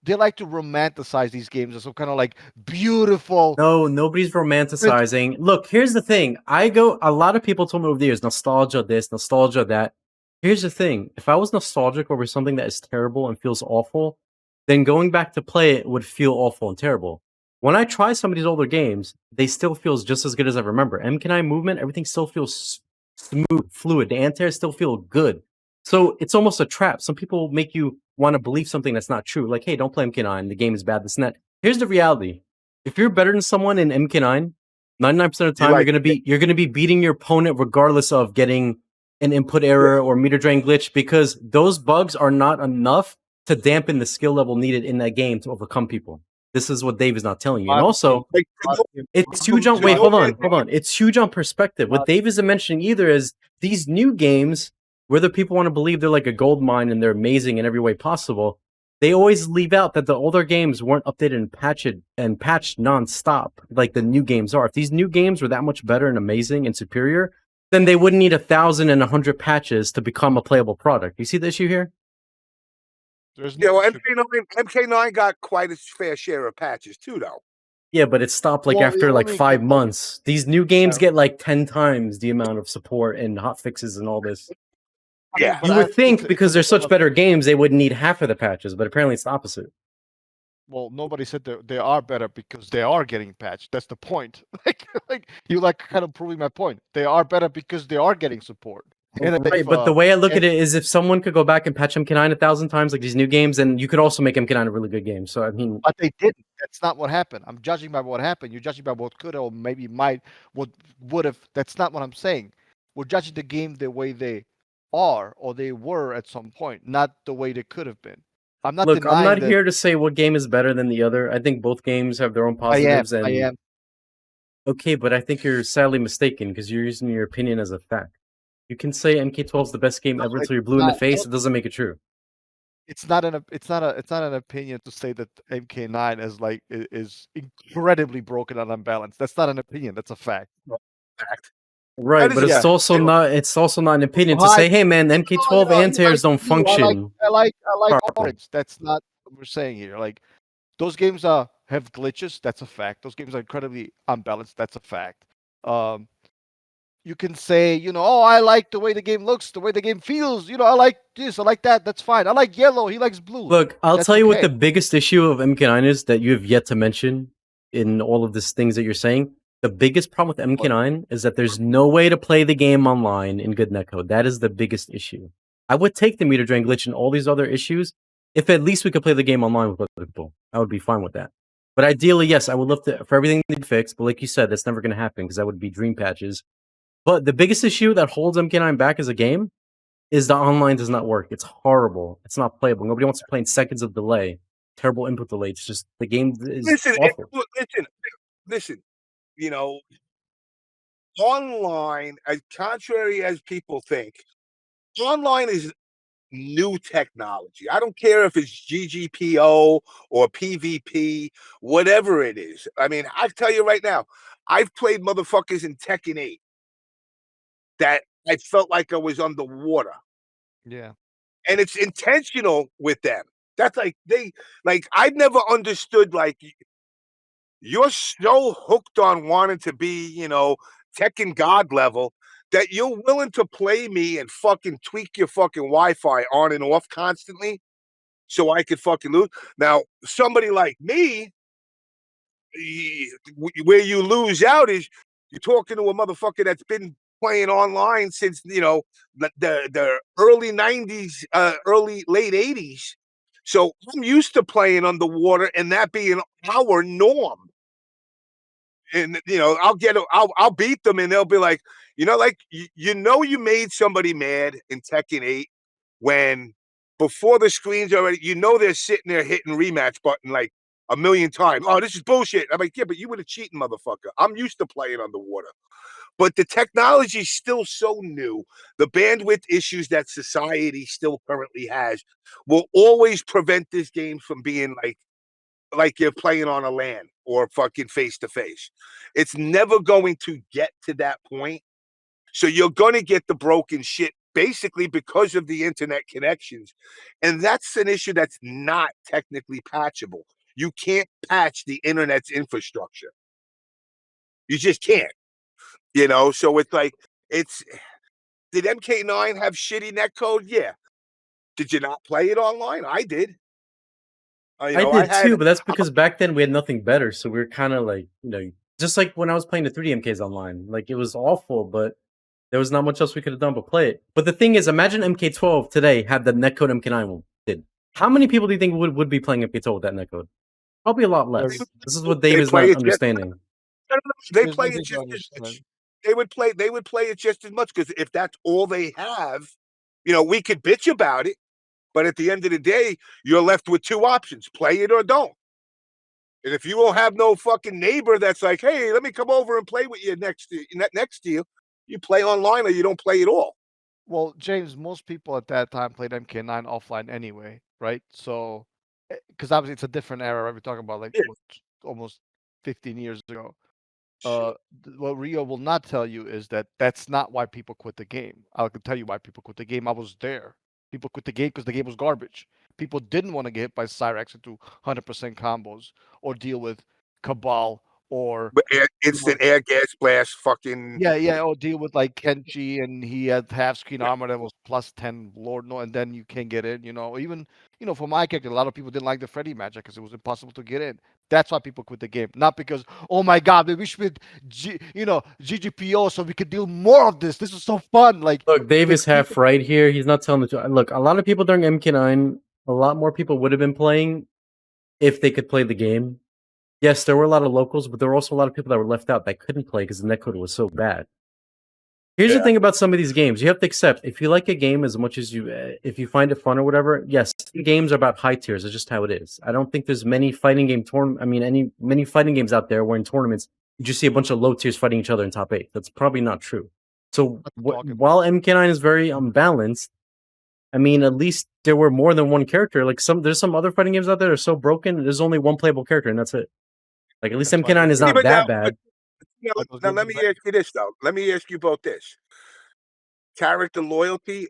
they like to romanticize these games as some kind of like beautiful. No, nobody's romanticizing. Look, here's the thing. A lot of people told me over the years, nostalgia this, nostalgia that. Here's the thing. If I was nostalgic over something that is terrible and feels awful, then going back to play it would feel awful and terrible. When I try some of these older games, they still feels just as good as I remember. MK9 movement, everything still feels smooth, fluid. The anti-airs still feel good. So it's almost a trap. Some people make you want to believe something that's not true. Like, hey, don't play MK9. The game is bad, this and that. Here's the reality. If you're better than someone in MK9, 99% of the You time like you're gonna be beating your opponent regardless of getting an input error or meter drain glitch, because those bugs are not enough to dampen the skill level needed in that game to overcome people. This is what Dave is not telling you. And also, like it's huge on to wait, no hold man. on. It's huge on perspective. What Dave isn't mentioning either is these new games, whether people want to believe they're like a gold mine and they're amazing in every way possible, they always leave out that the older games weren't updated and patched nonstop like the new games are. If these new games were that much better and amazing and superior, then they wouldn't need 1,000 and 100 patches to become a playable product. You see the issue here? There's Yeah, no well, issue. MK9 got quite its fair share of patches too, though. Yeah, but it stopped like Well, after like let 5 me months. These new games yeah, get like 10 times the amount of support and hot fixes and all this. I Yeah. mean, but You would think it's a because they're different such better level. games, they wouldn't need half of the patches, but apparently it's the opposite. Well, nobody said they are better because they are getting patched. That's the point. Like you like kind of proving my point. They are better because they are getting support. And Right, if but the way I look and at it is if someone could go back and patch MK9 1,000 times like these new games, then you could also make MK9 a really good game. So I mean, but they didn't. That's not what happened. I'm judging by what happened. You're judging by what could or maybe might, what would have. That's not what I'm saying. We're judging the game the way they are or they were at some point, not the way they could have been. I'm not look, I'm denying not that. here to say what game is better than the other. I think both games have their own I am. positives I and am. okay, but I think you're sadly mistaken because you're using your opinion as a fact. You can say MK12 is the best game No, ever it's until you're blue in the not. face. It doesn't make it true. It's not it's not an opinion to say that MK9 is like is incredibly broken and unbalanced. That's not an opinion. That's a fact. Fact. Right, That but is a Yeah. fact. Anyway, it's also not an opinion to hi. say, hey man, MK12 and You like tears don't you. function I like properly. orange. That's not what we're saying here. Like those games are have glitches. That's a fact. Those games are incredibly unbalanced. That's a fact. Um, you can say, oh, I like the way the game looks, the way the game feels. I like this, I like that. That's fine. I like yellow. He likes blue. Look, I'll That's tell you what the okay. biggest issue of MK9 is that you have yet to mention in all of these things that you're saying. The biggest problem with MK9 is that there's no way to play the game online in good netcode. That is the biggest issue. I would take the meter drain glitch and all these other issues if at least we could play the game online with other people. I would be fine with that. But ideally, yes, I would love for everything to be fixed. But like you said, that's never going to happen because that would be dream patches. But the biggest issue that holds MK9 back as a game is the online does not work. It's horrible. It's not playable. Nobody wants to play in seconds of delay. Terrible input delay. It's just the game is awful. Listen. Online, as contrary as people think, online is new technology. I don't care if it's GGPO or PvP, whatever it is. I mean, I tell you right now, I've played motherfuckers in Tekken 8 that I felt like I was underwater. Yeah. And it's intentional with them. That's I've never understood, you're so hooked on wanting to be, Tekken God level that you're willing to play me and fucking tweak your fucking Wi-Fi on and off constantly so I could fucking lose. Now, somebody like me, where you lose out is you're talking to a motherfucker that's been playing online since the early 90s, late 80s. So I'm used to playing underwater and that being our norm. And I'll beat them and they'll be like, you made somebody mad in Tekken 8 when before the screen's already, they're sitting there hitting rematch button like a million times. Oh, this is bullshit. I'm like, yeah, but you were a cheating motherfucker. I'm used to playing underwater. But the technology is still so new. The bandwidth issues that society still currently has will always prevent this game from being like you're playing on a LAN or fucking face to face. It's never going to get to that point. So you're going to get the broken shit basically because of the internet connections. And that's an issue that's not technically patchable. You can't patch the internet's infrastructure. You just can't, So did MK9 have shitty netcode? Yeah. Did you not play it online? I did. I did too, but that's because back then we had nothing better. So we were kind of like, just like when I was playing the 3D MKs online, like it was awful, but there was not much else we could have done but play it. But the thing is, imagine MK12 today had the netcode MK9 did. How many people do you think would be playing MK12 with that netcode? Probably a lot less. This is what Dave is not understanding. They play it just as much. They would play it just as much because if that's all they have, we could bitch about it. But at the end of the day, you're left with two options: play it or don't. And if you don't have no fucking neighbor that's like, hey, let me come over and play with you next to you, you play online or you don't play at all. Well, James, most people at that time played MK9 offline anyway, right? So, because obviously it's a different era, right? We're talking about almost 15 years ago. What Rio will not tell you is that that's not why people quit the game. I can tell you why people quit the game. I was there. People quit the game because the game was garbage. People didn't want to get hit by Cyrex into 100% combos or deal with Cabal or instant air gas blast, fucking or deal with like Kenshi and he had half screen armor that was plus 10, Lord no, and then you can't get in. Even for my character, a lot of people didn't like the Freddy matchup because it was impossible to get in. That's why people quit the game, not because, oh my god, we should GGPO so we could do more of this. This is so fun. Like, look, Dave is half right here. He's not telling the truth. Look, a lot of people during MK9, a lot more people would have been playing if they could play the game. Yes, there were a lot of locals, but there were also a lot of people that were left out that couldn't play because the netcode was so bad. Here's the thing about some of these games. You have to accept, if you like a game as much as if you find it fun or whatever, yes, games are about high tiers. It's just how it is. I don't think there's many fighting game many fighting games out there where in tournaments, you just see a bunch of low tiers fighting each other in top 8. That's probably not true. So while MK9 is very unbalanced, I mean, at least there were more than one character. Like there's some other fighting games out there that are so broken, there's only one playable character, and that's it. Like at least MK9 is not that bad. Now let me ask you this though. Let me ask you about this: character loyalty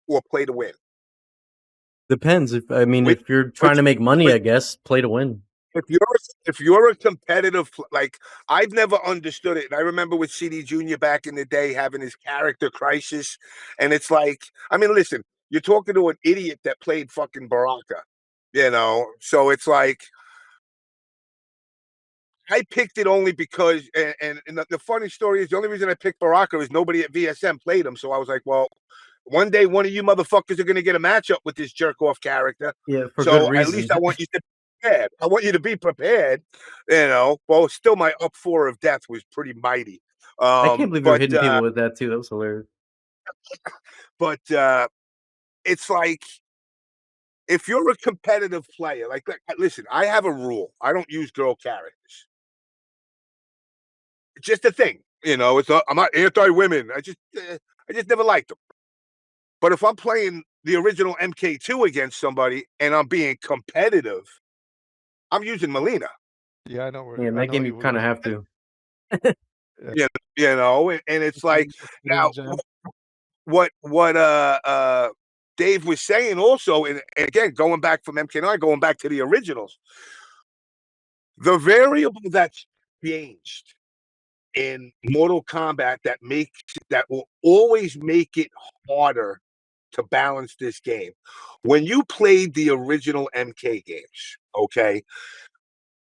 or play to win? Depends. If you're trying to make money, I guess play to win. if you're a competitive, like, I've never understood it. And I remember with CD Junior back in the day having his character crisis, and it's like, I mean, listen, you're talking to an idiot that played fucking Baraka, so it's like I picked it only because, and the funny story is the only reason I picked Baraka is nobody at VSM played him. So I was like, well, one day one of you motherfuckers are going to get a matchup with this jerk off character. Yeah, for good So at reason. least I want you to be prepared. I want you to be prepared. Well, still my up four of death was pretty mighty. I can't believe you were But hitting people with that too. That was hilarious. but it's like if you're a competitive player, like listen, I have a rule. I don't use girl characters. It's just a thing. I'm not anti-women. I just never liked them. But if I'm playing the original MK2 against somebody and I'm being competitive, I'm using Melina. Yeah, I know where Yeah, in I that know game you you kind of would. have to. And it's like now what Dave was saying also, and again going back from MK9, going back to the originals, the variable that's changed in Mortal Kombat that will always make it harder to balance this game. When you played the original MK games, okay?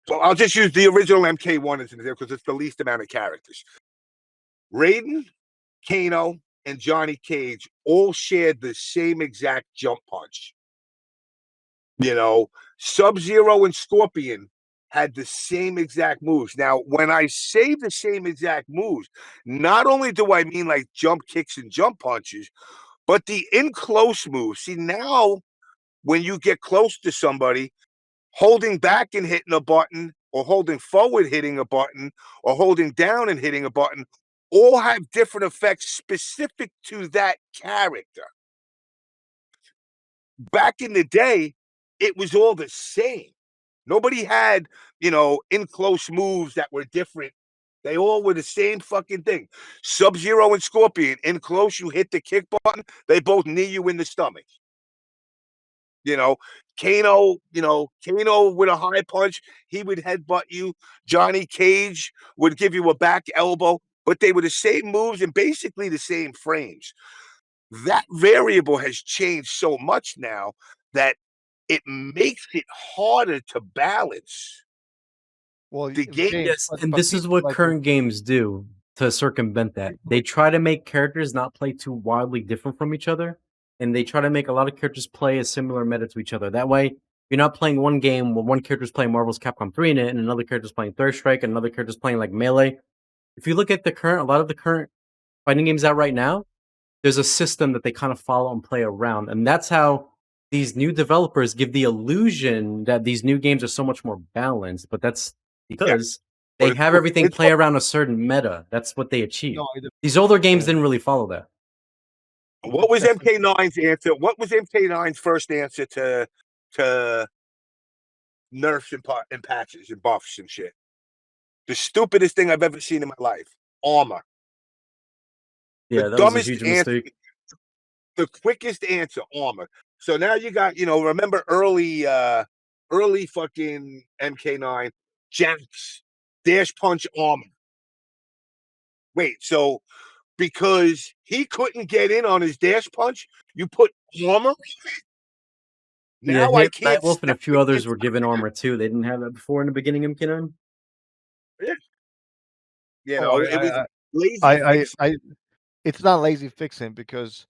So I'll just use the original MK1 as an example because it's the least amount of characters. Raiden, Kano, and Johnny Cage all shared the same exact jump punch. Sub-Zero and Scorpion had the same exact moves. Now, when I say the same exact moves, not only do I mean like jump kicks and jump punches, but the in close moves. See, now when you get close to somebody, holding back and hitting a button, or holding forward hitting a button, or holding down and hitting a button, all have different effects specific to that character. Back in the day, it was all the same. Nobody had, in close moves that were different. They all were the same fucking thing. Sub-Zero and Scorpion, in close, you hit the kick button, they both knee you in the stomach. Kano, Kano with a high punch, he would headbutt you. Johnny Cage would give you a back elbow, but they were the same moves and basically the same frames. That variable has changed so much now that it makes it harder to balance Well, the game. James, Yes, and this is what current games do to circumvent that. They try to make characters not play too wildly different from each other, and they try to make a lot of characters play a similar meta to each other. That way, you're not playing one game where one character's playing Marvel's Capcom 3 in it, and another character's playing Third Strike, and another character's playing like Melee. If you look at a lot of the current fighting games out right now, there's a system that they kind of follow and play around, and that's how these new developers give the illusion that these new games are so much more balanced, but that's because they have everything play around a certain meta. That's what they achieve. These older games didn't really follow that. What was MK9's answer? What was MK9's first answer to nerfs and patches and buffs and shit? The stupidest thing I've ever seen in my life. Armor. Yeah, The that was a dumbest huge answer. mistake. The quickest answer, armor. So now you got, remember early fucking MK9, Jax, dash punch armor. Wait, so because he couldn't get in on his dash punch, you put armor? Yeah, Now I can't Nightwolf and a step few others against. were given armor too. They didn't have that before in the beginning of MK9. It was lazy it's not lazy fixing because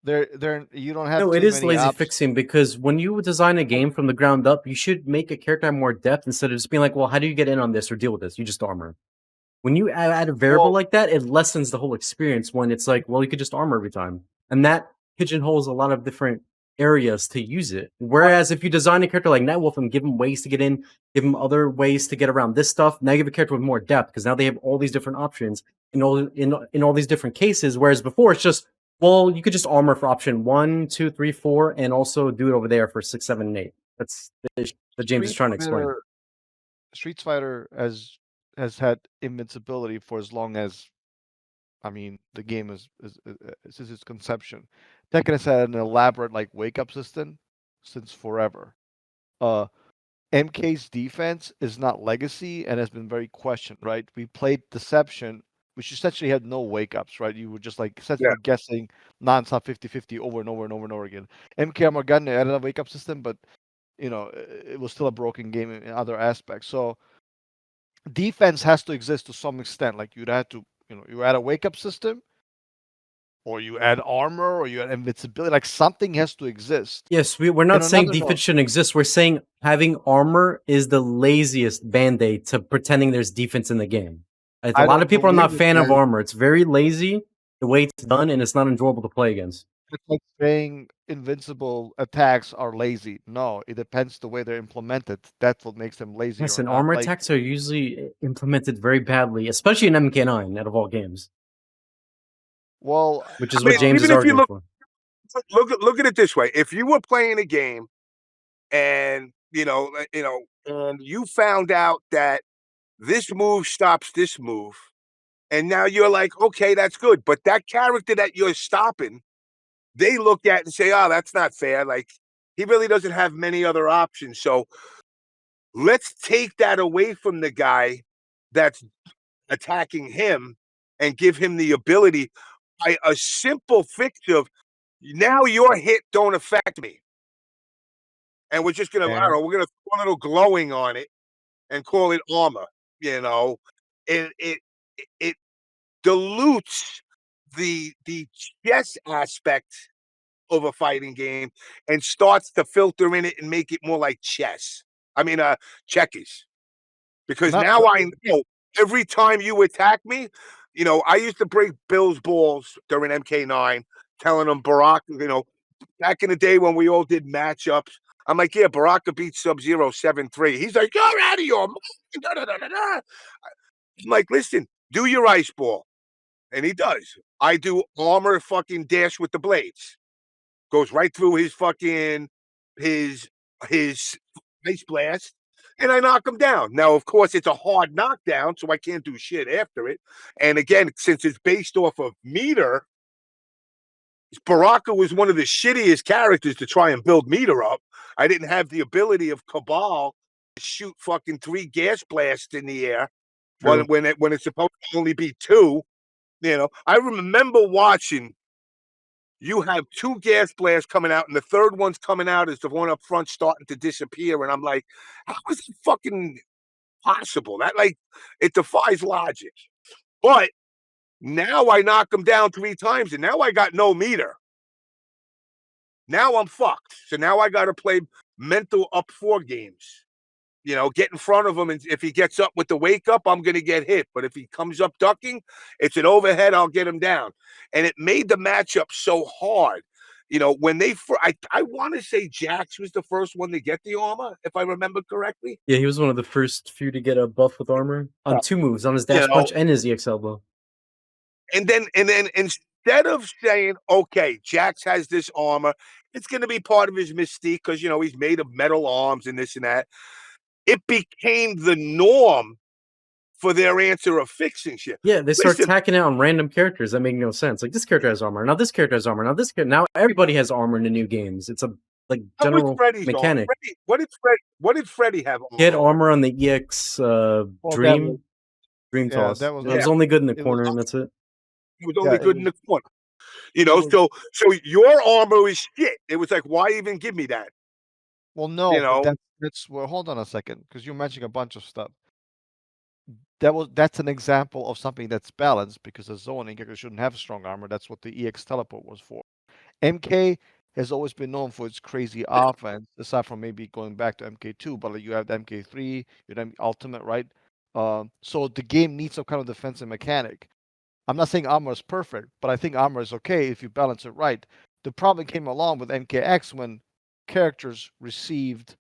they're you don't have No, it too is many lazy options. fixing because when you design a game from the ground up, you should make a character have more depth instead of just being like, well, how do you get in on this or deal with this? You just armor. When you add a variable like that, it lessens the whole experience when it's like, well, you could just armor every time. And that pigeonholes a lot of different areas to use it. Whereas if you design a character like Nightwolf and give him ways to get in, give him other ways to get around this stuff, now you have a character with more depth because now they have all these different options in all these different cases. Whereas before it's just, well, you could just armor for option 1, 2, 3, 4, and also do it over there for 6, 7, and 8. That's what James is trying to explain. Street Fighter has had invincibility for as long as, I mean, the game is since its conception. Tekken has had an elaborate like wake up system since forever. MK's defense is not legacy and has been very questioned, right? We played Deception, which essentially had no wake ups, right? You were just like essentially guessing nonstop 50-50 over and over and over and over again. MK Armageddon added a wake up system, but it was still a broken game in other aspects. So defense has to exist to some extent. Like you'd have to, you add a wake up system, or you add armor, or you add invincibility. Like something has to exist. Yes, we're not saying defense shouldn't exist. We're saying having armor is the laziest band-aid to pretending there's defense in the game. A lot of people are not a fan of armor. It's very lazy the way it's done, and it's not enjoyable to play against. It's like saying invincible attacks are lazy. No, it depends the way they're implemented. That's what makes them lazy. Yes, and armor attacks are usually implemented very badly, especially in MK9 out of all games. Well, which is what James is arguing for. Look at it this way: if you were playing a game, and and you found out that this move stops this move, and now you're like, okay, that's good, but that character that you're stopping, they look at and say, oh, that's not fair. Like, he really doesn't have many other options. So let's take that away from the guy that's attacking him and give him the ability by a simple fix of, now your hit don't affect me. And we're just gonna, I don't know, we're gonna throw a little glowing on it and call it armor. It dilutes the chess aspect of a fighting game and starts to filter in it and make it more like chess. I mean, checkers. Because now I know every time you attack me, I used to break Bill's balls during MK9, telling him Barack, back in the day when we all did matchups. I'm like, yeah, Baraka beat Sub-Zero 7-3. He's like, you're out of your mind. Da, da, da, da, da. I'm like, listen, do your ice ball. And he does. I do armor fucking dash with the blades. Goes right through his fucking, his ice blast. And I knock him down. Now, of course, it's a hard knockdown, so I can't do shit after it. And again, since it's based off of meter, Baraka was one of the shittiest characters to try and build meter up. I didn't have the ability of Cabal to shoot fucking 3 gas blasts in the air when it's supposed to only be 2. I remember watching, you have 2 gas blasts coming out, and the third one's coming out as the one up front starting to disappear. And I'm like, how is it fucking possible? That, like, it defies logic. But now I knock him down 3 times, and now I got no meter. Now I'm fucked. So now I got to play mental up 4 games. Get in front of him, and if he gets up with the wake up, I'm going to get hit. But if he comes up ducking, it's an overhead, I'll get him down. And it made the matchup so hard. When I want to say Jax was the first one to get the armor, if I remember correctly. Yeah, he was one of the first few to get a buff with armor on 2 moves, on his dash punch and his EX elbow. And then instead of saying, okay, Jax has this armor, it's going to be part of his mystique because, he's made of metal arms and this and that. It became the norm for their answer of fixing shit. Yeah, they start tacking it on random characters that make no sense. Like, this character has armor. Now this character has armor. Now everybody has armor in the new games. It's a general mechanic. What did Freddy have? He had armor on the EX Dream Toss. That was only good in the corner, and that's it. It was only good in the corner. So your armor is shit. It was like, why even give me that? Well, no, well, hold on a second, because you're mentioning a bunch of stuff. That's an example of something that's balanced, because a zoning character shouldn't have strong armor. That's what the EX teleport was for. MK has always been known for its crazy offense, aside from maybe going back to MK2, but you have the MK3, you have Ultimate, right? So the game needs some kind of defensive mechanic. I'm not saying armor is perfect, but I think armor is okay if you balance it right. The problem came along with MKX when characters received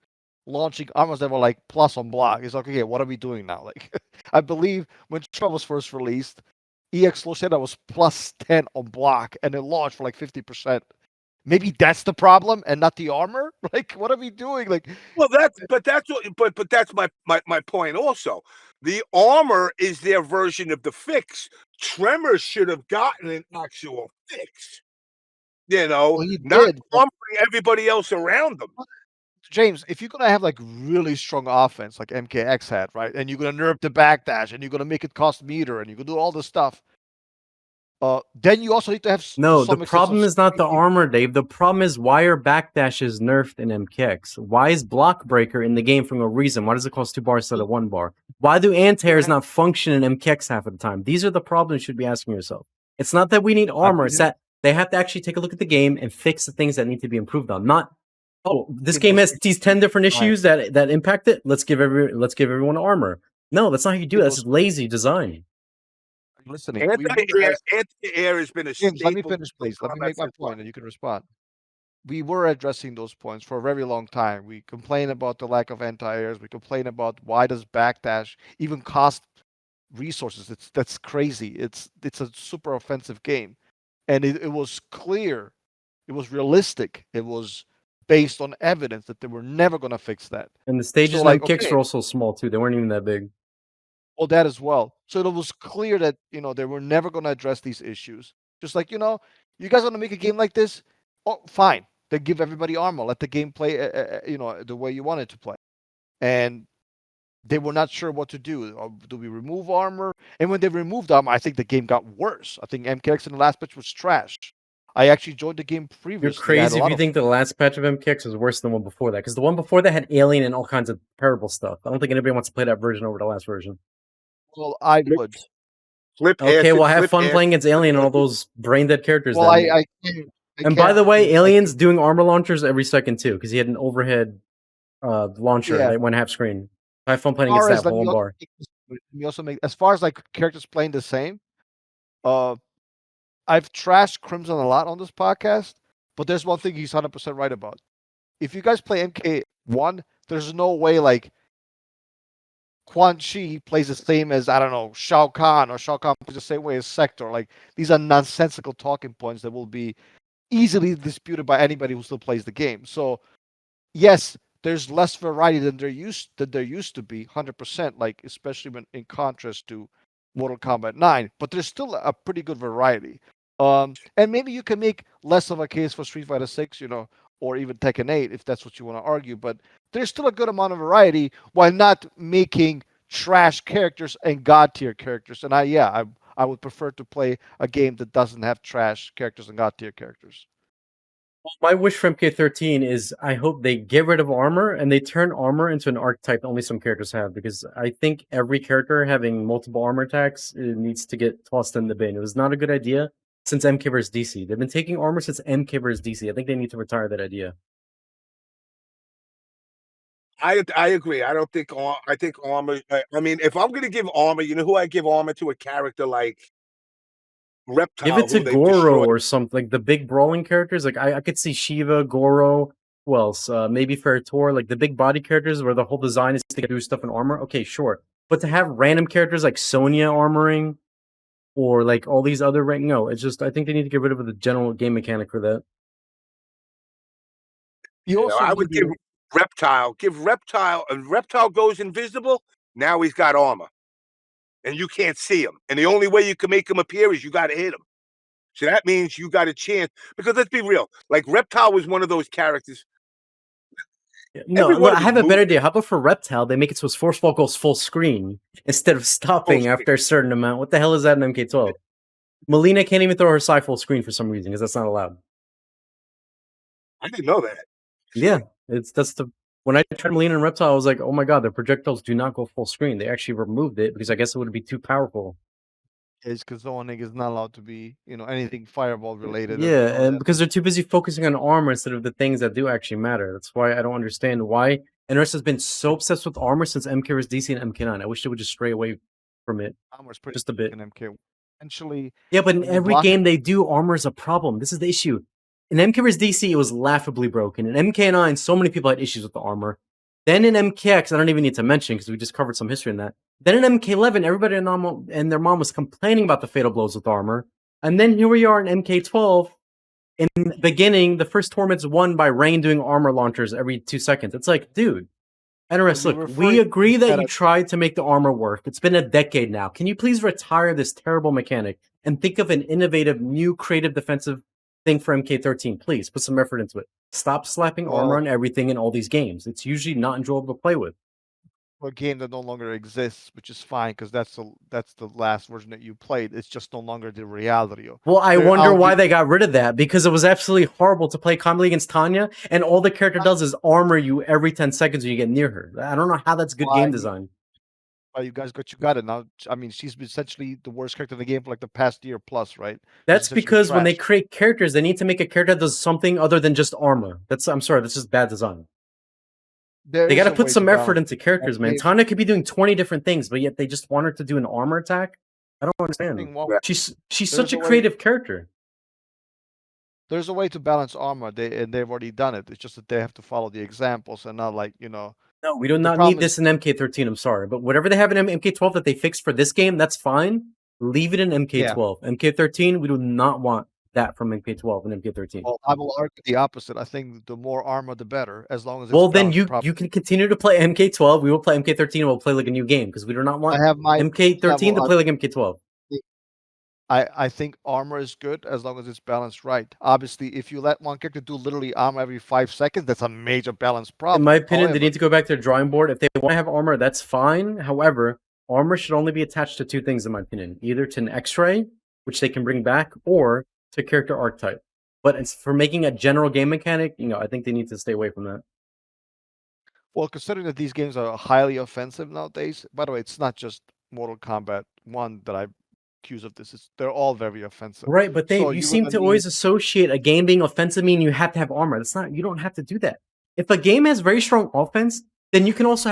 launching armors that were like plus on block. It's like, okay, what are we doing now? Like, I believe when Trump was first released, EX Loseta was plus 10 on block, and it launched for like 50%. Maybe that's the problem and not the armor. Like, what are we doing? Like, well, that's my point also. The armor is their version of the fix. Tremor should have gotten an actual fix. Not armoring everybody else around them. James, if you're gonna have like really strong offense like MKX had, right, and you're gonna nerf the backdash and you're gonna make it cost meter and you can do all this stuff, then you also need to have No, the some extent problem of is not the speed. armor, Dave. The problem is why are backdashes nerfed in MKX? Why is block breaker in the game for no reason? Why does it cost 2 bars instead of 1 bar? Why do anti-airs not function in MKX half of the time? These are the problems you should be asking yourself. It's not that we need armor, it's that they have to actually take a look at the game and fix the things that need to be improved on. Not, oh, this game has these 10 different issues that impact it. Let's give everyone armor. No, that's not how you do it. That's lazy design. Listening. Anti-air has been a James, staple. let me finish, please. Let me make my point, and you can respond. We were addressing those points for a very long time. We complain about the lack of anti-airs. We complain about why does backdash even cost resources. That's crazy. It's a super offensive game, and it was clear, it was realistic, it was based on evidence that they were never going to fix that. And the stages So, in like, MKX okay. were also small too. They weren't even that big. Well, that as well. So it was clear that they were never going to address these issues. Just like, you guys want to make a game like this? Oh, fine. Then give everybody armor. Let the game play, the way you want it to play. And they were not sure what to do. Do we remove armor? And when they removed armor, I think the game got worse. I think MKX in the last patch was trash. I actually joined the game previously. You're crazy if you think the last patch of MKX was worse than the one before that, because the one before that had alien and all kinds of terrible stuff. I don't think anybody wants to play that version over the last version. Well, I would. Okay, well, have fun playing against alien and all those brain dead characters. Well, I and by the way, alien's doing armor launchers every second too, because he had an overhead launcher that went half screen. Have fun playing against that for 1 bar. We also make, as far as like characters playing the same, I've trashed Crimson a lot on this podcast, but there's one thing he's 100% right about. If you guys play MK1, there's no way like Quan Chi plays the same as, I don't know, Shao Kahn, or Shao Kahn plays the same way as Sector. Like, these are nonsensical talking points that will be easily disputed by anybody who still plays the game. So, yes, there's less variety than there used to be, 100%, like, especially when in contrast to Mortal Kombat 9, but there's still a pretty good variety. And maybe you can make less of a case for Street Fighter 6, or even Tekken 8 if that's what you want to argue, but there's still a good amount of variety while not making trash characters and god tier characters. And I would prefer to play a game that doesn't have trash characters and god tier characters. My wish for MK13 is I hope they get rid of armor and they turn armor into an archetype only some characters have, because I think every character having multiple armor attacks needs to get tossed in the bin. It was not a good idea since MK vs DC. They've been taking armor since MK vs DC. I think they need to retire that idea. I agree. I don't think I think armor. I mean, if I'm going to give armor, you know who I give armor to? A character like Reptile. Give it to Goro or something, like the big brawling characters. Like I could see Shiva, Goro, who else? Maybe Ferritor, like the big body characters where the whole design is to do stuff in armor. Okay, sure. But to have random characters like Sonya armoring or like all these other no, it's just I think they need to get rid of the general game mechanic for that. I would give Reptile. Give Reptile, and Reptile goes invisible. Now he's got armor, and you can't see him. And the only way you can make him appear is you got to hit him. So that means you got a chance. Because let's be real, like Reptile was one of those characters. No, I have a better idea. How about for Reptile, they make it so his force ball goes full screen instead of stopping after a certain amount? What the hell is that in MK12? Melina can't even throw her Psy full screen for some reason because that's not allowed. I didn't know that. Yeah, when I tried Melina and Reptile, I was like, oh my god, their projectiles do not go full screen. They actually removed it because I guess it would be too powerful. It's because Zoning is not allowed to be, anything fireball related. Yeah, and because they're too busy focusing on armor instead of the things that do actually matter. That's why I don't understand why NRS has been so obsessed with armor since MK vs DC and MK9. I wish they would just stray away from it Armor's pretty just a bit. In MK, essentially. Yeah, but in every game they do, armor is a problem. This is the issue. In MK vs DC, it was laughably broken. In MK9, so many people had issues with the armor. Then in MKX, I don't even need to mention because we just covered some history in that. Then in MK11, everybody and their mom was complaining about the fatal blows with armor. And then here we are in MK12. In the beginning, the first tournament's won by Rain doing armor launchers every 2 seconds. It's like, dude, NRS, look, we agree that you tried to make the armor work. It's been a decade now. Can you please retire this terrible mechanic and think of an innovative, new, creative defensive thing for MK13. Please put some effort into it. Stop slapping armor on everything in all these games. It's usually not enjoyable to play with. A game that no longer exists, which is fine because that's the last version that you played. It's just no longer the reality of. Well, I wonder why they got rid of that, because it was absolutely horrible to play comedy against Tanya, and all the character does is armor you every 10 seconds when you get near her. I don't know how that's good game design. Well, you guys got it now. I mean, she's essentially the worst character in the game for like the past year plus, right? That's because when they create characters, they need to make a character that does something other than just armor. I'm sorry, that's just bad design. They got to put some effort into characters, man. Tanya could be doing 20 different things, but yet they just want her to do an armor attack. I don't understand. She's such a creative character. There's a way to balance armor. They've already done it. It's just that they have to follow the examples and not like, No, we do not need this in MK13. I'm sorry, but whatever they have in MK12 that they fixed for this game, that's fine. Leave it in MK12. Yeah. MK13, we do not want that from MK12 and MK13. Well, I will argue the opposite. I think the more armor, the better, as long as it's then you can continue to play MK12. We will play MK13 and we'll play like a new game because we do not want MK13 to play like MK12. I think armor is good as long as it's balanced right. Obviously, if you let one character do literally armor every 5 seconds, that's a major balance problem. In my opinion, they need to go back to the drawing board. If they want to have armor, that's fine. However, armor should only be attached to 2 things, in my opinion. Either to an X-ray, which they can bring back, or to character archetype. But it's for making a general game mechanic, I think they need to stay away from that. Well, considering that these games are highly offensive nowadays, by the way, it's not just Mortal Kombat 1 that I accused of this. They're all very offensive. Right, but you seem to always associate a game being offensive meaning you have to have armor. You don't have to do that. If a game has very strong offense, then you can also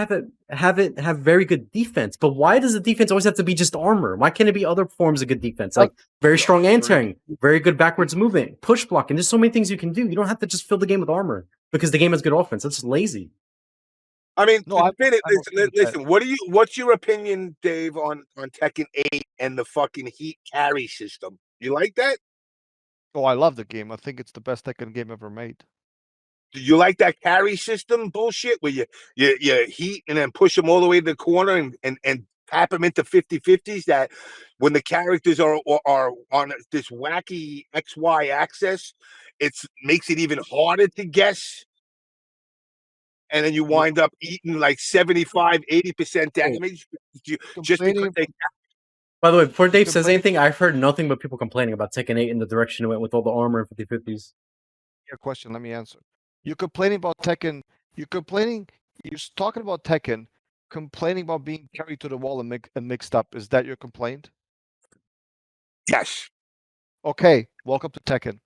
have very good defense. But why does the defense always have to be just armor? Why can't it be other forms of good defense? Like very strong anti-tank, very good backwards movement, push block, and there's so many things you can do. You don't have to just fill the game with armor because the game has good offense. That's just lazy. I mean, listen. What's your opinion, Dave, on Tekken 8 and the fucking heat carry system? You like that? Oh, I love the game. I think it's the best Tekken game ever made. Do you like that carry system bullshit where you heat and then push them all the way to the corner and tap them into 50-50s? That when the characters are on this wacky XY axis, it makes it even harder to guess. And then you wind up eating like 75-80% damage just because they. By the way, before Dave says anything, I've heard nothing but people complaining about Tekken 8 in the direction it went with all the armor and 50-50s. Your question, let me answer. You're complaining about Tekken. You're talking about Tekken, complaining about being carried to the wall and mixed up. Is that your complaint? Yes. Okay, welcome to Tekken.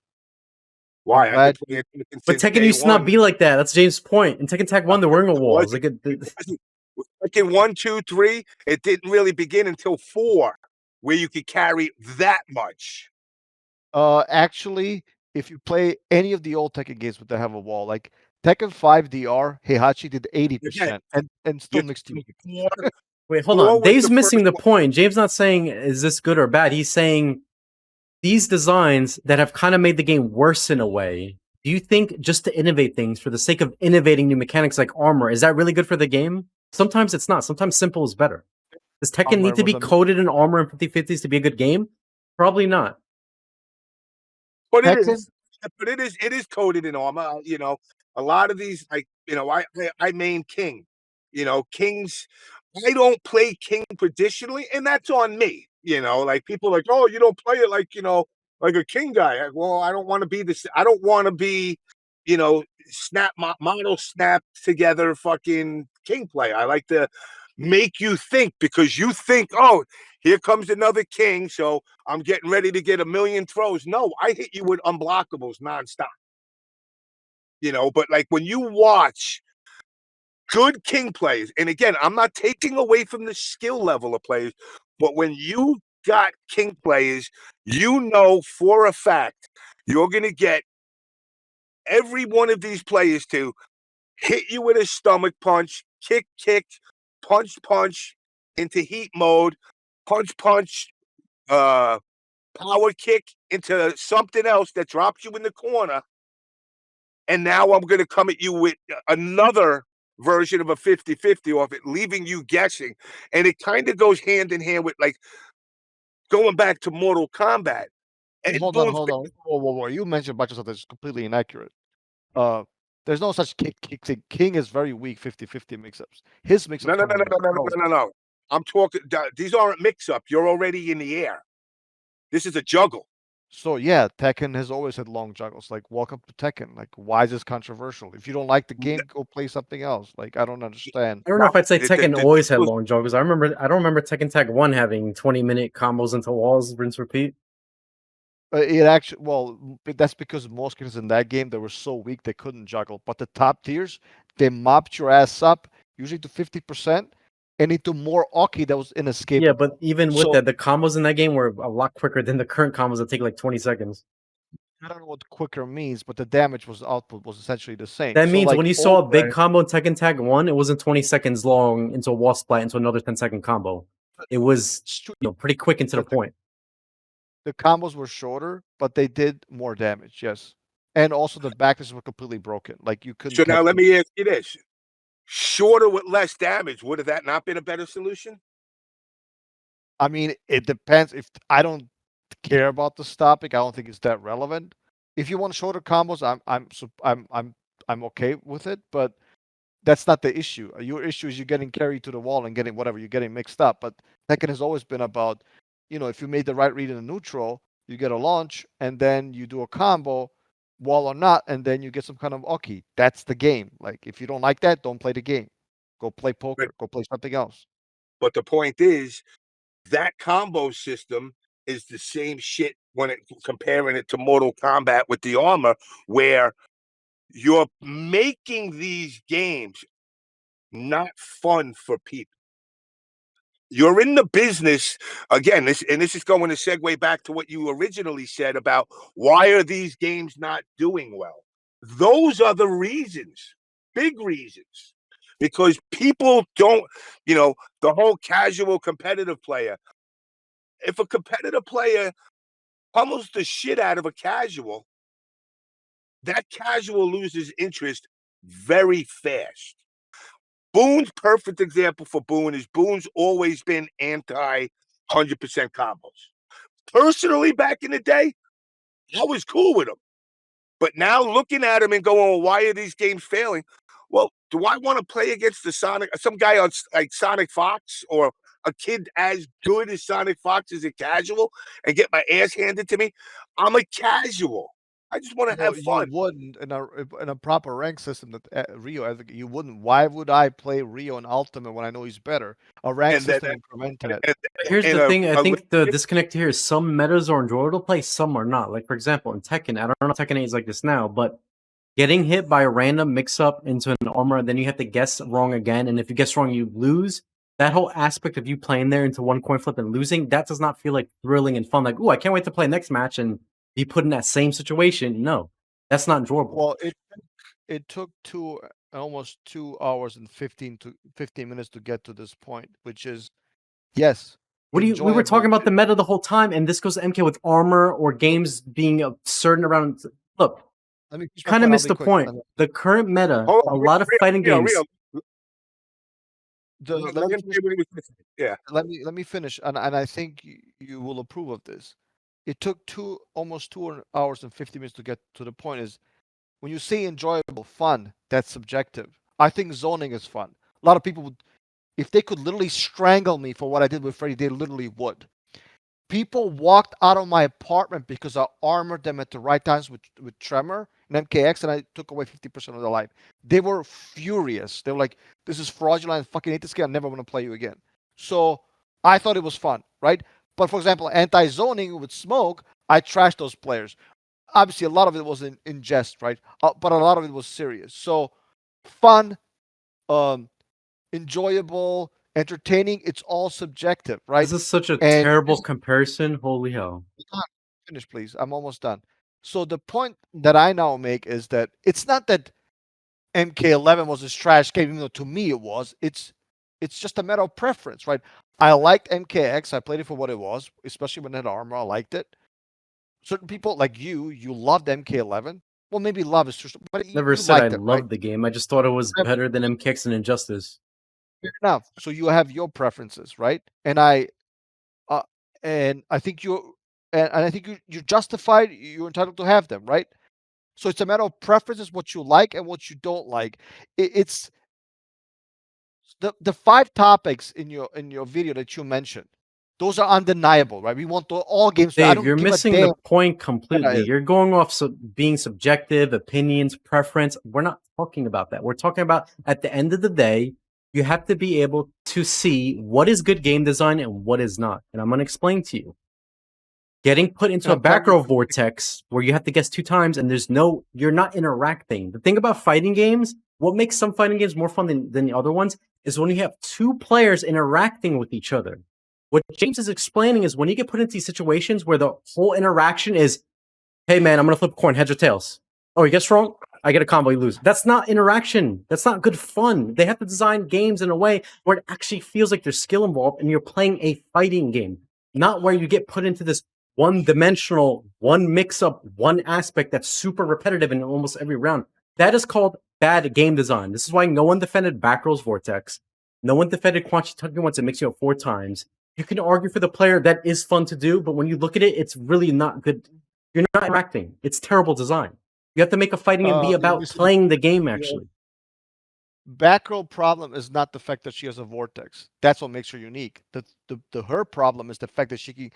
Why? But Tekken used to not be like that. That's James' point. In Tekken Tag 1, there were no walls. Tekken 1, 2, 3, it didn't really begin until 4, where you could carry that much. Actually, if you play any of the old Tekken games that have a wall, like Tekken 5 DR, Heihachi did 80% and still mixed you. Wait, hold on. Dave's missing the point. James not saying is this good or bad. He's saying these designs that have kind of made the game worse in a way. Do you think just to innovate things for the sake of innovating new mechanics like armor, is that really good for the game? Sometimes it's not. Sometimes simple is better. Does Tekken need to be coated in armor and 50-50s to be a good game? Probably not. But it is coated in armor. A lot of these, like, I main King. Kings, I don't play King traditionally, and that's on me. Like people are like, oh, you don't play it like, like a King guy. Well, I don't want to be this. I don't want to be, model snap together fucking King player. I like to make you think because you think, oh, here comes another King, so I'm getting ready to get a million throws. No, I hit you with unblockables nonstop. But like when you watch good King plays, and again, I'm not taking away from the skill level of players, but when you got King players, for a fact you're going to get every one of these players to hit you with a stomach punch, kick, punch into heat mode, punch, power kick into something else that drops you in the corner. And now I'm going to come at you with another version of a 50-50 off it, leaving you guessing. And it kind of goes hand in hand with like going back to Mortal Kombat. And hold on, Boone's hold on. Whoa. You mentioned a bunch of stuff that's completely inaccurate. There's no such king. King is very weak 50-50 mix-ups. His mix-ups no, come with no. I'm talking. These aren't mix-up. You're already in the air. This is a juggle. So yeah, Tekken has always had long juggles. Like, welcome to Tekken. Like, why is this controversial? If you don't like the game, go play something else. Like, I don't understand. I don't know if I'd say The- Tekken the always had juggles- long joggers. I don't remember Tekken Tag 1 having 20-minute combos into walls, rinse, repeat. It actually, well, that's because most characters in that game, they were so weak they couldn't juggle. But the top tiers, they mopped your ass up, usually to 50%, and into more Oki that was Yeah, inescapable. but even with So that, the combos in that game were a lot quicker than the current combos that take like 20 seconds. I don't know what quicker means, but the damage was output was essentially the same. That So means like when you saw a big combo in Tekken Tag 1, it wasn't 20 seconds long into a wall splat into another 10-second combo. It was pretty quick and to the But point. the combos were shorter, but they did more damage, yes. And also the backlashes were completely broken. Like, you couldn't So now catch let them. me ask you this: shorter with less damage, would have that not been a better solution? I mean, it depends. If I don't care about this topic, I don't think it's that relevant. If you want shorter combos, I'm okay with it, but that's not the issue. Your issue is you're getting carried to the wall and getting whatever, you're getting mixed up. But Tekken has always been about, if you made the right read in the neutral, you get a launch, and then you do a combo, wall or not, and then you get some kind of Oki. That's the game. Like, if you don't like that, don't play the game. Go play But poker. Go play something else. but the point is that combo system is the same shit when comparing it to Mortal Kombat with the armor, where you're making these games not fun for people. You're in the business again. This is going to segue back to what you originally said about why are these games not doing well. Those are the reasons, big reasons, because people don't, the whole casual competitive player. If a competitive player pummels the shit out of a casual, that casual loses interest very fast. Boone's perfect example for Boone is Boone's always been anti 100% combos. Personally, back in the day, I was cool with him. But now looking at him and going, well, why are these games failing? Well, do I want to play against some guy on like Sonic Fox or a kid as good as Sonic Fox as a casual and get my ass handed to me? I'm a casual. I just want to Well, have you fun. wouldn't in a proper rank system that Rio advocate. You wouldn't. Why would I play Rio in Ultimate when I know he's better? A rank And then system would prevent that. and, But here's and the thing. I a think the disconnect here is some metas are enjoyable to play, some are not. Like, for example, in Tekken, I don't know if Tekken 8 is like this now, but getting hit by a random mix-up into an armor, then you have to guess wrong again, and if you guess wrong, you lose. That whole aspect of you playing there into one coin flip and losing, that does not feel like thrilling and fun. Like, ooh, I can't wait to play next match and be put in that same situation. No, that's not enjoyable. Well, it took almost 2 hours and 15 minutes to get to this point, which is, yes, We were talking enjoyable. about the meta the whole time, and this goes to MK with armor or games being certain around. Look, Let me finish my kind of point. I'll missed be the quick. point. The current meta, hold a on, lot of fighting games. Let me finish. Yeah. Let me finish, and I think you will approve of this. It took almost 2 hours and 50 minutes to get to the point. Is when you say enjoyable, fun, that's subjective. I think zoning is fun. A lot of people would, if they could literally strangle me for what I did with Freddy, they literally would. People walked out of my apartment because I armored them at the right times with Tremor and MKX, and I took away 50% of their life. They were furious. They were like, "This is fraudulent. I fucking hate this game. I never want to play you again." So I thought it was fun, right? But for example, anti-zoning with Smoke, I trashed those players. Obviously, a lot of it was in jest, right? But a lot of it was serious. So fun, um, enjoyable, entertaining. It's all subjective, right? This is such a And terrible comparison. Holy hell. finish, please. I'm almost done. So the point that I now make is that it's not that MK11 was this trash game, even though to me it was. It's just a matter of preference, right? I liked MKX. I played it for what it was, especially when it had armor. I liked it. Certain people like you loved MK11. Well, maybe love is too strong, but Never you said I liked it, right? loved the game. I just thought it was better than MKX and Injustice. Fair enough. So you have your preferences, right? And I think and I think you're justified. You're entitled to have them, right? So it's a matter of preferences, what you like and what you don't like. It's the 5 topics in your video that you mentioned. Those are undeniable, right? We want all games. I Dave, don't you're give a missing damn. the point completely. You're going off being subjective, opinions, preference. We're not talking about that. We're talking about at the end of the day, you have to be able to see what is good game design and what is not. And I'm going to explain to you. Getting put into a back row vortex where you have to guess 2 times and you're not interacting. The thing about fighting games, what makes some fighting games more fun than the other ones is when you have 2 players interacting with each other. What James is explaining is when you get put into these situations where the whole interaction is, hey man, I'm going to flip a coin, heads or tails. Oh, you guess wrong? I get a combo, you lose. That's not interaction. That's not good fun. They have to design games in a way where it actually feels like there's skill involved and you're playing a fighting game, not where you get put into this one-dimensional, one mix-up, one aspect that's super repetitive in almost every round. That is called bad game design. This is why no one defended Back Row's Vortex. No one defended Quanchi Tugging once it makes you up 4 times. You can argue for the player that is fun to do, but when you look at it, it's really not good. You're not interacting. It's terrible design. You have to make a fighting and be about playing the game, actually. Back row problem is not the fact that she has a vortex. That's what makes her unique. Her problem is the fact that she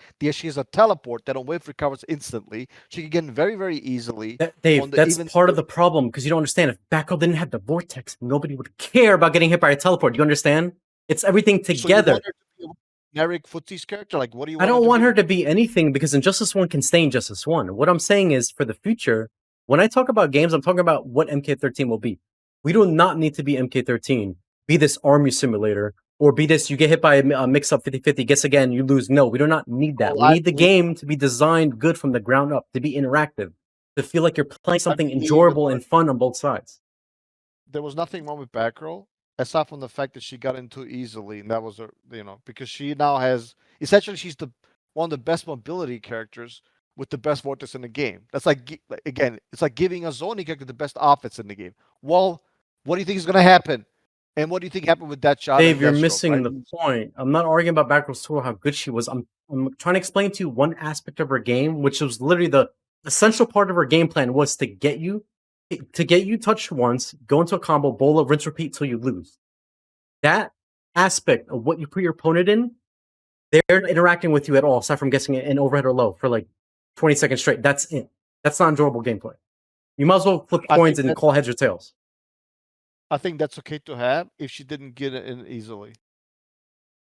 has a teleport that on wave recovers instantly. She can get in very, very easily. Dave, that's part of the problem because you don't understand. If back row didn't have the vortex, nobody would care about getting hit by a teleport. You understand? It's everything together. So you want her to be a generic footsies character? Like, what do you want? I don't want her to be anything because Injustice 1 can stay Injustice 1. What I'm saying is for the future, when I talk about games, I'm talking about what MK13 will be. We do not need to be MK13, be this army simulator, or be this, you get hit by a mix-up 50-50, guess again, you lose. No, we do not need that. We need the game to be designed good from the ground up, to be interactive, to feel like you're playing something enjoyable and fun on both sides. There was nothing wrong with back row, aside from the fact that she got in too easily, and that was because she now has, essentially she's one of the best mobility characters with the best vortex in the game. That's again, it's like giving a zoning character the best offense in the game. Well, what do you think is going to happen? And what do you think happened with that shot? Dave, you're missing the point. I'm not arguing about Backrow's tool, how good she was. I'm trying to explain to you one aspect of her game, which was literally the essential part of her game plan was to get you touched once, go into a combo, bowl, rinse, repeat till you lose. That aspect of what you put your opponent in, they're not interacting with you at all, aside from guessing an overhead or low for like 20 seconds straight. That's it. That's not enjoyable gameplay. You might as well flip coins and call heads or tails. I think that's okay to have if she didn't get it in easily.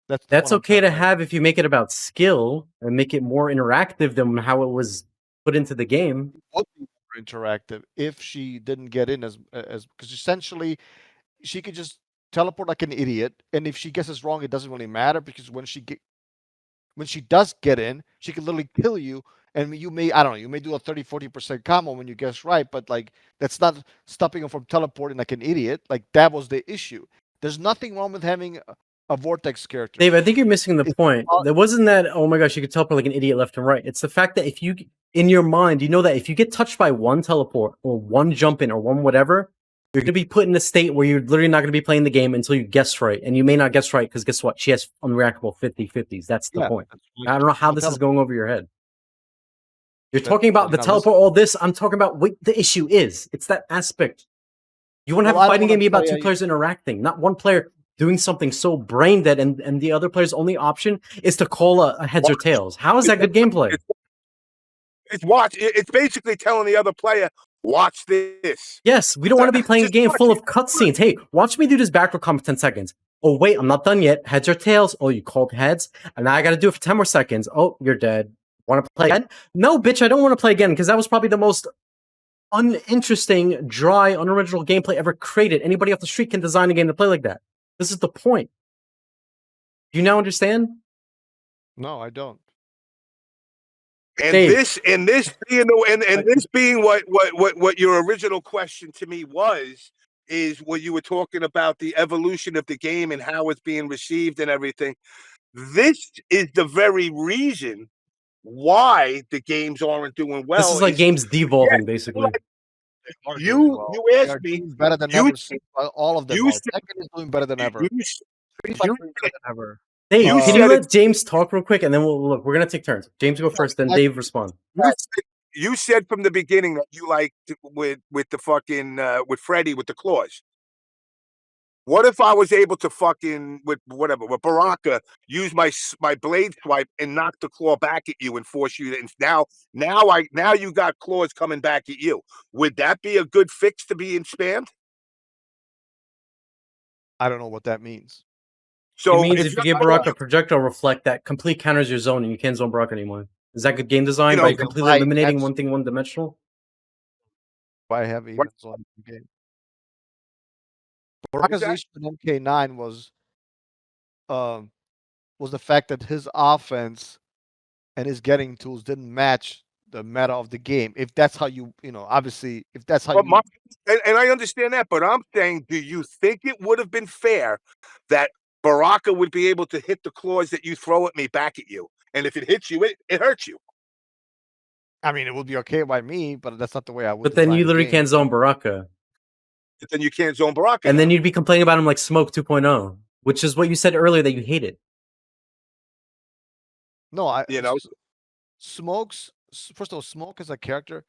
That's okay to have if you make it about skill and make it more interactive than how it was put into the game. It would be more interactive if she didn't get in as because essentially she could just teleport like an idiot, and if she guesses wrong, it doesn't really matter because when she does get in, she can literally kill you. And you may do a 30-40% combo when you guess right, but like that's not stopping them from teleporting like an idiot. Like that was the issue. There's nothing wrong with having a vortex character. Dave, I think you're missing the point. There wasn't that, oh my gosh, you could teleport like an idiot left and right. It's the fact that if you, in your mind, you know that if you get touched by one teleport or one jump in or one whatever, you're going to be put in a state where you're literally not going to be playing the game until you guess right. And you may not guess right because guess what? She has unreactable 50-50s. That's the point. I don't know how this is going over your head. You're talking about the teleport, all this. I'm talking about what the issue is. It's that aspect. You want to have a fighting game be about 2 players interacting, not one player doing something so brain dead and the other player's only option is to call a heads or tails. How is that good gameplay? It's basically telling the other player, watch this. Yes, we don't want to be playing a game full of cutscenes. Hey, watch me do this back row combo for 10 seconds. Oh, wait, I'm not done yet. Heads or tails? Oh, you called heads? And now I got to do it for 10 more seconds. Oh, you're dead. Want to play again? No, bitch, I don't want to play again because that was probably the most uninteresting, dry, unoriginal gameplay ever created. Anybody off the street can design a game to play like that. This is the point. Do you now understand? No, I don't. And Dave. this being what your original question to me is when you were talking about the evolution of the game and how it's being received and everything. This is the very reason why the games aren't doing well. This is like games devolving, basically. You asked me better than ever. All of them. Tekken is doing better than ever. Dave, Dave, You can said you let it- James talk real quick, and then we'll look. We're gonna take turns. James go first, then Dave respond. you said from the beginning that you liked with the fucking with Freddy with the claws. What if I was able to fucking with Baraka use my blade swipe and knock the claw back at you and force you to, and now you got claws coming back at you. Would that be a good fix to being spammed? I don't know what that means. So It means if you you're- give Baraka a projectile reflect, that complete counters your zone, and you can't zone Baraka anymore. Is that good game design You know, by completely I- eliminating that's- one thing one dimensional? I have What- evens on the game. Baraka's that? issue in MK9 was the fact that his offense and his getting tools didn't match the meta of the game. If that's how obviously, if that's how But you, and I understand that, but I'm saying, do you think it would have been fair that Baraka would be able to hit the claws that you throw at me back at you? And if it hits you, it hurts you. I mean, it would be okay by me, but that's not the way I would. But then design you the literally game. can't zone Baraka. But then you can't zone Baraka. And then now. you'd be complaining about him like Smoke 2.0, which is what you said earlier that you hated. No, You know? Smokes. First of all, Smoke is a character.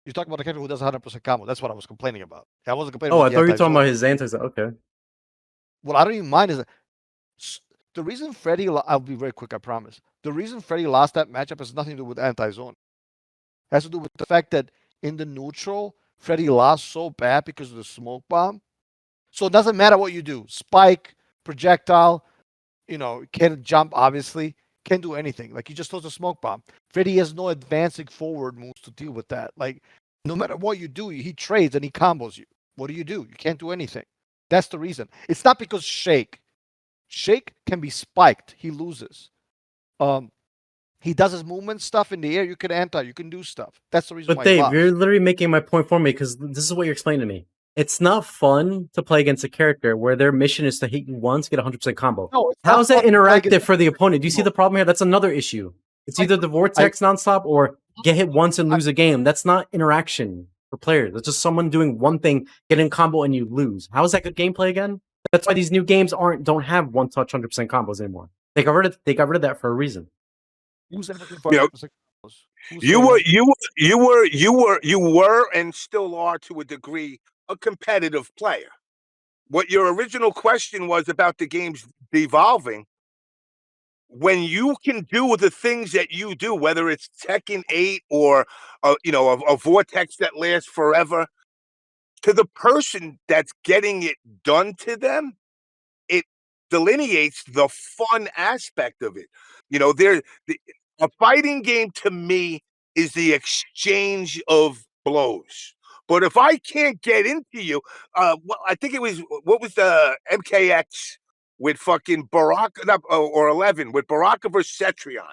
You talk about a character who does 100% combo. That's what I was complaining about. I wasn't complaining. Oh, about I the thought you were talking anti-zone. about his anti. Okay. What I don't even mind is that the reason Freddy. I'll be very quick. I promise. The reason Freddy lost that matchup has nothing to do with anti-zone. It has to do with the fact that in the neutral, Freddy lost so bad because of the smoke bomb. So it doesn't matter what you do. Spike, projectile, can't jump, obviously. Can't do anything. Like, he just throws a smoke bomb. Freddy has no advancing forward moves to deal with that. Like, no matter what you do, he trades and he combos you. What do? You can't do anything. That's the reason. It's not because Shake can be spiked. He loses. He does his movement stuff in the air. You can do stuff. That's the reason But why he Dave, lost. you're literally making my point for me because this is what you're explaining to me. It's not fun to play against a character where their mission is to hit you once, get 100% combo. No, it's How not is that fun to play interactive against- for the opponent? Do you see No. the problem here? That's another issue. It's either the vortex nonstop or get hit once and lose a game. That's not interaction for players. That's just someone doing one thing, getting combo, and you lose. How is that good gameplay again? That's why these new games don't have one touch 100% combos anymore. They got rid of that for a reason. Who's looking for You know, 100% combos? Who's You saying were that? you were and still are to a degree a competitive player. What your original question was about the game's devolving, when you can do the things that you do, whether it's Tekken 8 or a vortex that lasts forever, to the person that's getting it done to them, it delineates the fun aspect of it. A fighting game to me is the exchange of blows. But if I can't get into you, I think it was what was the MKX with fucking Baraka or 11 with Baraka versus Cetrion.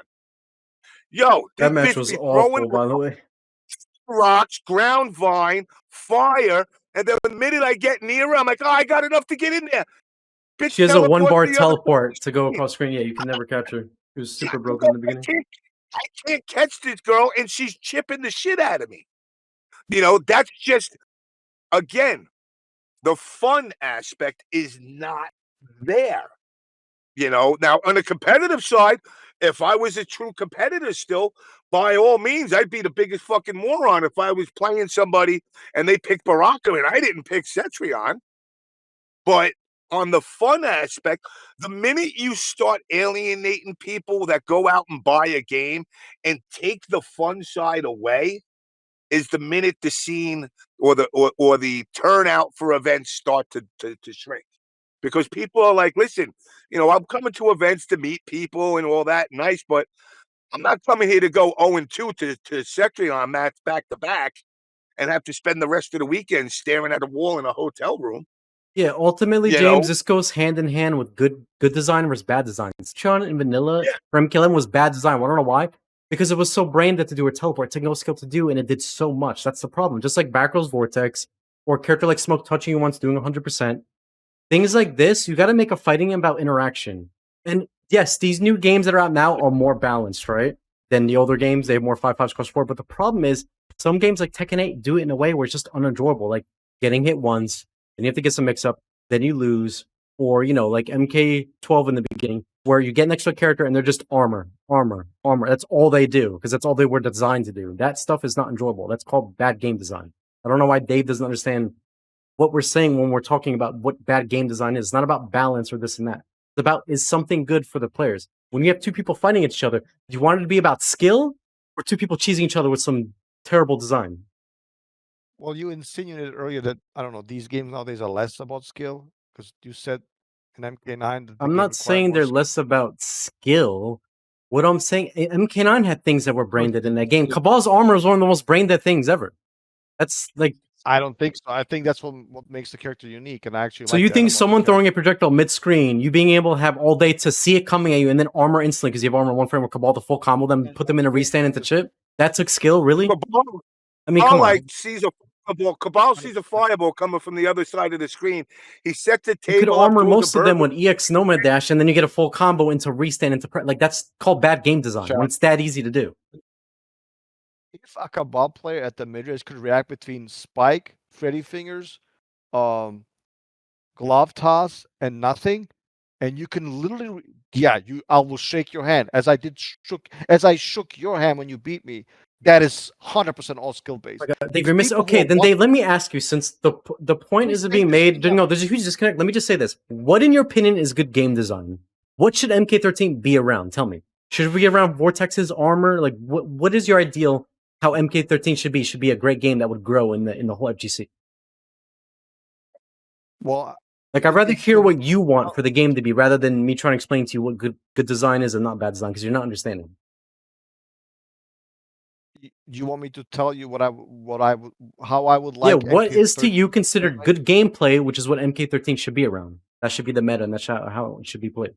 Yo, That this match bitch was be throwing awful, by the way. rocks, ground vine, fire, and then the minute I get near her, I'm like, oh, I got enough to get in there. Bitch, She has a teleport 1-bar to the other teleport to go across screen. Yeah, you can never catch her. She was super broken in the beginning. I can't catch this girl, and she's chipping the shit out of me. That's just, again, the fun aspect is not there. Now on the competitive side, if I was a true competitor still, by all means, I'd be the biggest fucking moron if I was playing somebody and they picked Baraka and I didn't pick Cetrion. But on the fun aspect, the minute you start alienating people that go out and buy a game and take the fun side away, is the minute the scene or the turnout for events start to shrink. Because people are like, listen, I'm coming to events to meet people and all that, nice, but I'm not coming here to go 0-2 to Cetrion match back to back and have to spend the rest of the weekend staring at a wall in a hotel room. Yeah, ultimately, You James, know? this goes hand in hand with good design versus bad design. Chun and Vanilla Yeah. from Killen was bad design. I don't know why. Because it was so brain dead to do a teleport. It took no skill to do, and it did so much. That's the problem. Just like Back Row's Vortex, or a character like Smoke touching you once, doing 100%. Things like this, you got to make a fighting game about interaction. And yes, these new games that are out now are more balanced, right? Than the older games. They have more 5/5 cross 4. But the problem is, some games like Tekken 8 do it in a way where it's just unenjoyable. Like getting hit once, then you have to get some mix up, then you lose, or like MK12 in the beginning, where you get next to a character and they're just armor. That's all they do because that's all they were designed to do. That stuff is not enjoyable. That's called bad game design. I don't know why Dave doesn't understand what we're saying when we're talking about what bad game design is. It's not about balance or this and that. It's about, is something good for the players? When you have two people fighting each other, do you want it to be about skill or two people cheesing each other with some terrible design? Well, you insinuated earlier that, I don't know, these games nowadays are less about skill because you said in MK9 that the I'm game not required saying more they're skill. less about skill. What I'm saying, MK9 had things that were brain dead in that game. Cabal's armor is one of the most brain dead things ever. That's like, I don't think so. I think that's what makes the character unique, and I actually so like you that think about the someone character. throwing a projectile mid-screen, you being able to have all day to see it coming at you and then armor instantly because you have armor in one frame with Cabal to full combo them, put them in a restand into chip? That took skill, really? Cabal, I mean, come on. like sees a fireball. Cabal sees a fireball coming from the other side of the screen. He sets the You could table up armor towards most the of them bird. with EX Nomad Dash, and then you get a full combo into restand into like that's called bad game design when it's that easy to do. If a Cabal player at the mid-range could react between Spike, Freddy Fingers, glove toss, and nothing, and you can literally, I will shake your hand as I shook your hand when you beat me. That is 100% all skill based. Dave, you're missing. Okay, then Dave, let me ask you, since the point isn't being made. No, there's a huge disconnect. Let me just say this: what, in your opinion, is good game design? What should MK13 be around? Tell me. Should it be around Vortex's armor? Like, what is your ideal? How MK13 should be? Should be a great game that would grow in the whole FGC. Well, like, I'd rather hear what you want for the game to be, rather than me trying to explain to you what good design is and not bad design, because you're not understanding. You want me to tell you how I would like? Yeah, what is to you considered good gameplay, which is what MK13 should be around? That should be the meta, and that's how it should be played.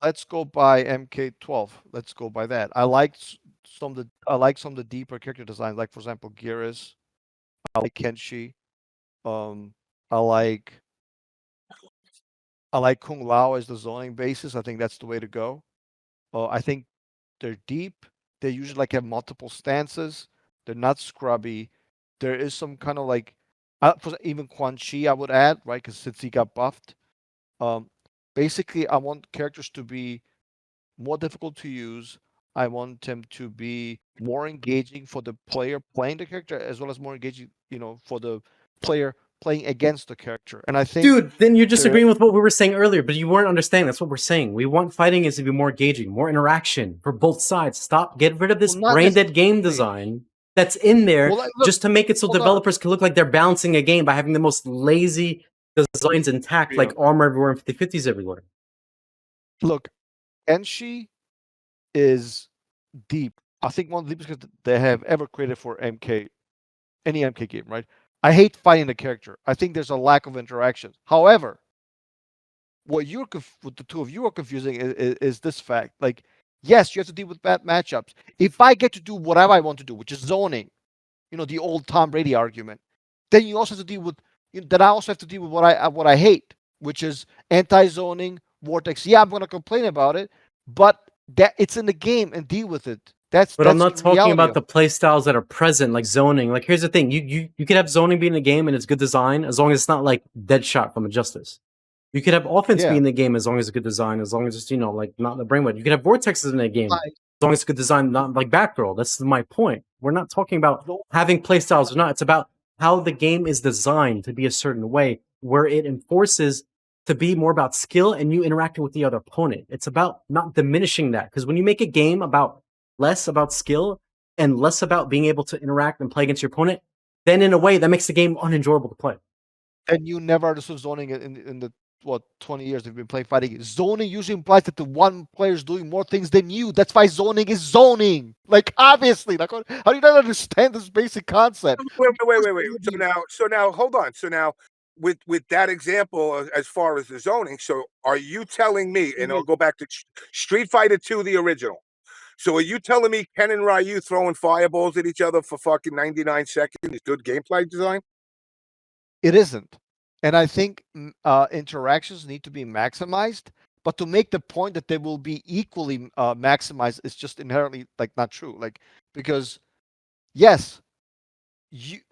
Let's go by MK12. Let's go by that. I like some of the deeper character designs, like for example, Geras. I like Kenshi. I like Kung Lao as the zoning basis. I think that's the way to go. I think they're deep. They usually have multiple stances. They're not scrubby. There is some kind of even Quan Chi I would add, right? Because since he got buffed, basically I want characters to be more difficult to use. I want them to be more engaging for the player playing the character, as well as more engaging, for the player playing against the character. And I think, dude, then you're disagreeing with what we were saying earlier, but you weren't understanding. That's what we're saying. We want fighting is to be more engaging, more interaction for both sides. Get rid of this brain dead game design that's in there just to make it so developers can look like they're balancing a game by having the most lazy designs intact, like armor everywhere and 50/50s everywhere. Look, Enshi is deep. I think one of the deepest they have ever created for MK, any MK game, right? I hate fighting the character. I think there's a lack of interaction. However, what the two of you are confusing is this fact. Like, yes, you have to deal with bad matchups. If I get to do whatever I want to do, which is zoning, the old Tom Brady argument, then you also have to deal with then I also have to deal with what I hate, which is anti-zoning, Vortex. Yeah, I'm going to complain about it, but that it's in the game and deal with it. But I'm not talking about the play styles that are present, like zoning. Like, here's the thing: you could have zoning be in the game and it's good design, as long as it's not like Deadshot from Injustice. You could have offense be in the game as long as it's good design, as long as it's like not the brainwave. You could have vortexes in the game as long as it's good design, not like Batgirl. That's my point. We're not talking about having play styles or not. It's about how the game is designed to be a certain way, where it enforces to be more about skill and you interacting with the other opponent. It's about not diminishing that, because when you make a game about less about skill and less about being able to interact and play against your opponent, then in a way that makes the game unenjoyable to play. And you never understood zoning in the 20 years they've been playing fighting. Zoning usually implies that the one player is doing more things than you. That's why zoning is zoning. Like, obviously, like, how do you not understand this basic concept? Wait. So now, hold on. So now, with that example, as far as the zoning, so are you telling me? And I'll go back to Street Fighter 2, the original. So are you telling me Ken and Ryu throwing fireballs at each other for fucking 99 seconds is good gameplay design? It isn't. And I think interactions need to be maximized, but to make the point that they will be equally maximized is just inherently not true. Like, because yes,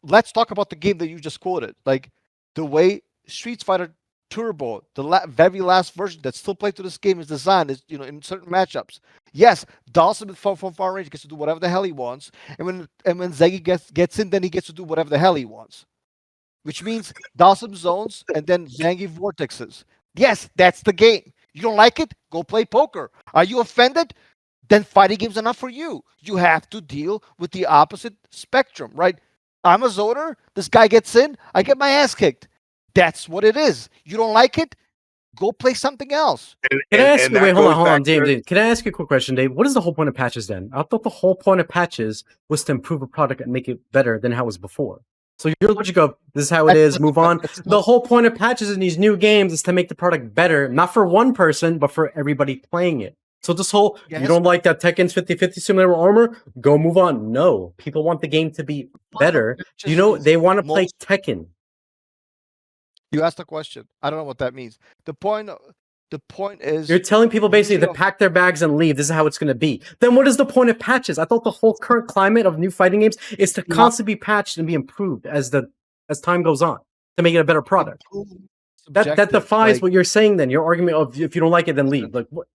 let's talk about the game that you just quoted. Like, the way Street Fighter Turbo, the very last version that's still played to this game, is designed is in certain matchups. Yes, Dawson from far range gets to do whatever the hell he wants, and when Zaggy gets in, then he gets to do whatever the hell he wants, which means Dawson zones and then Zangy vortexes. Yes, that's the game. You don't like it? Go play poker. Are you offended? Then fighting games are not for you. You have to deal with the opposite spectrum, right? I'm a zoner. This guy gets in. I get my ass kicked. That's what it is. You don't like it? Go play something else. Can I ask you? Wait, hold on, Dave. Can I ask you a quick question, Dave? What is the whole point of patches then? I thought the whole point of patches was to improve a product and make it better than how it was before. So your logic of this is how it is, move on. The whole point of patches in these new games is to make the product better, not for one person, but for everybody playing it. So this whole, you don't like that Tekken's 50-50 simulator armor? Go move on. No, people want the game to be better. They want to play Tekken. You asked a question. I don't know what that means. The point is, you're telling people basically to pack their bags and leave. This is how it's going to be. Then what is the point of patches? I thought the whole current climate of new fighting games is to constantly be patched and be improved as time goes on to make it a better product. That defies what you're saying. Then your argument of if you don't like it, then leave. Like what?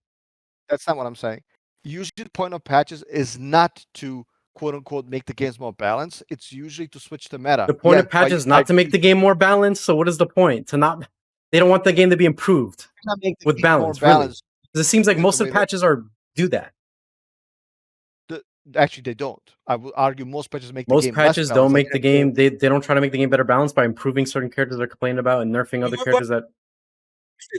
That's not what I'm saying. Usually, the point of patches is not to quote unquote make the games more balanced. It's usually to switch the meta. The point of patches is not to make the game more balanced. So what is the point? They don't want the game to be improved with balance. Really. Because it seems like most of the patches do that. Actually, they don't. I would argue most patches make the game patches don't make the game. They don't try to make the game better balanced by improving certain characters they're complaining about and nerfing other characters that.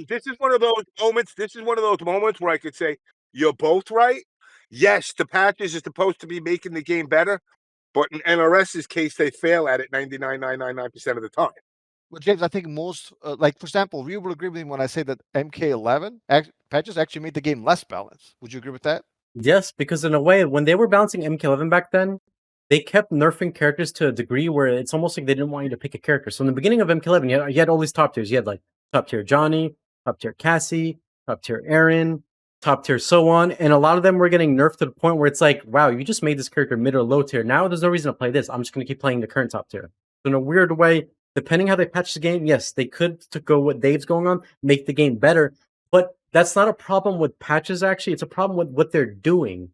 This is one of those moments. This is one of those moments where I could say you're both right. Yes, the patches is supposed to be making the game better, but in NRS's case, they fail at it 99.999% of the time. Well, James, I think most, like for example, you will agree with me when I say that MK11 patches actually made the game less balanced. Would you agree with that? Yes, because in a way, when they were balancing MK11 back then, they kept nerfing characters to a degree where it's almost like they didn't want you to pick a character. So in the beginning of MK11, you had all these top tiers. You had like top tier Johnny, top tier Cassie, top tier Aaron, top tier so on, and a lot of them were getting nerfed to the point where it's like, wow, you just made this character mid or low tier. Now there's no reason to play this. I'm just going to keep playing the current top tier. So in a weird way, depending how they patch the game, yes, they could, to go what Dave's going on, make the game better. But that's not a problem with patches, actually. It's a problem with what they're doing.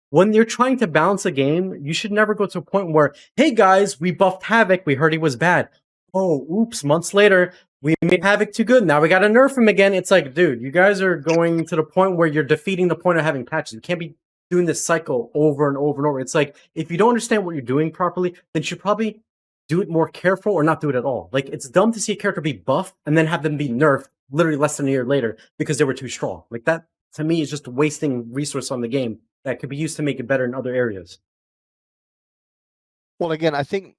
When you're trying to balance a game, you should never go to a point where, hey guys, we buffed Havoc, we heard he was bad. Oh, oops, months later, we made Havoc too good. Now we got to nerf him again. It's like, dude, you guys are going to the point where you're defeating the point of having patches. You can't be doing this cycle over and over and over. It's like, if you don't understand what you're doing properly, then you should probably do it more careful or not do it at all. Like, it's dumb to see a character be buffed and then have them be nerfed literally less than a year later because they were too strong. Like, that, to me, is just wasting resource on the game that could be used to make it better in other areas. Well, again, I think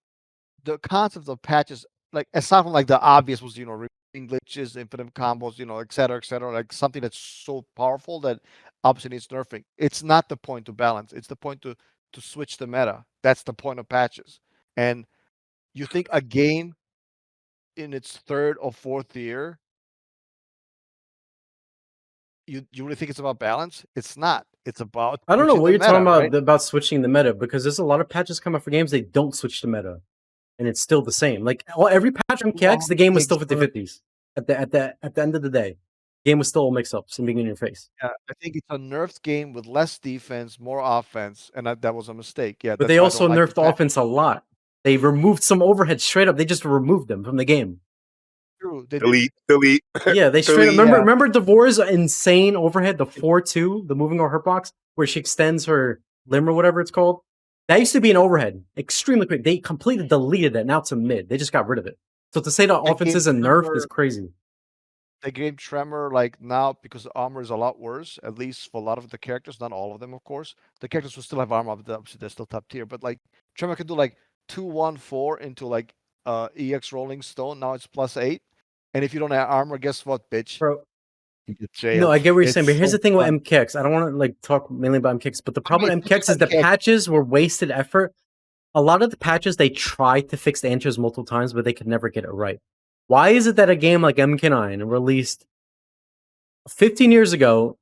the concept of patches, like aside from like the obvious was, removing glitches, infinite combos, et cetera, like something that's so powerful that obviously needs nerfing. It's not the point to balance. It's the point to switch the meta. That's the point of patches. And you think a game in its third or fourth year, you really think it's about balance? It's not. It's about I don't know what you're talking about switching the meta, because there's a lot of patches come out for games they don't switch the meta, and it's still the same. Like every patch from KX, the game was still 50-50s. At the end of the day, the game was still all mix ups and being in your face. Yeah, I think it's a nerfed game with less defense, more offense, and that was a mistake. Yeah, but they also nerfed offense a lot. They removed some overhead straight up. They just removed them from the game. True. Delete. Yeah, they straight up remember Devore's insane overhead, the 4-2, the moving over her box, where she extends her limb or whatever it's called. That used to be an overhead, extremely quick. They completely deleted it. Now it's a mid. They just got rid of it. So to say that offense is a nerf is crazy. The game Tremor, like now, because the armor is a lot worse, at least for a lot of the characters, not all of them, of course. The characters will still have armor, but obviously they're still top tier. But like Tremor can do like 2-1-4 into like EX Rolling Stone. Now it's +8. And if you don't have armor, guess what, bitch? Bro. No, I get what you're saying, but here's the thing with MKX. I don't want to like talk mainly about MKX, but the problem with MKX is the patches were wasted effort. A lot of the patches, they tried to fix the answers multiple times, but they could never get it right. Why is it that a game like MK9 released 15 years ago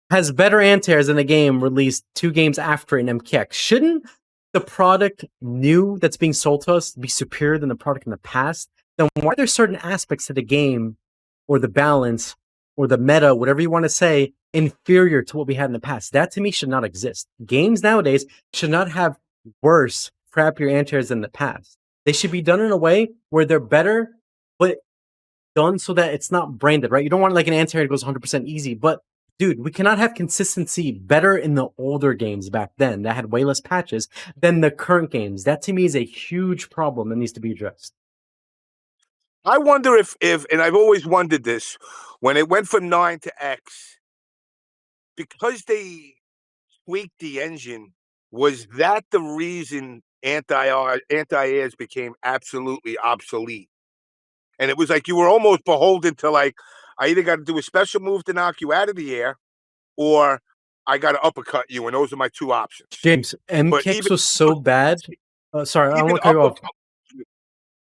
has better anti-airs than a game released 2 games after in MKX? Shouldn't the product new that's being sold to us be superior than the product in the past? Then why are there certain aspects of the game or the balance or the meta, whatever you want to say, inferior to what we had in the past. That to me should not exist. Games nowadays should not have worse, crappier anti-airs than the past. They should be done in a way where they're better, but done so that it's not branded, right? You don't want like an anti-air that goes 100% easy, but dude, we cannot have consistency better in the older games back then that had way less patches than the current games. That to me is a huge problem that needs to be addressed. I wonder if, and I've always wondered this, when it went from 9 to X, because they tweaked the engine, was that the reason anti-airs became absolutely obsolete? And it was like you were almost beholden to like, I either got to do a special move to knock you out of the air, or I got to uppercut you, and those are my two options. James, But MKX was so bad. Sorry, I don't want to cut you off.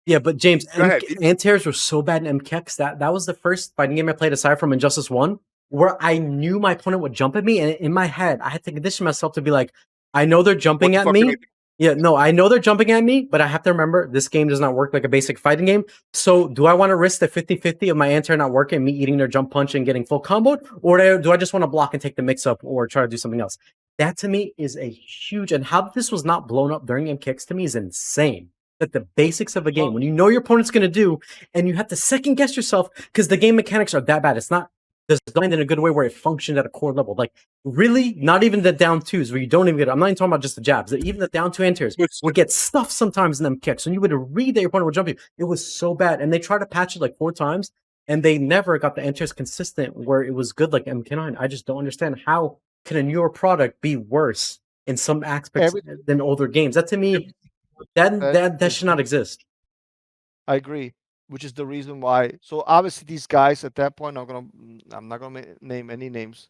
Yeah, but James, anti-airs were so bad in MKX that was the first fighting game I played aside from Injustice 1 where I knew my opponent would jump at me, and in my head, I had to condition myself to be like, I know they're jumping at me. Yeah, no, I know they're jumping at me, but I have to remember this game does not work like a basic fighting game. So do I want to risk the 50-50 of my anti-air not working, me eating their jump punch and getting full comboed? Or do I just want to block and take the mix-up or try to do something else? That to me is a huge, and how this was not blown up during MKX to me is insane. That the basics of a game, when you know your opponent's going to do, and you have to second guess yourself because the game mechanics are that bad. It's not designed in a good way where it functioned at a core level. Like, really, not even the down twos where you don't even get, I'm not even talking about just the jabs, even the down two anti-airs would get stuffed sometimes in them kicks. And you would read that your opponent would jump you. It was so bad. And they tried to patch it like 4 times, and they never got the anti-airs consistent where it was good like MK9. I just don't understand how can a newer product be worse in some aspects than older games. That to me, that should not exist. I agree, which is the reason why. So obviously these guys at that point, I'm not gonna name any names.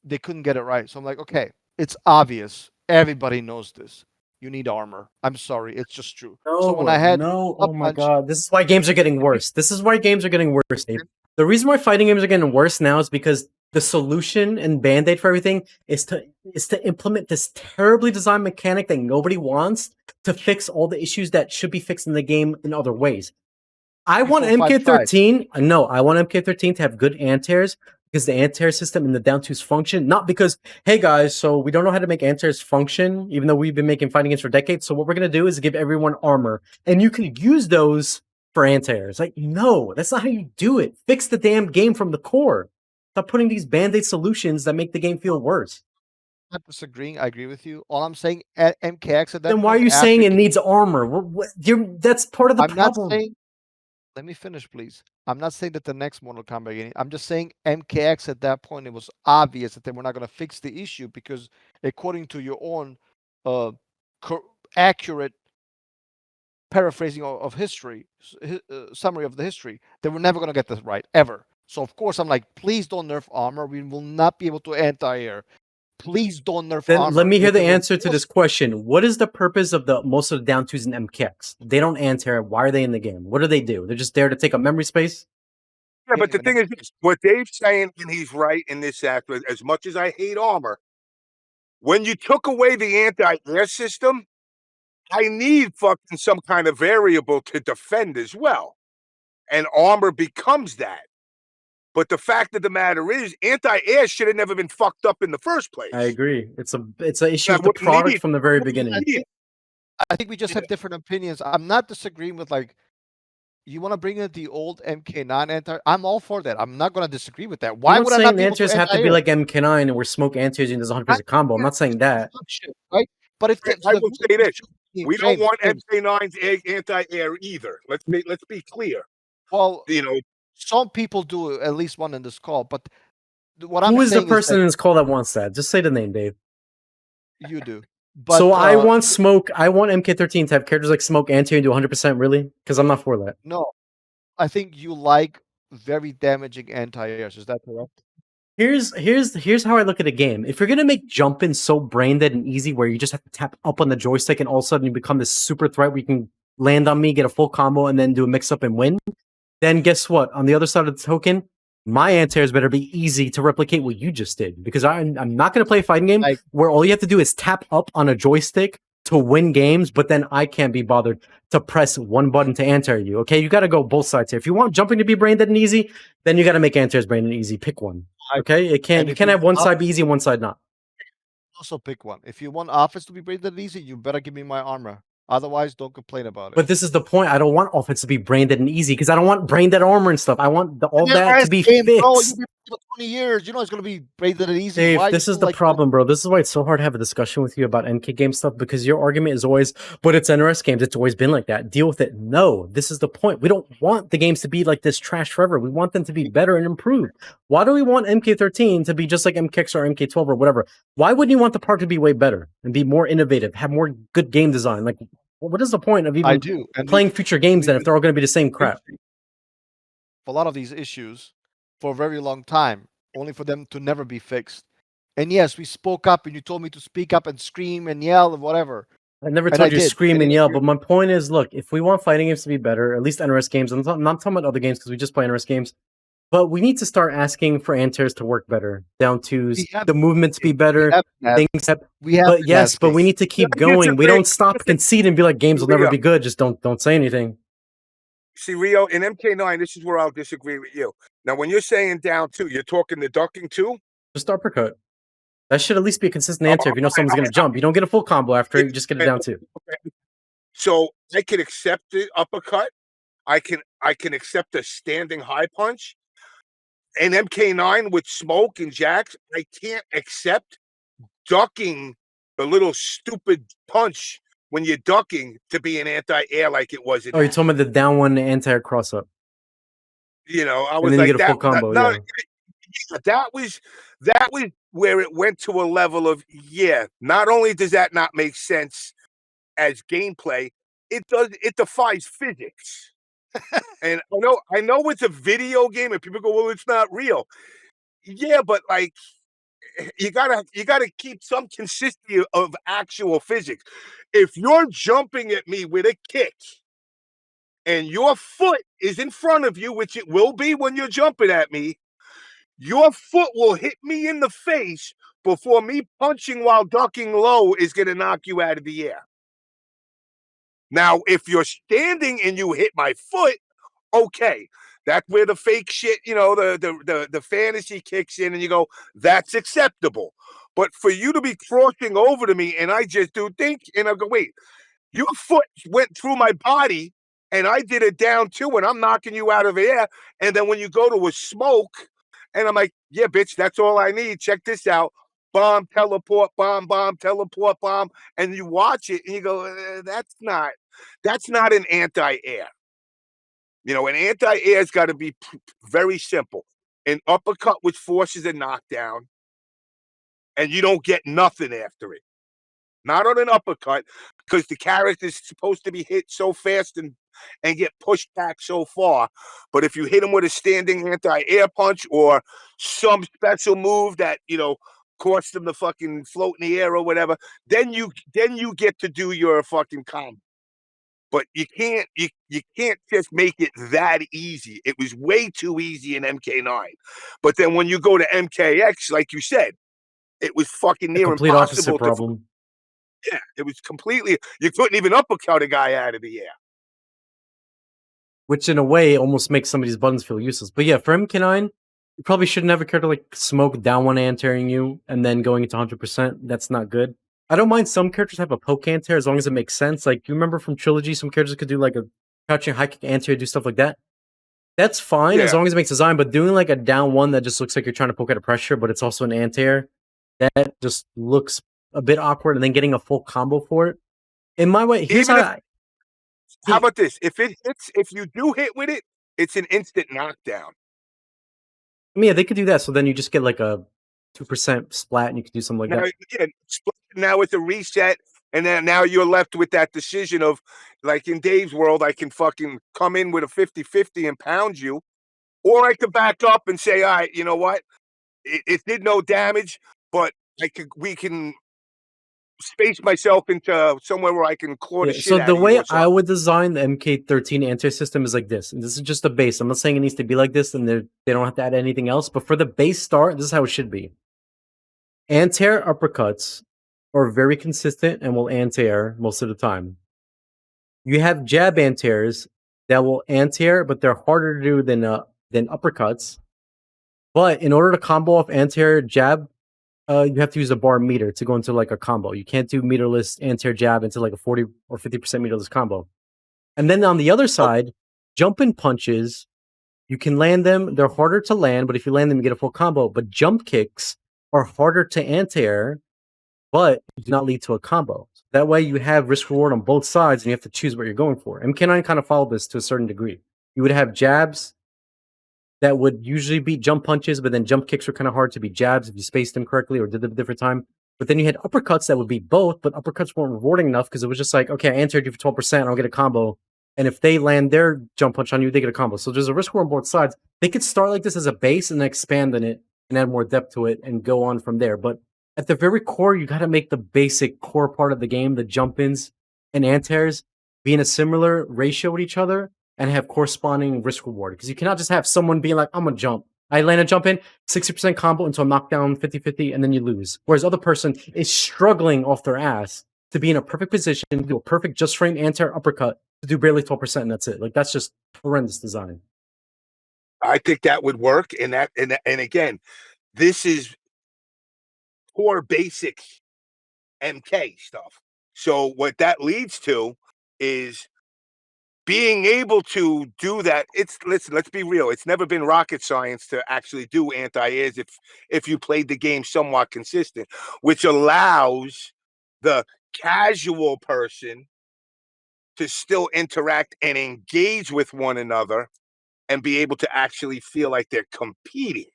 They couldn't get it right. So I'm like, okay, it's obvious. Everybody knows this. You need armor. I'm sorry, it's just true. No, so when I had oh my god, this is why games are getting worse. This is why games are getting worse, Dave. The reason why fighting games are getting worse now is because the solution and band-aid for everything is to implement this terribly designed mechanic that nobody wants to fix all the issues that should be fixed in the game in other ways. I want MK13. No, I want MK13 to have good anti-airs because the anti-air system and the down twos function. Not because, hey guys, so we don't know how to make anti-airs function, even though we've been making fighting games for decades. So what we're gonna do is give everyone armor, and you can use those for anti-airs. Like, no, that's not how you do it. Fix the damn game from the core. Stop putting these band-aid solutions that make the game feel worse. I'm not disagreeing. I agree with you. All I'm saying at MKX at that then why are you saying it needs armor? That's part of the problem. Not saying, let me finish, please. I'm not saying that the next Mortal Kombat game. I'm just saying MKX at that point, it was obvious that they were not going to fix the issue because according to your own accurate paraphrasing of history, summary of the history, they were never going to get this right, ever. So, of course, I'm like, please don't nerf armor. We will not be able to anti-air. Please don't nerf armor. Let me hear the answer to this question. What is the purpose of most of the down twos in MKX? They don't anti-air. Why are they in the game? What do? They're just there to take up memory space? Yeah, but the thing is, what Dave's saying, and he's right in this act, as much as I hate armor, when you took away the anti-air system, I need fucking some kind of variable to defend as well. And armor becomes that. But the fact of the matter is, anti-air should have never been fucked up in the first place. I agree. It's an issue with the product from the very beginning. I think we just have different opinions. I'm not disagreeing with, like, you want to bring in the old MK9 anti? I'm all for that. I'm not going to disagree with that. Why would I not be able to anti-airs have to be like MK9 and where smoke anti-airs and there's 100% combo? I'm not saying that. Right? But if I will say this, we don't want MK9's anti-air either. Let's be clear. Well, you know, some people do, at least one in this call. But what Who is the person in this call that wants that? Just say the name, Dave. You do. But, so I want Smoke. I want MK13 to have characters like Smoke anti-air and do 100%. Really? Because I'm not for that. No, I think you like very damaging anti-airs. Is that correct? Here's how I look at a game. If you're gonna make jumping so brain dead and easy, where you just have to tap up on the joystick and all of a sudden you become this super threat where you can land on me, get a full combo, and then do a mix up and win, then guess what? On the other side of the token, my anti-airs better be easy to replicate what you just did, because I'm not gonna play a fighting game where all you have to do is tap up on a joystick to win games, but then I can't be bothered to press one button to anti you. Okay, you got to go both sides here. If you want jumping to be brain dead and easy, then you got to make anti brain dead and easy. Pick one. Okay, you can't have one side be easy and one side not. Also pick one. If you want offense to be brain dead and easy, you better give me my armor. Otherwise, don't complain about it. But this is the point. I don't want offense to be brain dead and easy because I don't want brain dead armor and stuff. I want all that to be fixed. Bro, you've been for 20 years. You know it's going to be brain dead and easy. Dave, this is the problem, bro. This is why it's so hard to have a discussion with you about NK game stuff because your argument is always, but it's NRS games. It's always been like that. Deal with it. No, this is the point. We don't want the games to be like this trash forever. We want them to be better and improved. Why do we want MK13 to be just like MKX or MK12 or whatever? Why wouldn't you want the park to be way better and be more innovative, have more good game design? Like, what is the point of even playing future games then if they're all going to be the same crap? A lot of these issues for a very long time, only for them to never be fixed. And yes, we spoke up and you told me to speak up and scream and yell and whatever. I never told you to scream and yell, but my point is, look, if we want fighting games to be better, at least NRS games, I'm not talking about other games because we just play NRS games, but we need to start asking for anti-airs to work better, down twos, the movements be better, things that but yes, but we need to keep going. We don't stop concede and be like games will never be good. Just don't say anything. See, Rio, in MK9, this is where I'll disagree with you. Now, when you're saying down two, you're talking the ducking too? Just uppercut. That should at least be a consistent answer if you know someone's going to jump. You don't get a full combo after, you just get it down two. Okay. So I can accept the uppercut. I can accept a standing high punch. In MK9 with Smoke and Jax, I can't accept ducking the little stupid punch when you're ducking to be an anti-air like it was. You're talking about the down one anti-air cross-up. You know, I was like, you get a full combo, that was where it went to a level of, not only does that not make sense as gameplay, it defies physics. And I know it's a video game and people go, well, it's not real. Yeah, but like you gotta keep some consistency of actual physics. If you're jumping at me with a kick and your foot is in front of you, which it will be when you're jumping at me, your foot will hit me in the face before me punching while ducking low is gonna knock you out of the air. Now, if you're standing and you hit my foot, okay, that's where the fake shit, the fantasy kicks in and you go, that's acceptable. But for you to be crossing over to me and I just do think, and I go, wait, your foot went through my body and I did it down too and I'm knocking you out of the air. And then when you go to a smoke and I'm like, yeah, bitch, that's all I need. Check this out. Bomb, teleport, bomb, teleport, bomb. And you watch it and you go, that's not an anti-air. An anti-air's got to be very simple. An uppercut which forces a knockdown, and you don't get nothing after it. Not on an uppercut, because the character's supposed to be hit so fast and get pushed back so far. But if you hit him with a standing anti-air punch or some special move that, cost them to fucking float in the air or whatever, then you get to do your fucking combo. But you can't just make it that easy. It was way too easy in MK9. But then when you go to MKX, like you said, it was fucking near complete impossible. Opposite problem. Yeah, it was completely. You couldn't even uppercut a guy out of the air. Which in a way almost makes some of these buttons feel useless. But yeah, for MK9, you probably should never care to like smoke down one anti-airing you and then going into 100%. That's not good. I don't mind some characters have a poke anti-air as long as it makes sense. Like, you remember from Trilogy, some characters could do like a crouching high kick anti-air, do stuff like that. That's fine as long as it makes design, but doing like a down one that just looks like you're trying to poke out a pressure, but it's also an anti-air, that just looks a bit awkward, and then getting a full combo for it. In my way, here's how about this? If you do hit with it, it's an instant knockdown. I mean, yeah, they could do that, so then you just get like a 2% splat, and you can do something like that. Yeah, now it's a reset, and then now you're left with that decision of, like in Dave's world, I can fucking come in with a 50-50 and pound you, or I could back up and say, all right, you know what? It did no damage, but we can space myself into somewhere where I can claw the shit out of you. So the way I would design the MK13 anti-system is like this, and this is just the base. I'm not saying it needs to be like this, and they don't have to add anything else, but for the base start, this is how it should be. Anti-air uppercuts are very consistent and will anti-air most of the time. You have jab anti-airs that will anti-air, but they're harder to do than uppercuts. But in order to combo off anti-air jab, you have to use a bar meter to go into like a combo. You can't do meterless anti-air jab into like a 40 or 50% meterless combo. And then on the other side, jump-in punches, you can land them. They're harder to land, but if you land them, you get a full combo. But jump kicks are harder to anti-air, but do not lead to a combo. That way you have risk reward on both sides and you have to choose what you're going for. MK9 kind of followed this to a certain degree. You would have jabs that would usually beat jump punches, but then jump kicks were kind of hard to beat jabs if you spaced them correctly or did them at a different time. But then you had uppercuts that would beat both, but uppercuts weren't rewarding enough because it was just like, okay, I answered you for 12%, I'll get a combo. And if they land their jump punch on you, they get a combo. So there's a risk reward on both sides. They could start like this as a base and then expand on it and add more depth to it and go on from there. But at the very core, you got to make the basic core part of the game, the jump ins and anti-airs, be in a similar ratio with each other and have corresponding risk reward. Because you cannot just have someone being like, I'm going to jump. I land a jump in, 60% combo until knockdown 50-50, and then you lose. Whereas other person is struggling off their ass to be in a perfect position, do a perfect just frame anti-air uppercut to do barely 12%, and that's it. Like, that's just horrendous design. I think that would work. And again, this is core basic MK stuff. So what that leads to is being able to do that. Let's be real. It's never been rocket science to actually do anti-airs if you played the game somewhat consistent, which allows the casual person to still interact and engage with one another and be able to actually feel like they're competing.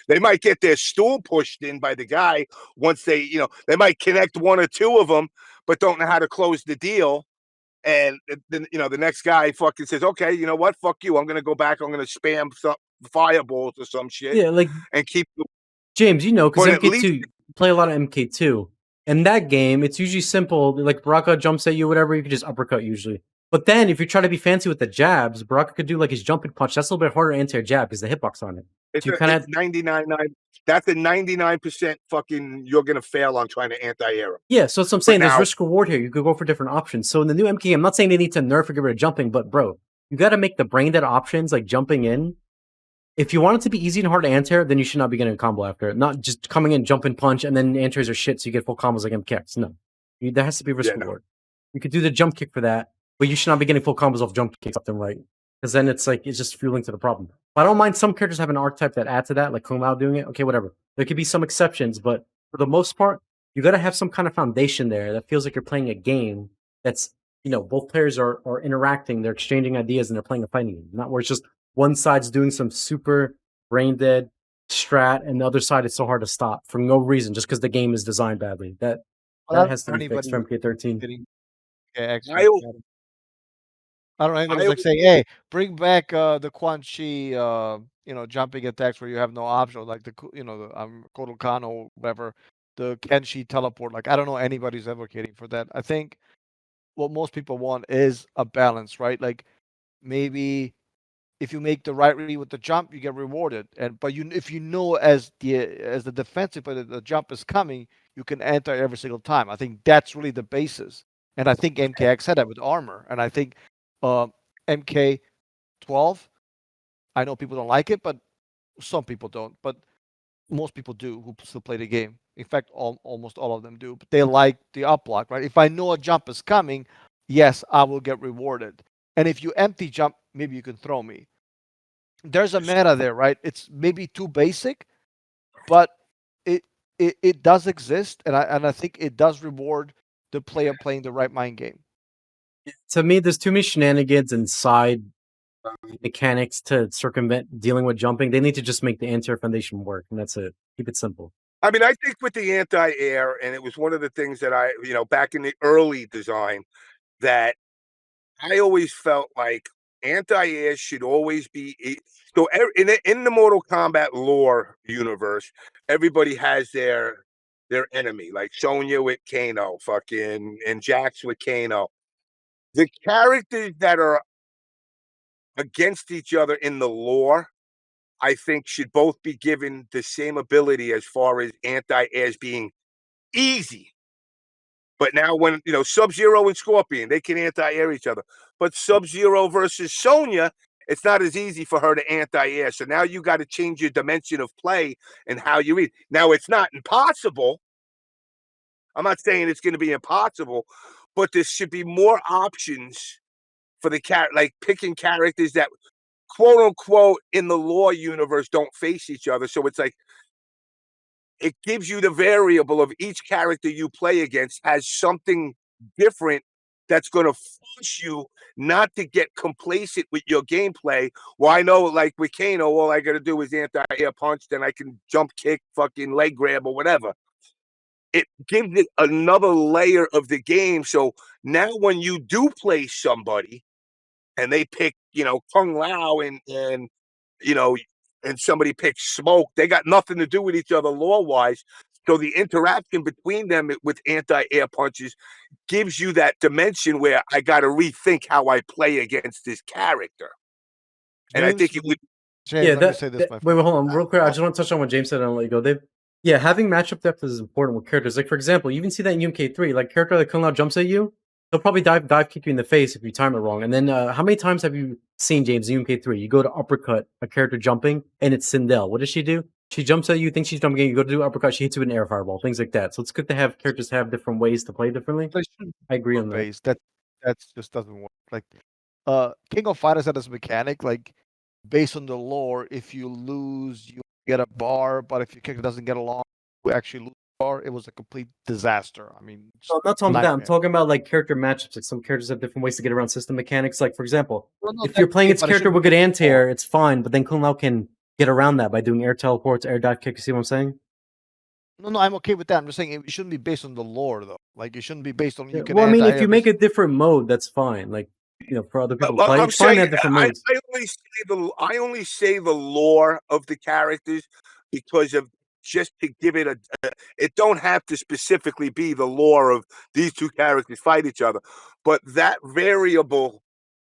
They might get their stool pushed in by the guy once they might connect one or two of them, but don't know how to close the deal. And then the next guy fucking says, "Okay, you know what? Fuck you. I'm gonna go back. I'm gonna spam some fireballs or some shit Yeah, like and keep." James, because But at MK2, least you play a lot of MK2. In that game, it's usually simple. Like Baraka jumps at you, whatever, you can just uppercut usually. But then if you try to be fancy with the jabs, Baraka could do like his jumping punch. That's a little bit harder to anti jab because the hitbox on it. So you kind it's of 99.9. That's a 99% fucking. You're gonna fail on trying to anti-air him. yeah. So that's what I'm But saying. There's now, risk reward here. You could go for different options. So in the new MK, I'm not saying they need to nerf or get rid of jumping, but bro, you got to make the brain dead options like jumping in. If you want it to be easy and hard to anti, then you should not be getting a combo after it. Not just coming in, jump and punch, and then antis are shit, so you get full combos like MKX. No. There has to be risk reward. You could do the jump kick for that, but you should not be getting full combos off jump kicks left and right. Because then it's just fueling to the problem. But I don't mind some characters have an archetype that add to that, like Kumao doing it. Okay, whatever. There could be some exceptions, but for the most part, you got to have some kind of foundation there that feels like you're playing a game that's, both players are interacting, they're exchanging ideas, and they're playing a fighting game. Not where it's just one side's doing some super brain dead strat, and the other side is so hard to stop for no reason, just because the game is designed badly. That has to be fixed for MK13. I I don't know. Anybody's I like saying, "Hey, bring back the Quan Chi, jumping attacks where you have no option, like the Kotal Kano, whatever, the Kenshi teleport." Like, I don't know anybody's advocating for that. I think what most people want is a balance, right? Like, maybe if you make the right read with the jump, you get rewarded, but if you know as the defensive player the jump is coming, you can enter every single time. I think that's really the basis, and I think MKX had that with armor, and I think MK12. I know people don't like it, but some people don't. But most people do who still play the game. In fact, almost all of them do. But they like the up block, right? If I know a jump is coming, yes, I will get rewarded. And if you empty jump, maybe you can throw me. There's a meta there, right? It's maybe too basic, but it does exist, and I think it does reward the player playing the right mind game. To me, there's too many shenanigans and side mechanics to circumvent dealing with jumping. They need to just make the anti-air foundation work, and that's it. Keep it simple. I mean, I think with the anti-air, and it was one of the things that back in the early design, that I always felt like anti-air should always be. So in the Mortal Kombat lore universe, everybody has their enemy, like Sonya with Kano, fucking, and Jax with Kano. The characters that are against each other in the lore, I think, should both be given the same ability as far as anti-airs being easy. But now when, Sub-Zero and Scorpion, they can anti-air each other. But Sub-Zero versus Sonya, it's not as easy for her to anti-air. So now you got to change your dimension of play and how you read. Now, it's not impossible. I'm not saying it's going to be impossible, but there should be more options for the like picking characters that, quote unquote, in the lore universe don't face each other. So it's like, it gives you the variable of each character you play against has something different that's going to force you not to get complacent with your gameplay. Well, I know, like with Kano, all I got to do is anti-air punch, then I can jump kick, fucking leg grab, or whatever. It gives it another layer of the game. So now when you do play somebody and they pick, Kung Lao and and somebody picks Smoke, they got nothing to do with each other lore-wise. So the interaction between them with anti-air punches gives you that dimension where I got to rethink how I play against this character. And I think it would. James, let me say this, my friend. Wait, hold on, real quick. I just want to touch on what James said and I'll let you go. Having matchup depth is important with characters. Like, for example, you even see that in UMK3. Like, character like Kung Lao jumps at you, he'll probably dive kick you in the face if you time it wrong. And then, how many times have you seen, James, in UMK3? You go to uppercut a character jumping, and it's Sindel. What does she do? She jumps at you, thinks she's jumping, you go to do uppercut, she hits you with an air fireball, things like that. So it's good to have characters have different ways to play differently. I agree on that. That just doesn't work. Like, King of Fighters had this mechanic, like, based on the lore, if you lose, you get a bar, but if your character doesn't get along, you actually lose a bar. It was a complete disaster. I mean, no, I'm not talking about that. I'm talking about like character matchups. Like some characters have different ways to get around system mechanics. Like, for example, if you're playing its character with good anti-air, it's fine, but then Kung Lao can get around that by doing air teleports, air dive kick. You see what I'm saying? No, I'm okay with that. I'm just saying it shouldn't be based on the lore, though. Like, it shouldn't be based on. Well, I mean, if you make a different mode, that's fine. Like, for other people to play, it's fine to have different modes. I only say the lore of the characters because of just to give it it don't have to specifically be the lore of these two characters fight each other, but that variable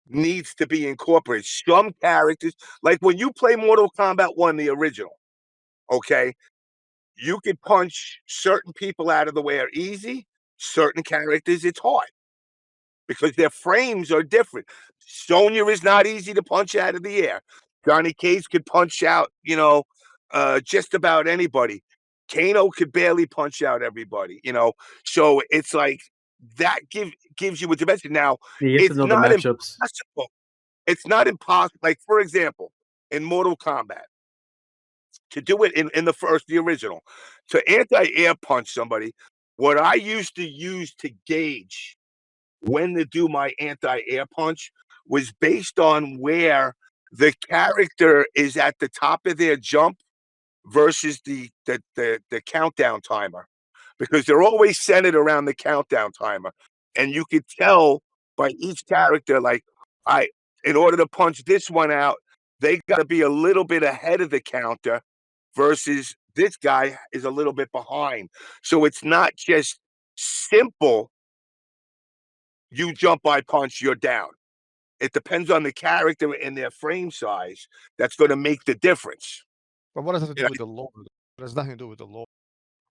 needs to be incorporated. Some characters, like when you play Mortal Kombat 1, the original, okay, you could punch certain people out of the way easy, certain characters it's hard because their frames are different. Sonya is not easy to punch out of the air. Johnny Cage could punch out, just about anybody. Kano could barely punch out everybody, So it's like that gives you a dimension. Now, it's not impossible. It's not impossible. Like, for example, in Mortal Kombat, to do it in the original, to anti-air punch somebody, what I used to use to gauge when to do my anti-air punch was based on where the character is at the top of their jump versus the countdown timer, because they're always centered around the countdown timer, and you could tell by each character, like, in order to punch this one out, they got to be a little bit ahead of the counter versus this guy is a little bit behind. So it's not just simple. You jump, I punch, you're down. It depends on the character and their frame size. That's going to make the difference. But what does that do with the lore? It has nothing to do with the lore.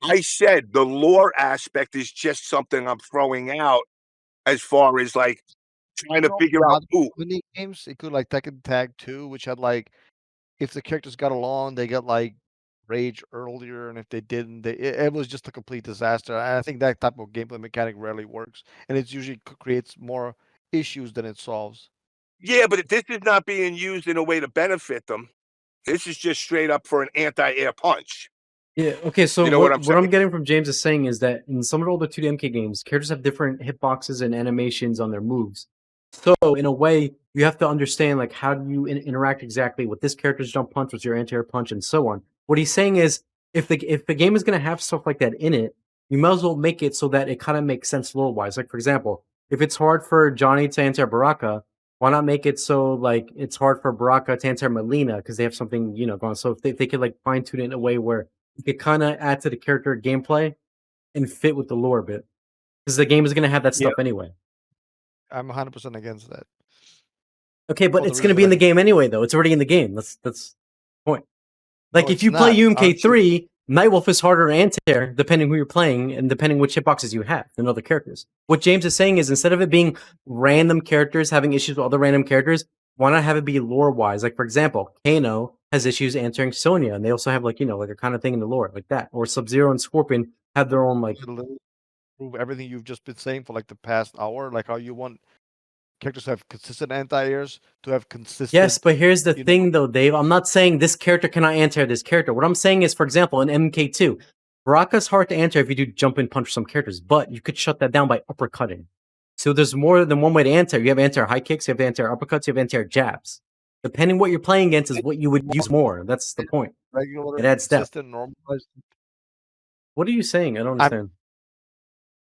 I said the lore aspect is just something I'm throwing out as far as like trying to figure out who. Many games, it could like Tekken Tag 2, which had like, if the characters got along, they got like rage earlier, and if they didn't, it was just a complete disaster. And I think that type of gameplay mechanic rarely works, and it usually creates more issues than it solves. Yeah, but this is not being used in a way to benefit them. This is just straight up for an anti-air punch. Yeah, okay, so what I'm getting from James is saying is that in some of the older 2D MK games, characters have different hitboxes and animations on their moves. So, in a way, you have to understand, like, how do you interact exactly with this character's jump punch, with your anti-air punch, and so on. What he's saying is, if the game is going to have stuff like that in it, you might as well make it so that it kind of makes sense lore-wise. Like, for example, if it's hard for Johnny to anti Baraka, why not make it so, like, it's hard for Baraka to anti Melina, because they have something, going. So if they could, like, fine-tune it in a way where you could kind of add to the character gameplay and fit with the lore a bit, because the game is going to have that stuff anyway. I'm 100% against that. Okay, but it's going to be in the game anyway, though. It's already in the game. That's the point. Like, if you play UMK3, Nightwolf is harder to anti-air depending who you're playing and depending which hitboxes you have than other characters. What James is saying is instead of it being random characters having issues with other random characters, why not have it be lore-wise? Like, for example, Kano has issues answering Sonya, and they also have, like, you know, like a kind of thing in the lore, like that. Or Sub-Zero and Scorpion have their own, like... Prove everything you've just been saying for, like, the past hour, like how you want characters to have consistent anti-airs, to have consistent... Yes, but here's the thing, though, Dave. I'm not saying this character cannot anti-air this character. What I'm saying is, for example, in MK2, Baraka's hard to anti-air if you do jump and punch some characters, but you could shut that down by uppercutting. So there's more than one way to anti-air. You have anti-air high kicks, you have anti-air uppercuts, you have anti-air jabs. Depending what you're playing against is what you would use more. That's the point. Regular, it adds depth. consistent, normalized. What are you saying? I don't understand.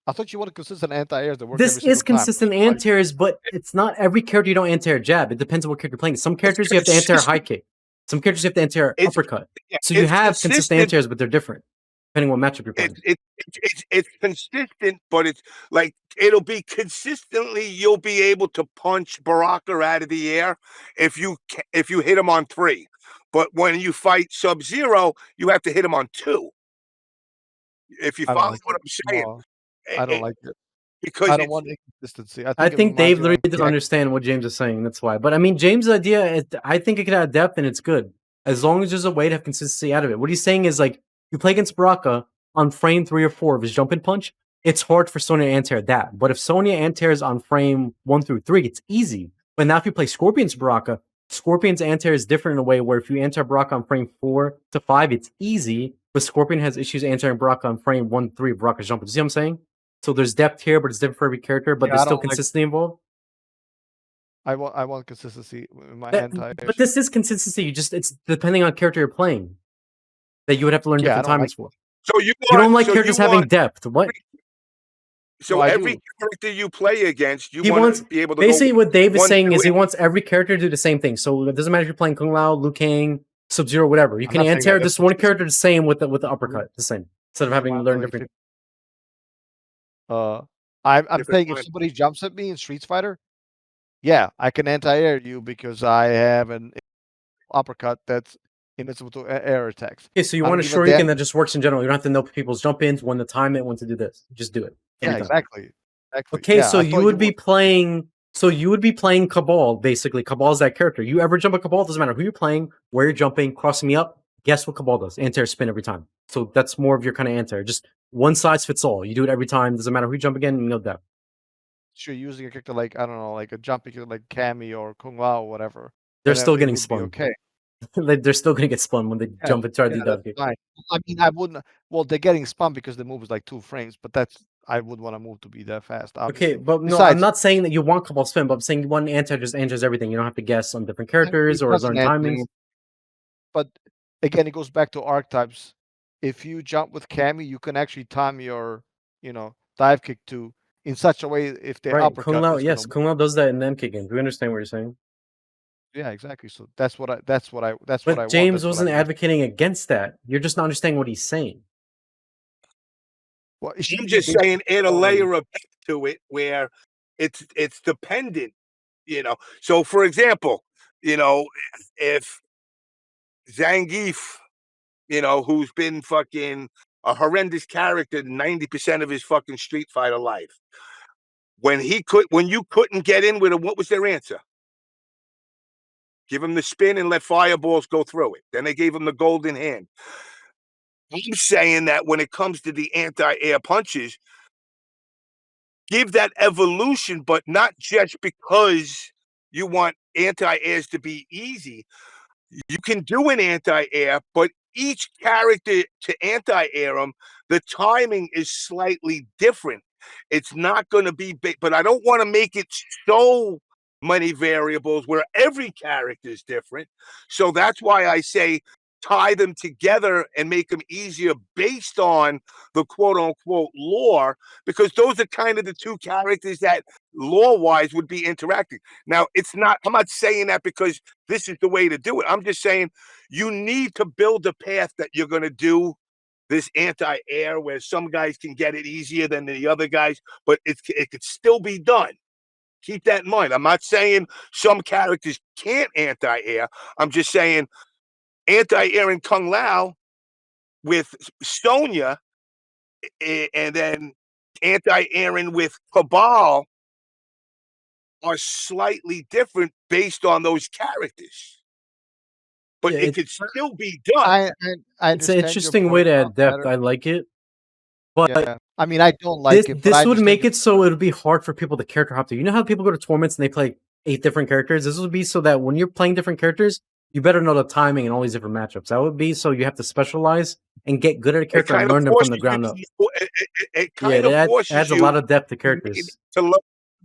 I thought you wanted consistent anti-airs that work this every is consistent time. anti-airs, but it's not every character you don't anti-air jab. It depends on what character you're playing. Some characters you have to anti-air high kick. Some characters you have to anti-air uppercut. So you have consistent anti-airs, but they're different depending on what matchup you're playing. It's consistent, but it's like it'll be consistently. You'll be able to punch Baraka out of the air if you hit him on 3. But when you fight Sub-Zero, you have to hit him on 2. If you follow what I'm saying. No, I don't like it. Because I don't want inconsistency. I think Dave literally doesn't understand what James is saying. That's why. But I mean, James' idea, I think it could add depth and it's good. As long as there's a way to have consistency out of it. What he's saying is, like, you play against Baraka on frame 3 or 4 of his jump and punch, it's hard for Sonya to anti-air that. But if Sonya anti-airs on frame 1 through 3, it's easy. But now if you play Scorpion's Baraka, Scorpion's anti-air is different in a way where if you anti-air Baraka on frame 4 to 5, it's easy. But Scorpion has issues anti-airing Baraka on frame 1 to 3 of Baraka's jump. You see what I'm saying? So there's depth here, but it's different for every character. But there's still consistency involved. I want consistency in my anti-airs. But this is consistency. It's depending on character you're playing that you would have to learn different timings for. So you don't like characters having depth. What? So every character you play against, you want to be able to basically what Dave is saying is he wants every character to do the same thing. So it doesn't matter if you're playing Kung Lao, Liu Kang, Sub-Zero, whatever. You can anti-air this one character the same with the uppercut, the same, instead of having to learn different. I'm saying if somebody jumps at me in Street Fighter, yeah, I can anti-air you because I have an uppercut that's invincible to air attacks. Okay, so you want a shuriken that just works in general. You don't have to know people's jump ins, when to time it, when to do this. Just do it. Yeah, exactly. Okay, yeah, so you would be playing. So you would be playing Cabal, basically. Cabal is that character. You ever jump a Cabal, doesn't matter who you're playing, where you're jumping, crossing me up. Guess what Cabal does? Anti-air spin every time. So that's more of your kind of anti-air. Just one size fits all. You do it every time. Doesn't matter who you jump again, no doubt. Sure, using a character like, I don't know, like a jumping character like Cammy or Kung Lao or whatever. They're still getting spun. Okay. They're still going to get spun when they jump and try to do that. I mean, I wouldn't. Well, they're getting spun because the move is like 2 frames, but I wouldn't want to move to be that fast. Obviously. Okay, but no, I'm not saying that you want Cabal spin, but I'm saying you want anti just answers everything. You don't have to guess on different characters or learn timings. But again, it goes back to archetypes. If you jump with Cammy, you can actually time your, dive kick to in such a way if they uppercut. Kung Lao, yes, Kung Lao does that in the MK game. Do we understand what you're saying? Yeah, exactly. So that's what I want. James wasn't advocating against that. You're just not understanding what he's saying. Well, I'm just saying add a layer of depth to it where it's dependent, So for example, if Zangief, who's been fucking a horrendous character 90% of his fucking Street Fighter life, when you couldn't get in with him, what was their answer? Give him the spin and let fireballs go through it. Then they gave him the golden hand. I'm saying that when it comes to the anti-air punches, give that evolution, but not just because you want anti-airs to be easy. You can do an anti-air, but each character to anti-air them, the timing is slightly different. It's not going to be big, but I don't want to make it so many variables where every character is different. So that's why I say tie them together and make them easier based on the quote-unquote lore, because those are kind of the two characters that lore-wise would be interacting. Now, I'm not saying that because this is the way to do it. I'm just saying you need to build a path that you're going to do this anti-air where some guys can get it easier than the other guys, but it could still be done. Keep that in mind. I'm not saying some characters can't anti-air. I'm just saying anti-air in Kung Lao with Sonya, and then anti-Aaron with Cabal are slightly different based on those characters. But Yeah, it could still be done. I it's an understand your interesting way point to now add depth. better. I like it. But Yeah, I mean, I don't like it, but this I would just make think it it's so better. it would be hard for people to character hop to. You know how people go to tournaments and they play 8 different characters? This would be so that when you're playing different characters, you better know the timing and all these different matchups. That would be so you have to specialize and get good at a It character and kind of learn them from forces the you ground to up. it Yeah, kind of that forces adds a you lot of depth to characters. to learn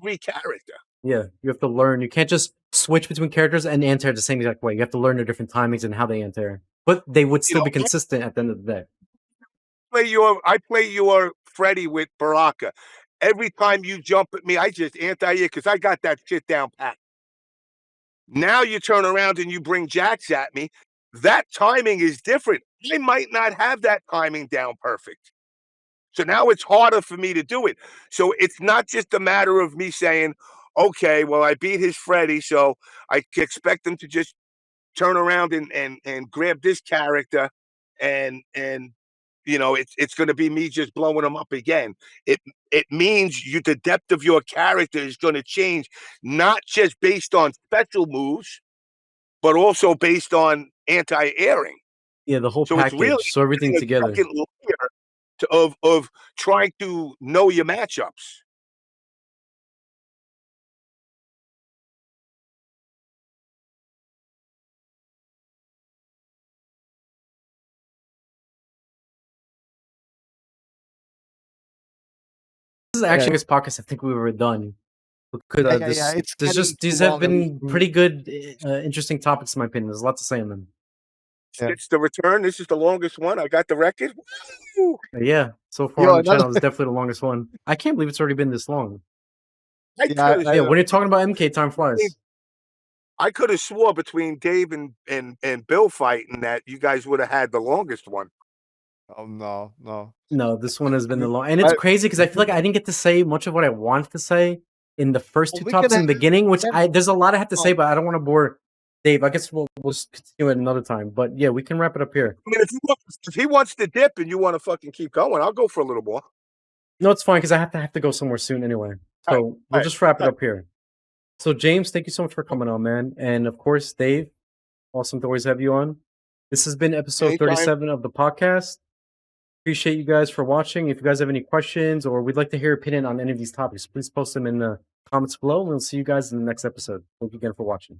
every character. Yeah, you have to learn. You can't just switch between characters and enter the same exact way. You have to learn their different timings and how they enter. But they would You still know, be consistent at the end of the day. I play your Freddy with Baraka. Every time you jump at me, I just anti-you because I got that shit down pat. Now you turn around and you bring Jax at me. That timing is different. I might not have that timing down perfect. So now it's harder for me to do it. So it's not just a matter of me saying, okay, well, I beat his Freddy, so I expect him to just turn around and grab this character and it's going to be me just blowing him up again. It means the depth of your character is going to change, not just based on special moves, but also based on anti-airing. Yeah, the whole So it's really package. So everything a together. second layer of trying to know your matchups. This is actually this podcast I think we've ever done. Because Yeah, it's there's getting just too these have long. been pretty good, interesting topics in my opinion. There's a lot to say on them. Yeah. It's the return. This is the longest one. I got the record. Woo! Yeah, so far Yo, on the another channel, it's definitely the longest one. I can't believe it's already been this long. I yeah, could Yeah, have when you're talking about MK, time flies. swore between Dave and Bill fighting that you guys would have had the longest one. oh no, no. No, this one has been the long, and it's crazy because I feel like I didn't get to say much of what I wanted to say in the first Well, two we topics can in the beginning. Which have- there's a lot I have to say, oh, but I don't want to bore Dave. I guess we'll just continue it another time. But yeah, we can wrap it up here. I mean, if he wants to dip and you want to fucking keep going, I'll go for a little more. No, it's fine because I have to go somewhere soon anyway. So All right, we'll all just wrap it right. up here. So James, thank you so much for coming on, man, and of course Dave. Awesome to always have you on. This has been episode Anytime. 37 of the podcast. Appreciate you guys for watching. If you guys have any questions or we'd like to hear your opinion on any of these topics, please post them in the comments below. And we'll see you guys in the next episode. Thank you again for watching.